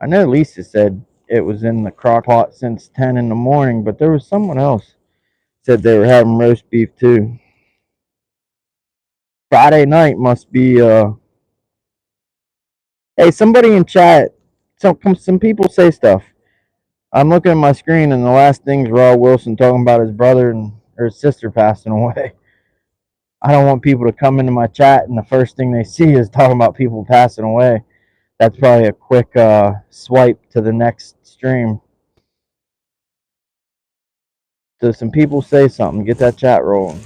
I know Lisa said it was in the crock pot since 10 in the morning, but there was someone else said they were having roast beef too. Friday night must be hey, somebody in chat some people say stuff. I'm looking at my screen, and the last thing's Raw Wilson talking about his brother or his sister passing away. I don't want people to come into my chat, and the first thing they see is talking about people passing away. That's probably a quick swipe to the next stream. So some people say something, get that chat rolling.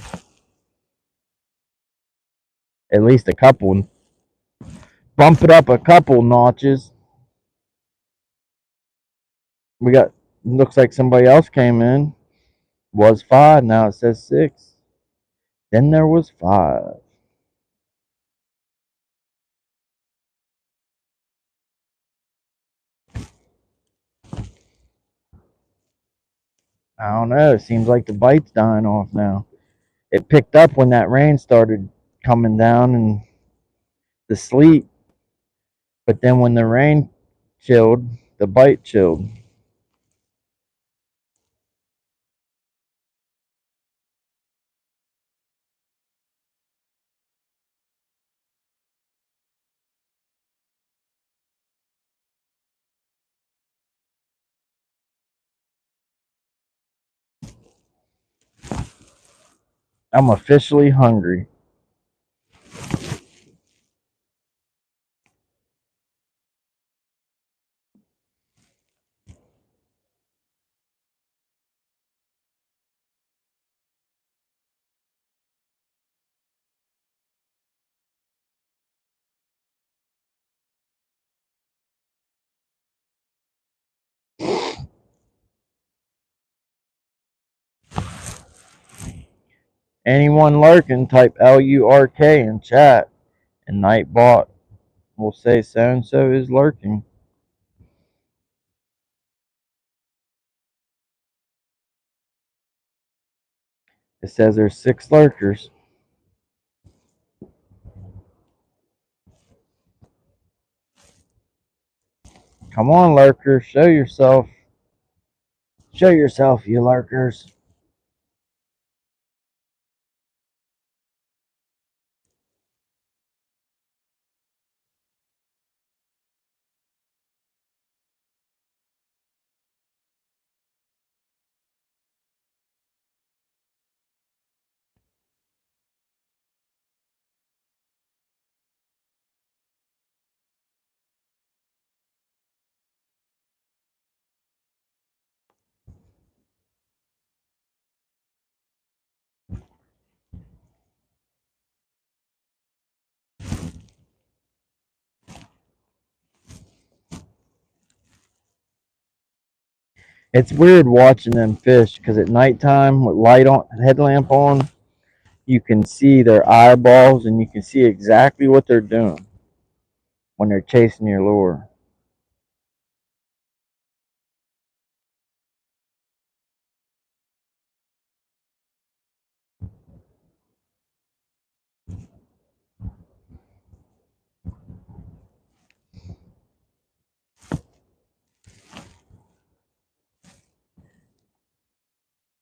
At least a couple. Bump it up a couple notches. We got, looks like somebody else came in. Was 5, now it says 6. Then there was 5. I don't know. It seems like the bite's dying off now. It picked up when that rain started coming down and the sleet. But then when the rain chilled, the bite chilled. I'm officially hungry. Anyone lurking, type LURK in chat, and Nightbot will say so and so is lurking. It says there's 6 lurkers. Come on, lurkers, show yourself. Show yourself, you lurkers. It's weird watching them fish because at nighttime with light on, headlamp on, you can see their eyeballs and you can see exactly what they're doing when they're chasing your lure.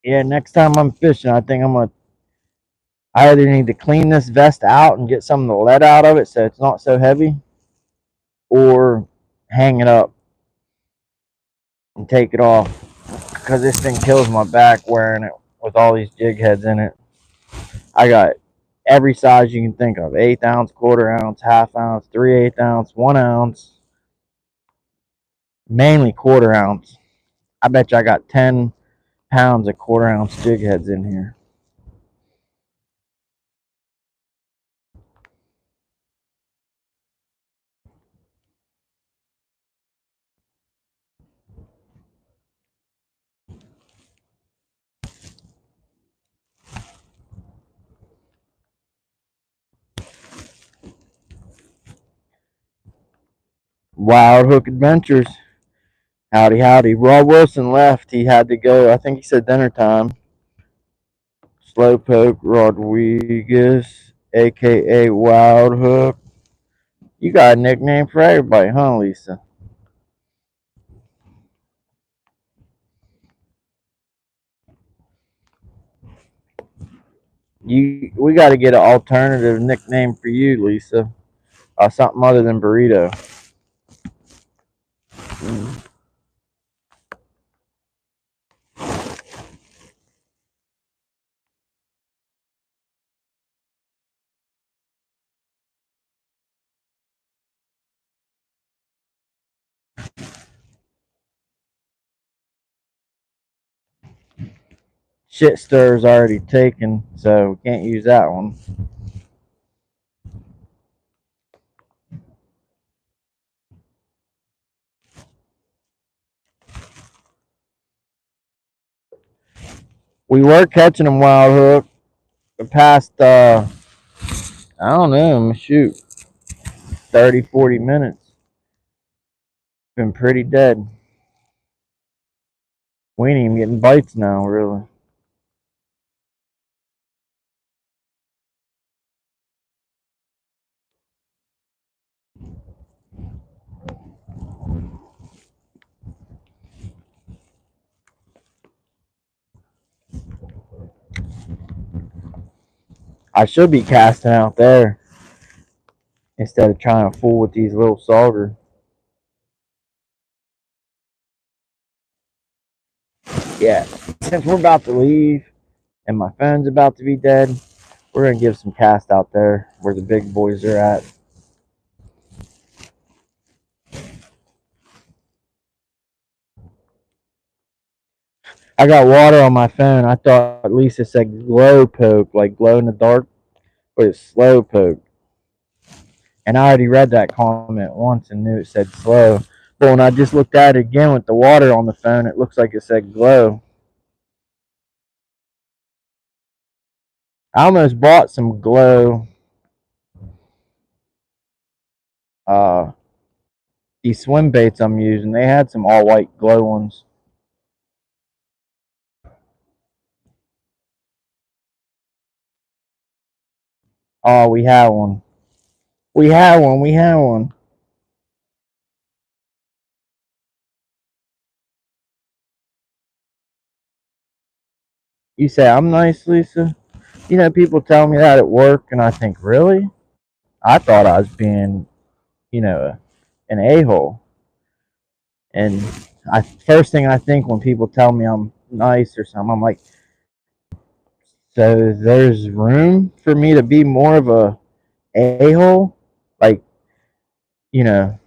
Yeah, next time I'm fishing, I think I either need to clean this vest out and get some of the lead out of it so it's not so heavy, or hang it up and take it off because this thing kills my back wearing it with all these jig heads in it. I got every size you can think of: 1/8 ounce, 1/4 ounce, 1/2 ounce, 3/8 ounce, 1 ounce, mainly 1/4 ounce. I bet you I got 10 pounds of 1/4 ounce jig heads in here. Wild Hook Adventures. Howdy, howdy. Rob Wilson left. He had to go. I think he said dinner time. Slowpoke Rodriguez, aka Wild Hook. You got a nickname for everybody, huh, Lisa? We got to get an alternative nickname for you, Lisa. Something other than burrito. Shit stir's already taken, so we can't use that one. We were catching them wild hook the past, I don't know, shoot, 30, 40 minutes. Been pretty dead. We ain't even getting bites now, really. I should be casting out there instead of trying to fool with these little sauger. Yeah, since we're about to leave and my phone's about to be dead, we're going to give some cast out there where the big boys are at. I got water on my phone. I thought at least it said glow poke, like glow in the dark, but it's slow poke. And I already read that comment once and knew it said slow. But when I just looked at it again with the water on the phone, it looks like it said glow. I almost bought some glow, uh, these swim baits I'm using. They had some all white glow ones. Oh, we had one. We had one. We had one. You say I'm nice, Lisa? You know, people tell me that at work, and I think, really? I thought I was being, an a-hole. And first thing I think when people tell me I'm nice or something, I'm like, so there's room for me to be more of a-hole? Like, you know,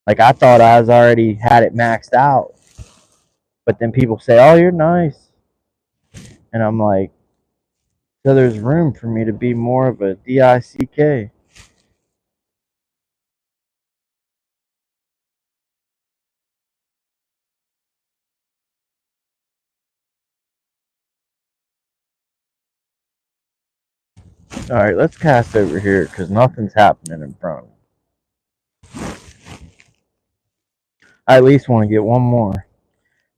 like I thought I was already had it maxed out. But then people say, oh, you're nice. And I'm like, so there's room for me to be more of a dick. All right, let's cast over here because nothing's happening in front of me. I at least want to get one more.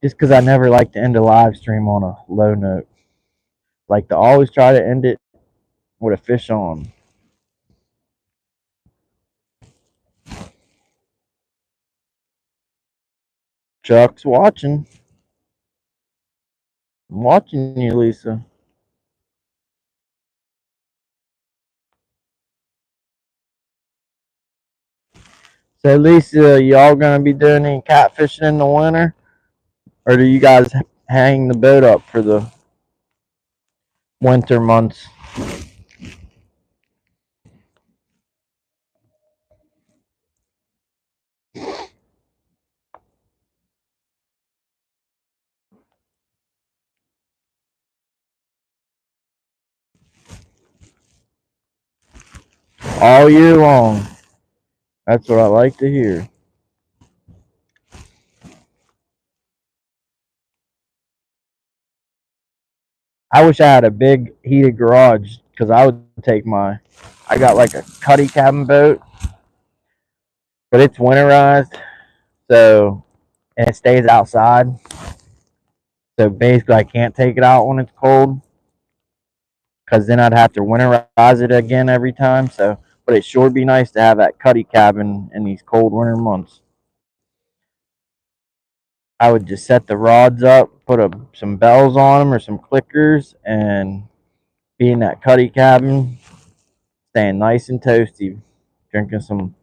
Just because I never like to end a live stream on a low note. Like to always try to end it with a fish on. Chuck's watching. I'm watching you, Lisa. So, Lisa, y'all gonna be doing any catfishing in the winter, or do you guys hang the boat up for the winter months? All year long. That's what I like to hear. I wish I had a big heated garage because I would take my. I got like a cuddy cabin boat, but it's winterized, so and it stays outside. So basically, I can't take it out when it's cold because then I'd have to winterize it again every time. So, but it sure be nice to have that cuddy cabin in these cold winter months. I would just set the rods up, put some bells on them or some clickers, and be in that cuddy cabin, staying nice and toasty, drinking some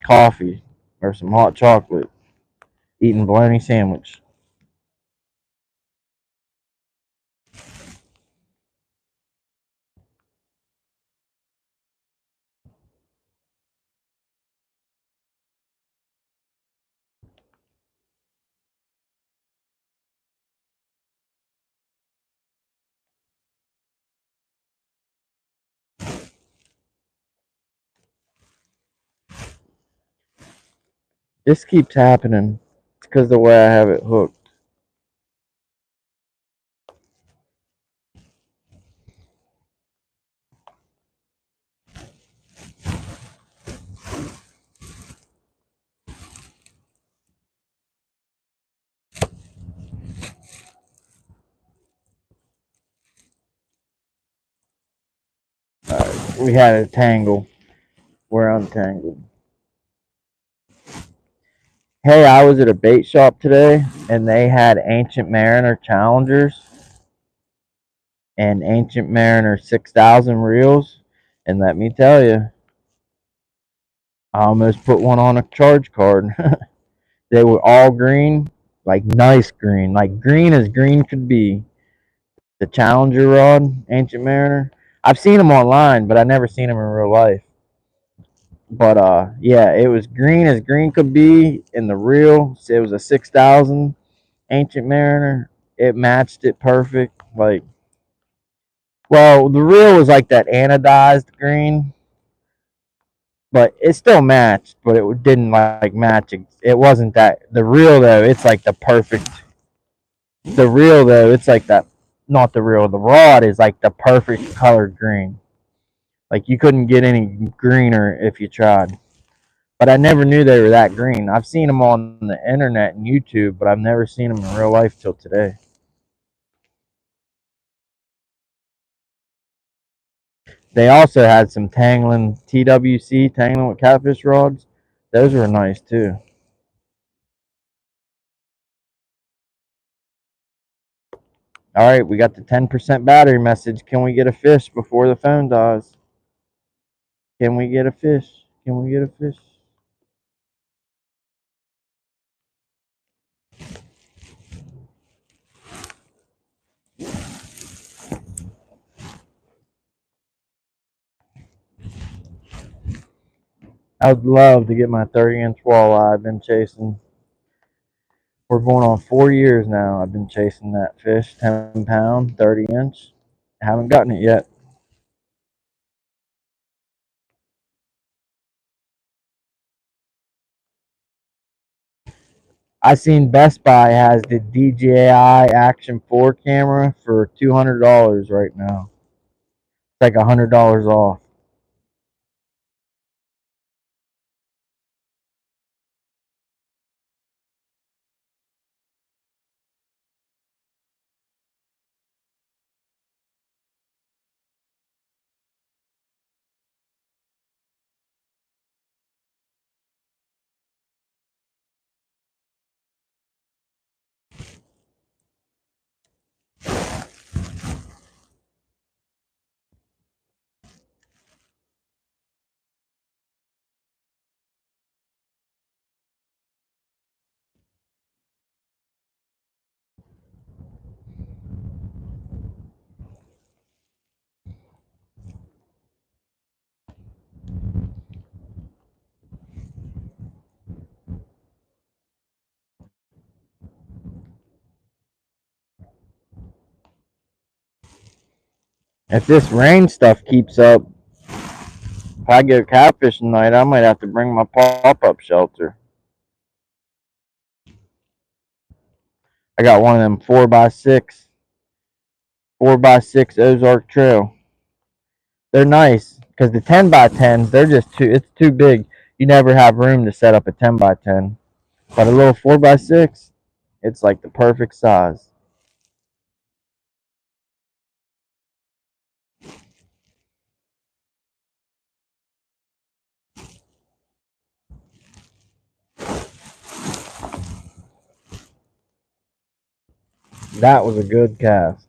coffee. or some hot chocolate, eating bologna sandwich. This keeps happening. It's because the way I have it hooked. We had a tangle. We're untangled. Hey, I was at a bait shop today, and they had Ancient Mariner Challengers and Ancient Mariner 6,000 reels. And let me tell you, I almost put one on a charge card. They were all green, like nice green, like green as green could be. The Challenger rod, Ancient Mariner. I've seen them online, but I never seen them in real life. But yeah, it was green as green could be in the reel. It was a 6,000 Ancient Mariner. It matched it perfect. Like, well, the reel was like that anodized green, but it still matched. But it didn't like match. It wasn't that. The reel though, it's like the perfect. The reel though, it's like that. Not the reel. The rod is like the perfect colored green. Like you couldn't get any greener if you tried. But I never knew they were that green. I've seen them on the internet and YouTube, but I've never seen them in real life till today. They also had some tangling TWC, tangling with catfish rods. Those were nice too. All right, we got the 10% battery message. Can we get a fish before the phone dies? Can we get a fish? Can we get a fish? I would love to get my 30-inch walleye I've been chasing. We're going on 4 years now. I've been chasing that fish, 10-pound, 30-inch. Haven't gotten it yet. I seen Best Buy has the DJI Action 4 camera for $200 right now. It's like $100 off. If this rain stuff keeps up, if I go catfishing tonight, I might have to bring my pop-up shelter. I got one of them 4x6, 4x6 Ozark Trail. They're nice because the 10x10s, they're just it's too big. You never have room to set up a 10x10. But a little 4x6, it's like the perfect size. That was a good cast.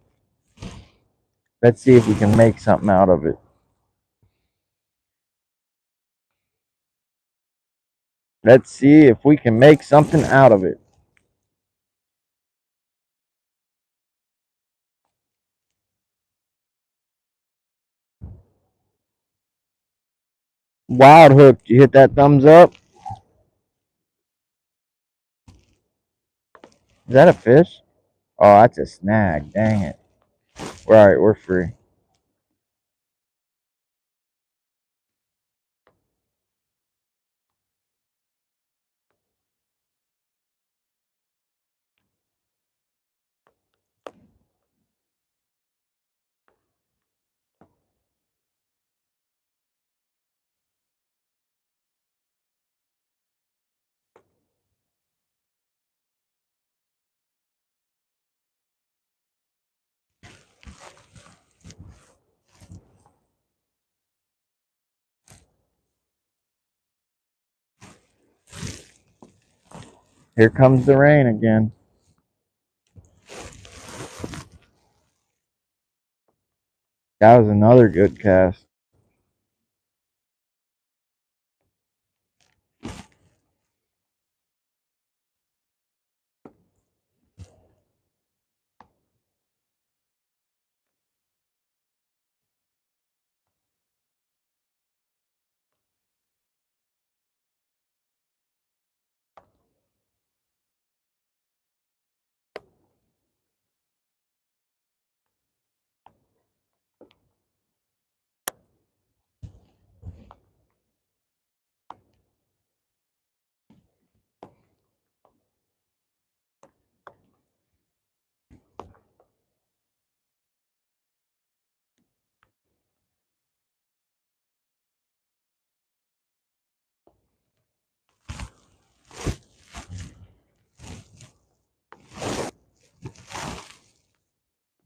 Let's see if we can make something out of it. Let's see if we can make something out of it. Wild hook, you hit that thumbs up? Is that a fish? Oh, that's a snag. Dang it. Alright, we're free. Here comes the rain again. That was another good cast.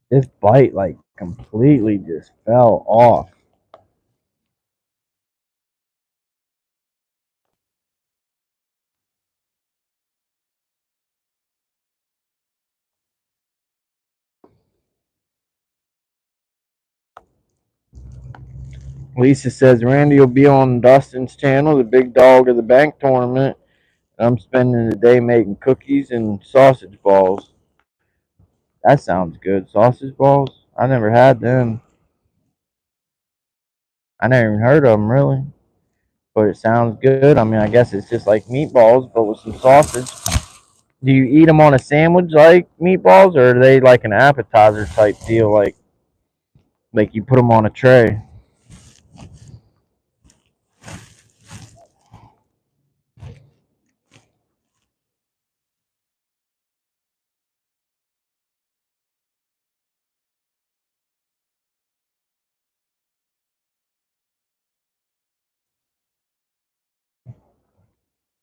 This bite like completely just fell off. Lisa says Randy will be on Dustin's channel, the big dog of the bank tournament. I'm spending the day making cookies and sausage balls. That sounds good. Sausage balls? I never had them. I never even heard of them really. But it sounds good. I mean, I guess it's just like meatballs, but with some sausage. Do you eat them on a sandwich like meatballs, or are they like an appetizer type deal, like you put them on a tray?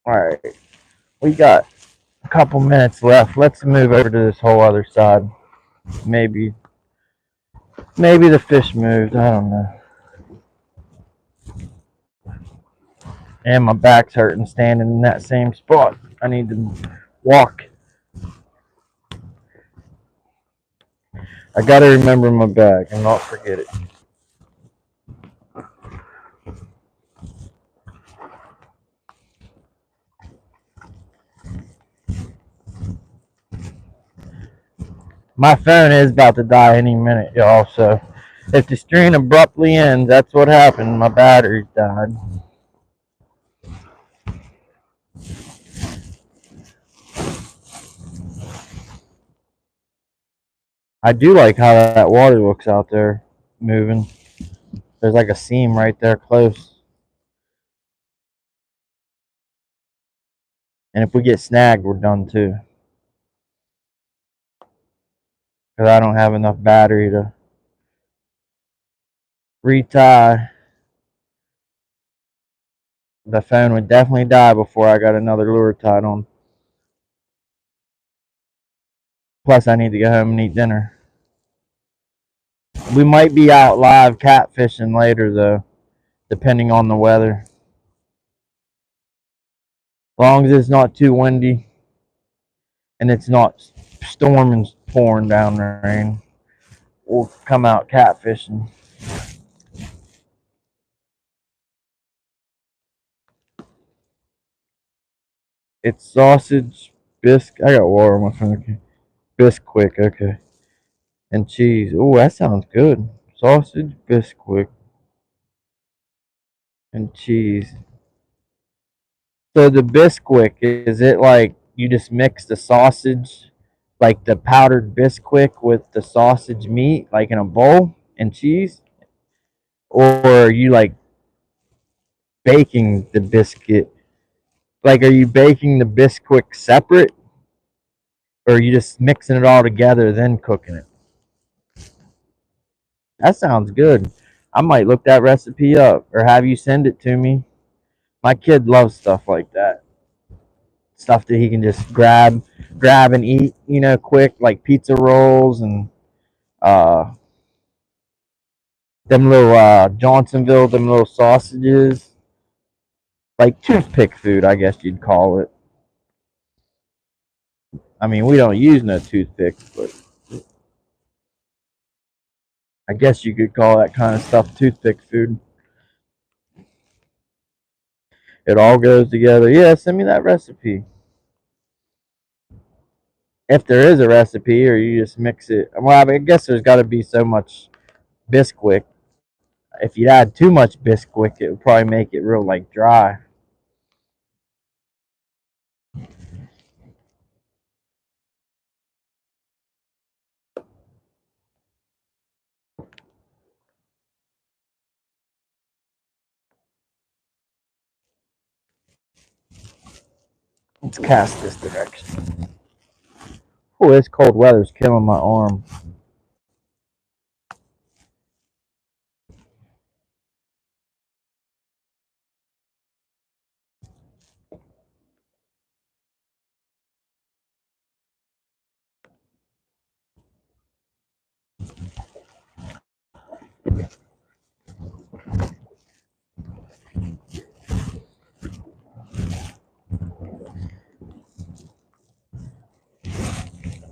All right, we got a couple minutes left. Let's move over to this whole other side. Maybe, maybe the fish moved. I don't know. And my back's hurting standing in that same spot. I need to walk. I gotta remember my bag and not forget it. My phone is about to die any minute, y'all. So if the stream abruptly ends, that's what happened. My battery died. I do like how that water looks out there moving. There's like a seam right there close. And if we get snagged, we're done too. Because I don't have enough battery to retie. The phone would definitely die before I got another lure tied on. Plus, I need to go home and eat dinner. We might be out live catfishing later, though, depending on the weather. As long as it's not too windy and it's not storming, pouring down rain, we'll come out catfishing. It's sausage, biscuit. I got water on my phone. Okay. Bisquick, okay. And cheese. Oh, that sounds good. Sausage, Bisquick, and cheese. So the Bisquick, is it like you just mix the sausage, like the powdered Bisquick with the sausage meat, like in a bowl and cheese? Or are you like baking the biscuit? Like, are you baking the Bisquick separate? Or are you just mixing it all together, then cooking it? That sounds good. I might look that recipe up or have you send it to me. My kid loves stuff like that. Stuff that he can just grab and eat, quick, like pizza rolls and uh them little Johnsonville, them little sausages, like toothpick food, I guess you'd call it. I mean, we don't use no toothpicks, but I guess you could call that kind of stuff toothpick food. It all goes together. Yeah, send me that recipe. If there is a recipe, or you just mix it. Well, I mean, I guess there's got to be so much Bisquick. If you add too much Bisquick, it would probably make it real like dry. Let's cast this direction. Oh, this cold weather's killing my arm.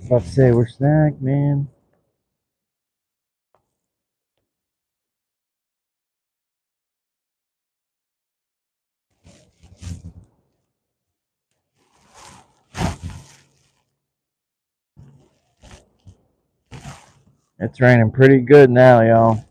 About to say we're snagged, man. It's raining pretty good now, y'all.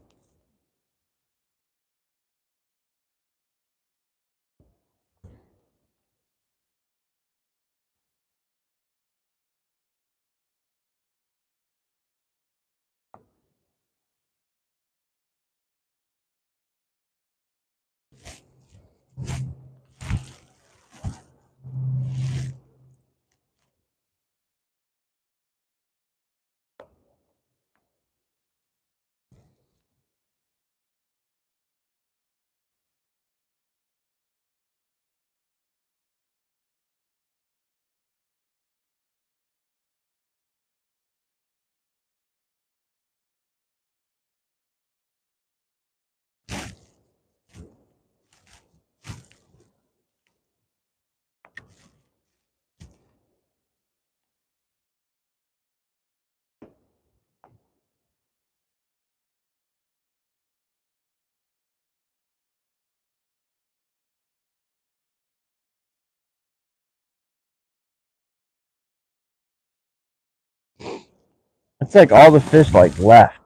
It's like all the fish like left,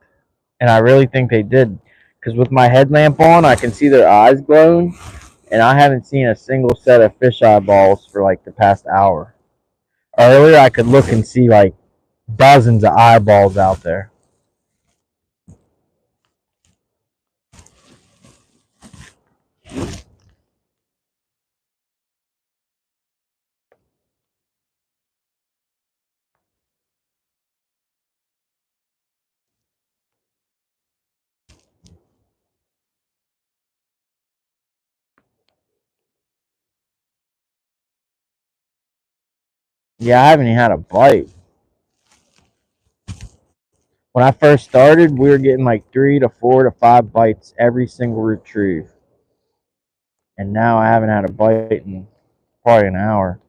and I really think they did, because with my headlamp on, I can see their eyes glowing, and I haven't seen a single set of fish eyeballs for like the past hour. Earlier, I could look and see like dozens of eyeballs out there. Yeah, I haven't even had a bite. When I first started, we were getting like 3 to 4 to 5 bites every single retrieve, and now I haven't had a bite in probably an hour.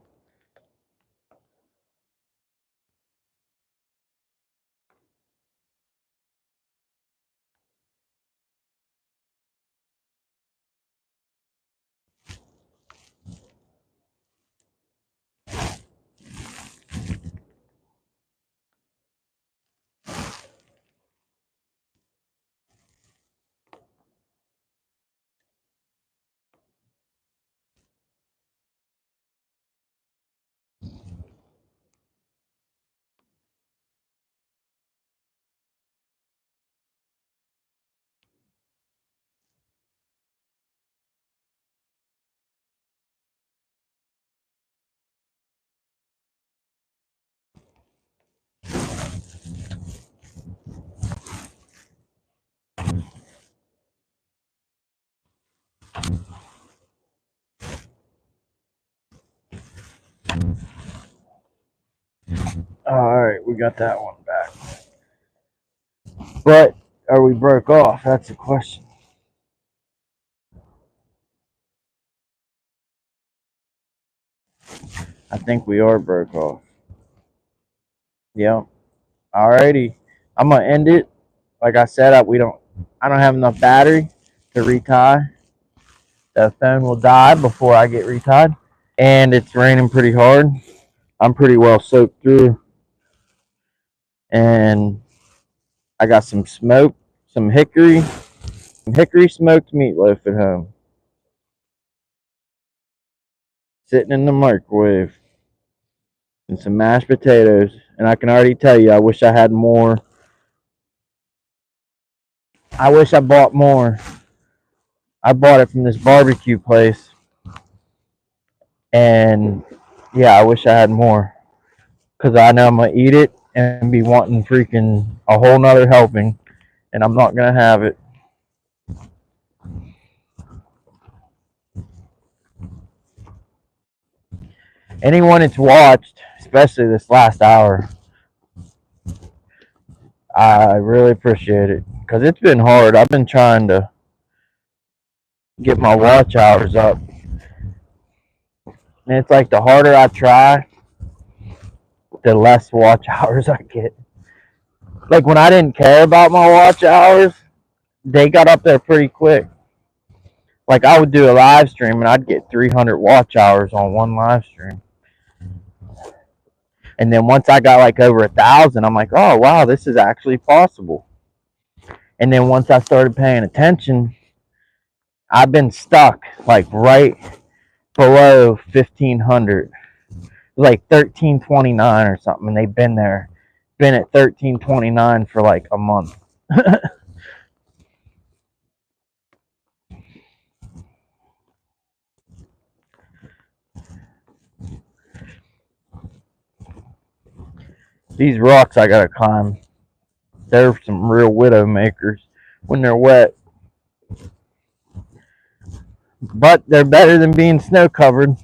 Alright, we got that one back. But are we broke off? That's the question. I think we are broke off. Yep. Alrighty. I'm gonna end it. Like I said, I don't have enough battery to retie. The phone will die before I get retied. And it's raining pretty hard. I'm pretty well soaked through. And I got some smoke, some hickory smoked meatloaf at home. Sitting in the microwave. And some mashed potatoes. And I can already tell you, I wish I had more. I wish I bought more. I bought it from this barbecue place. And yeah, I wish I had more. Because I know I'm going to eat it and be wanting freaking a whole nother helping. And I'm not going to have it. Anyone that's watched, especially this last hour, I really appreciate it. Because it's been hard. I've been trying to get my watch hours up. And it's like the harder I try, the less watch hours I get. Like when I didn't care about my watch hours, they got up there pretty quick. Like I would do a live stream and I'd get 300 watch hours on one live stream. And then once I got like over 1,000, I'm like, oh wow, this is actually possible. And then once I started paying attention, I've been stuck like right below 1,500. Like 1,329 or something, and they've been at 1,329 for like a month. These rocks I gotta climb. They're some real widow makers when they're wet. But they're better than being snow covered.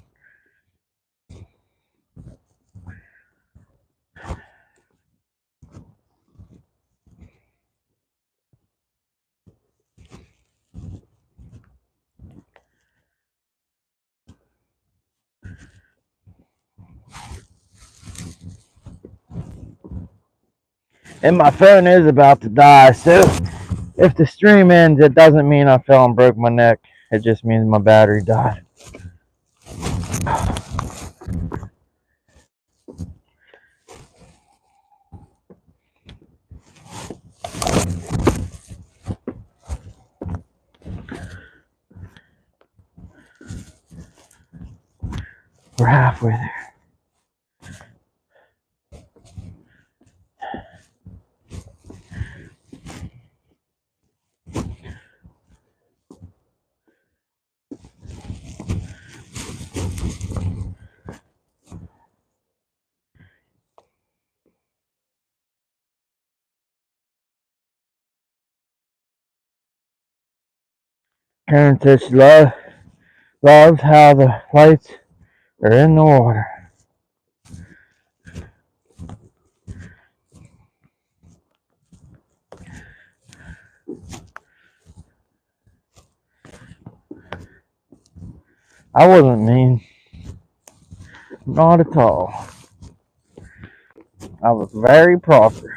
And my phone is about to die, so if the stream ends, it doesn't mean I fell and broke my neck. It just means my battery died. We're halfway there. Karen says she loves how the lights are in the water. I wasn't mean. Not at all. I was very proper.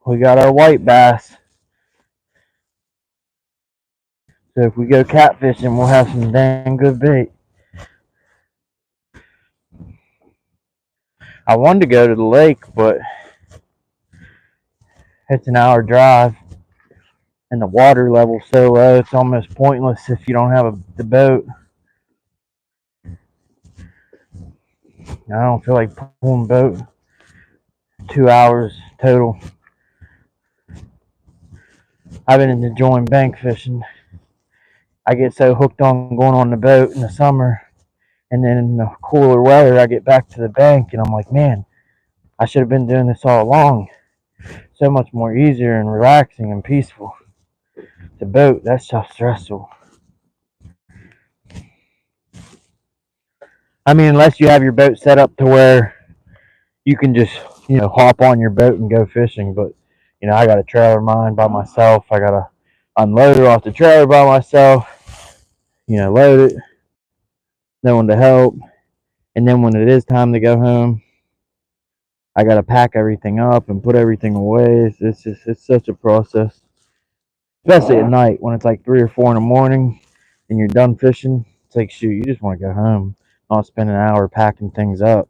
We got our white bass. So if we go catfishing, we'll have some dang good bait. I wanted to go to the lake, but it's an hour drive. And the water level's so low, it's almost pointless if you don't have the boat. I don't feel like pulling boat. 2 hours total. I've been enjoying bank fishing. I get so hooked on going on the boat in the summer, and then in the cooler weather, I get back to the bank, and I'm like, man, I should have been doing this all along. So much more easier and relaxing and peaceful. the boat, that's so stressful. I mean, unless you have your boat set up to where you can just, hop on your boat and go fishing. But, I got a trailer mine by myself. I got to unload it off the trailer by myself, load it, no one to help. And then when it is time to go home, I got to pack everything up and put everything away. It's such a process, especially at night when it's like 3 or 4 in the morning and you're done fishing. It's like, shoot, you just want to go home, not spend an hour packing things up.